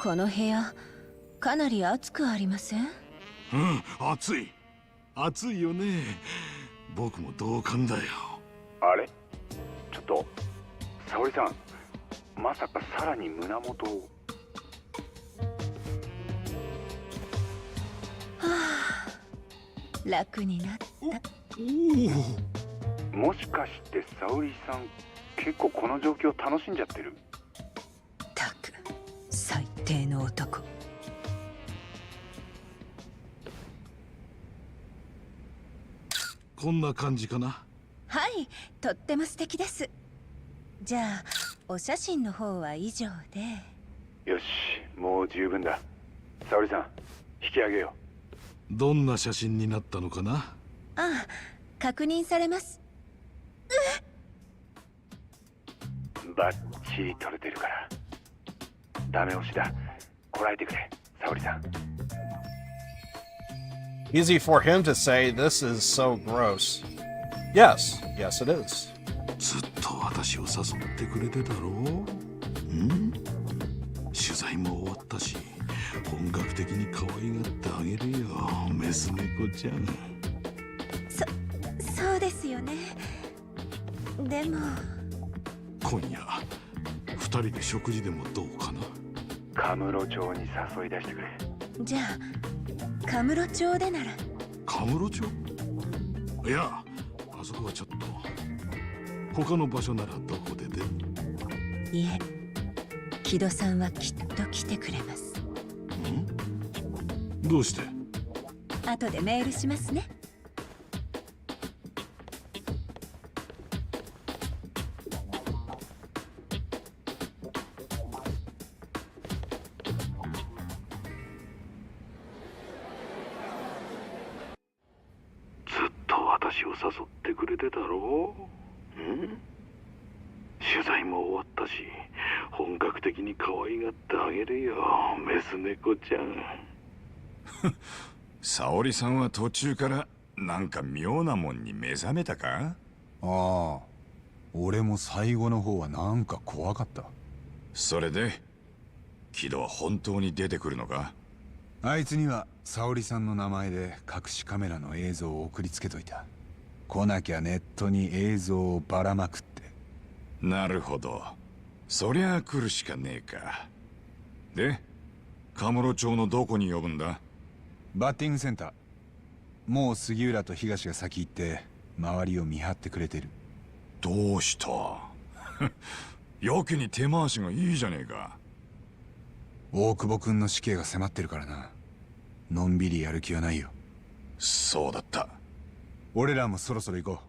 この部屋かなり暑くありません？暑い。暑いよね。僕も同感だよ。あれ、ちょっと沙織さん、まさかさらに胸元を。楽になった。もしかして沙織さん、結構この状況楽しんじゃってる？たく、最低の男。こんな感じかな？はい、とっても素敵です。じゃあお写真の方は以上で。よし、もう十分だ。沙織さん、引き上げよう。どんな写真になったのかな？確認されます。バッチリ撮れてるから。ダメ押しだ。こらえてくれ、沙織さん。Easy for him to say, this is so gross. Yes, yes it is. ずっと私を誘ってくれてたろう？取材も終わったし、本格的に可愛がってあげるよ、メス猫ちゃん。そうですよね。でも今夜2人で食事でもどうかな？カムロ町に誘い出してくれ。じゃあカムロ町でなら。カムロ町？いや、あそこはちょっと。他の場所ならどこでで？いえ、木戸さんはきっと来てくれます。どうして？後でメールしますね。私を誘ってくれてたろう？取材も終わったし、本格的に可愛がってあげるよ、メス猫ちゃん。沙織さんは途中からなんか妙なもんに目覚めたか？ああ、俺も最後の方はなんか怖かった。それで木戸は本当に出てくるのか？あいつには沙織さんの名前で隠しカメラの映像を送りつけといた。来なきゃネットに映像をばらまくって。なるほど。そりゃあ来るしかねえか。で、カムロ町のどこに呼ぶんだ？バッティングセンター。もう杉浦と東が先行って周りを見張ってくれてる。どうしたやけに手回しがいいじゃねえか。大久保君の死刑が迫ってるからな。のんびりやる気はないよ。そうだった。俺らもそろそろ行こ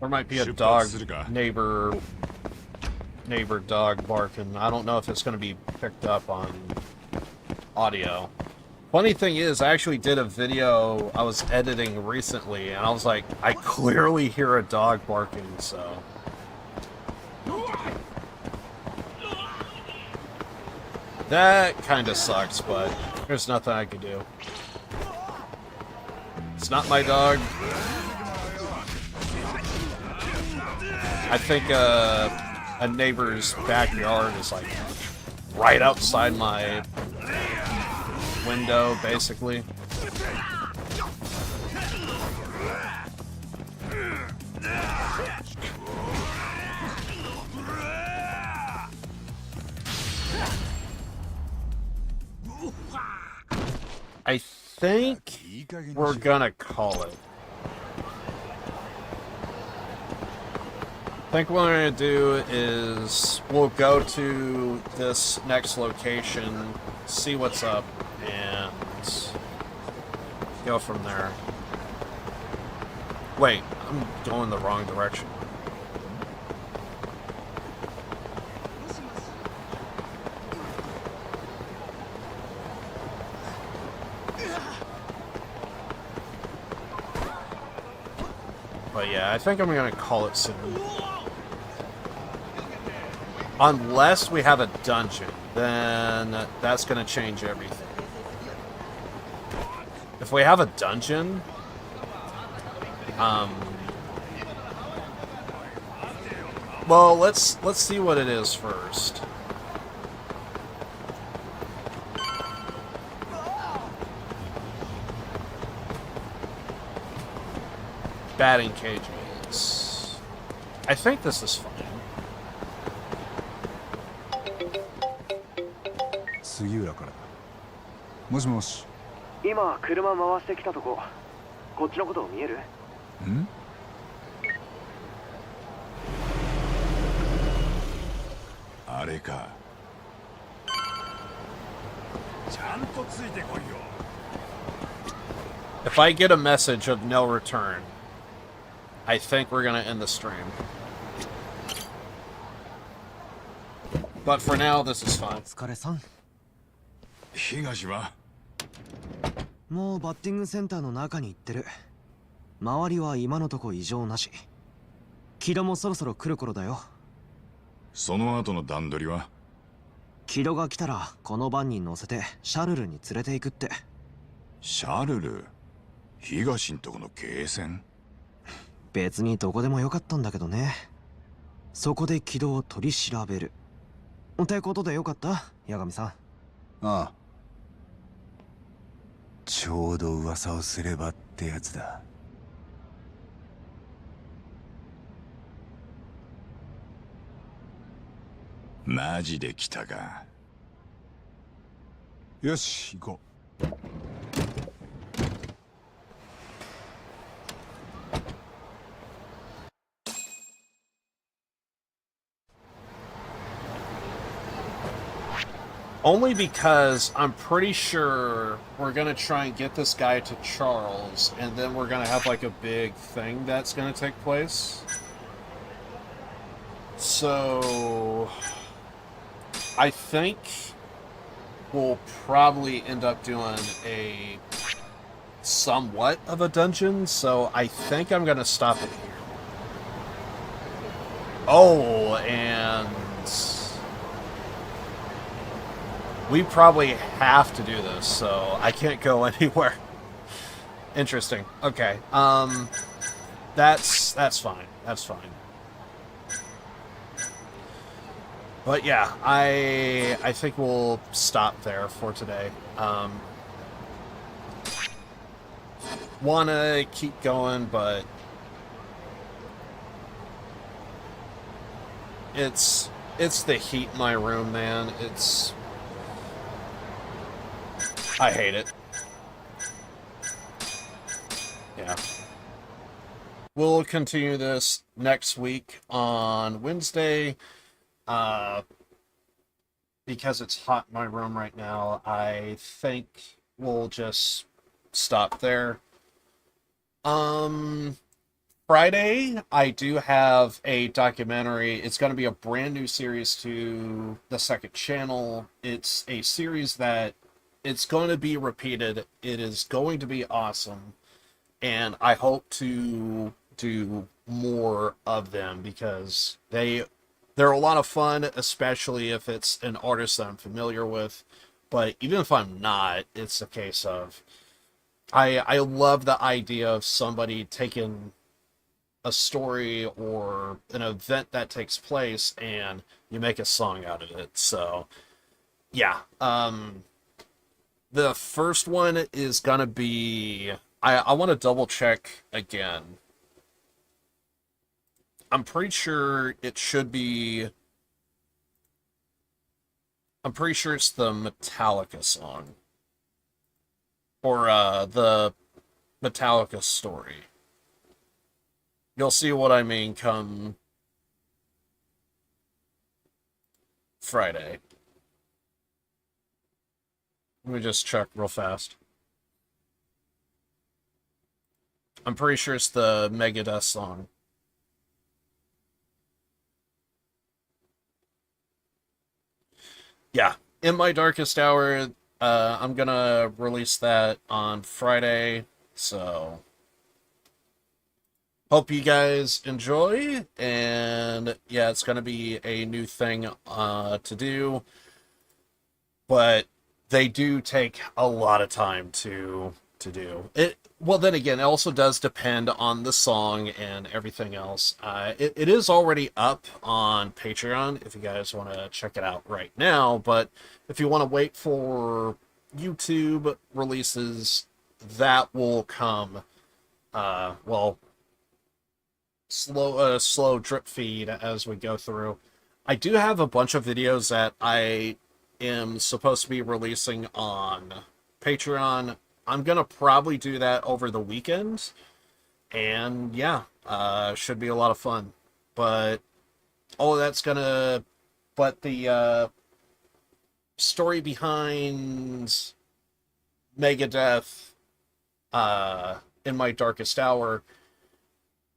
う。There might be a dog neighbor dog barking. I don't know if it's going to be picked up on audio. Funny thing is, I actually did a video I was editing recently, and I was like, I clearly hear a dog barking, so... That kind of sucks, but there's nothing I can do. It's not my dog. I think a neighbor's backyard is like right outside my window, basically. I think we're gonna call it. I think what we're gonna do is we'll go to this next location, see what's up, and go from there. Wait, I'm going the wrong direction. But yeah, I think I'm gonna call it soon. Unless we have a dungeon, then that's gonna change everything. If we have a dungeon, well, let's see what it is first. Batting cages. I think this is fine. 杉浦からだ。もしもし。今車回してきたとこ。こっちのこと見える？ん？あれか。ちゃんとついてこいよ。If I get a message of no return, I think we're gonna end the stream. But for now, this is fine. 疲れさん。東は？もうバッティングセンターの中に行ってる。周りは今のとこ異常なし。木戸もそろそろ来る頃だよ。その後の段取りは？木戸が来たらこのバンに乗せてシャルルに連れて行くって。シャルル？東んとこのゲーセン？別にどこでもよかったんだけどね。そこで木戸を取り調べる。ってことでよかった、八神さん。ああ。ちょうど噂をすればってやつだ。マジで来たか。よし、行こう。Only because I'm pretty sure we're gonna try and get this guy to Charles, and then we're gonna have like a big thing that's gonna take place. So I think we'll probably end up doing a somewhat of a dungeon, so I think I'm gonna stop it here. Oh, and we probably have to do this, so I can't go anywhere. Interesting. Okay. That's fine. That's fine. But yeah, I think we'll stop there for today. Wanna keep going, but it's the heat in my room, man. I hate it. Yeah. We'll continue this next week on Wednesday. Because it's hot in my room right now, I think we'll just stop there. Friday, I do have a documentary. It's going to be a brand new series to the second channel. It's a series that it's going to be repeated. It is going to be awesome. And I hope to do more of them because they're a lot of fun, especially if it's an artist that I'm familiar with. But even if I'm not, it's a case of I love the idea of somebody taking a story or an event that takes place and you make a song out of it. So yeah, the first one is gonna be, I want to double check again. I'm pretty sure it should be, I'm pretty sure it's the Metallica song. Or the Metallica story. You'll see what I mean come Friday. Let me just check real fast. I'm pretty sure it's the Megadeth song. Yeah, In My Darkest Hour, I'm gonna release that on Friday, so hope you guys enjoy, and yeah, it's gonna be a new thing to do, but they do take a lot of time to do it. Well, then again, it also does depend on the song and everything else. It is already up on Patreon if you guys want to check it out right now, but if you want to wait for YouTube releases, that will come, well, slow drip feed as we go through. I do have a bunch of videos that I am supposed to be releasing on Patreon. I'm gonna probably do that over the weekend, and yeah, should be a lot of fun. But all that's gonna, but the story behind Megadeth, In My Darkest Hour,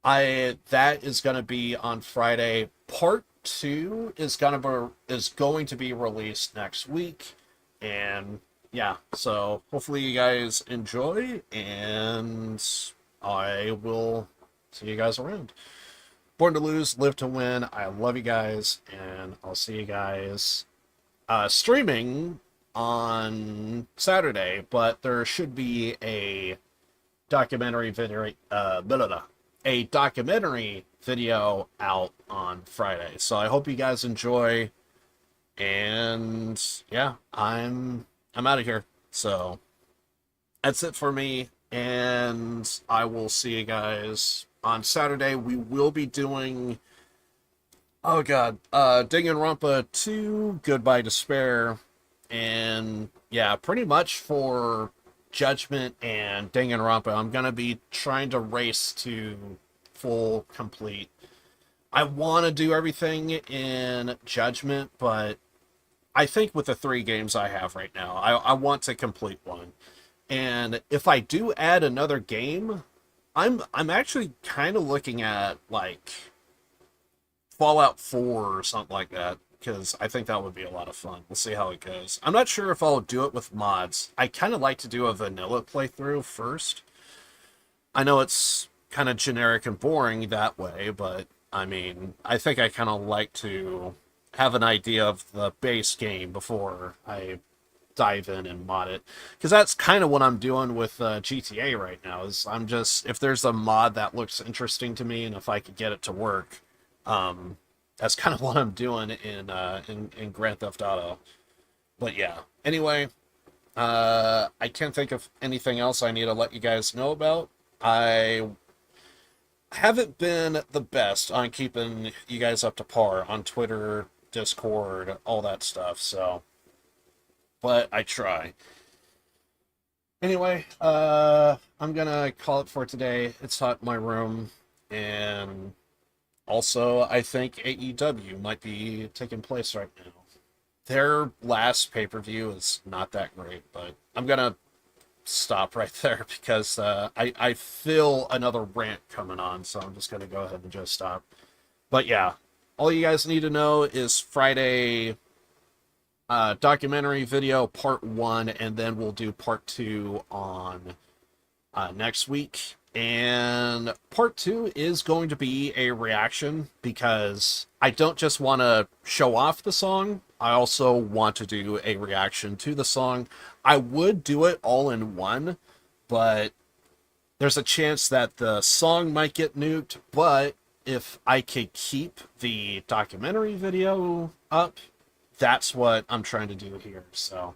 that is gonna be on Friday. Part 2 is going to be released next week, and yeah, so hopefully you guys enjoy, and I will see you guys around. Born to lose, live to win. I love you guys, and I'll see you guys streaming on Saturday, but there should be a documentary video, a documentary video out on Friday. So I hope you guys enjoy, and yeah, I'm out of here. So that's it for me, and I will see you guys on Saturday. We will be doing, oh god, Danganronpa 2, Goodbye Despair, and yeah, pretty much for Judgment and Danganronpa, I'm gonna be trying to race to full complete. I want to do everything in Judgment, but I think with the 3 games I have right now, I want to complete one. And if I do add another game, I'm actually kind of looking at like Fallout 4 or something like that, because I think that would be a lot of fun. We'll see how it goes. I'm not sure if I'll do it with mods. I kind of like to do a vanilla playthrough first. I know it's kind of generic and boring that way, but I mean, I think I kind of like to have an idea of the base game before I dive in and mod it, because that's kind of what I'm doing with GTA right now. Is I'm just, if there's a mod that looks interesting to me and if I could get it to work, that's kind of what I'm doing in Grand Theft Auto. But yeah, anyway, I can't think of anything else I need to let you guys know about. I haven't been the best on keeping you guys up to par on Twitter, Discord, all that stuff, so, but I try. Anyway, I'm gonna call it for today. It's hot in my room, and also I think AEW might be taking place right now. Their last pay-per-view is not that great, but I'm gonna stop right there because I feel another rant coming on, so I'm just gonna go ahead and just stop. But yeah, all you guys need to know is Friday documentary video part 1, and then we'll do part 2 on next week. And part 2 is going to be a reaction, because I don't just want to show off the song, I also want to do a reaction to the song. I would do it all in one, but there's a chance that the song might get nuked. But if I could keep the documentary video up, that's what I'm trying to do here. So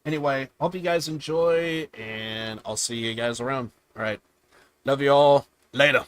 anyway, hope you guys enjoy, and I'll see you guys around. All right. Love you all. Later.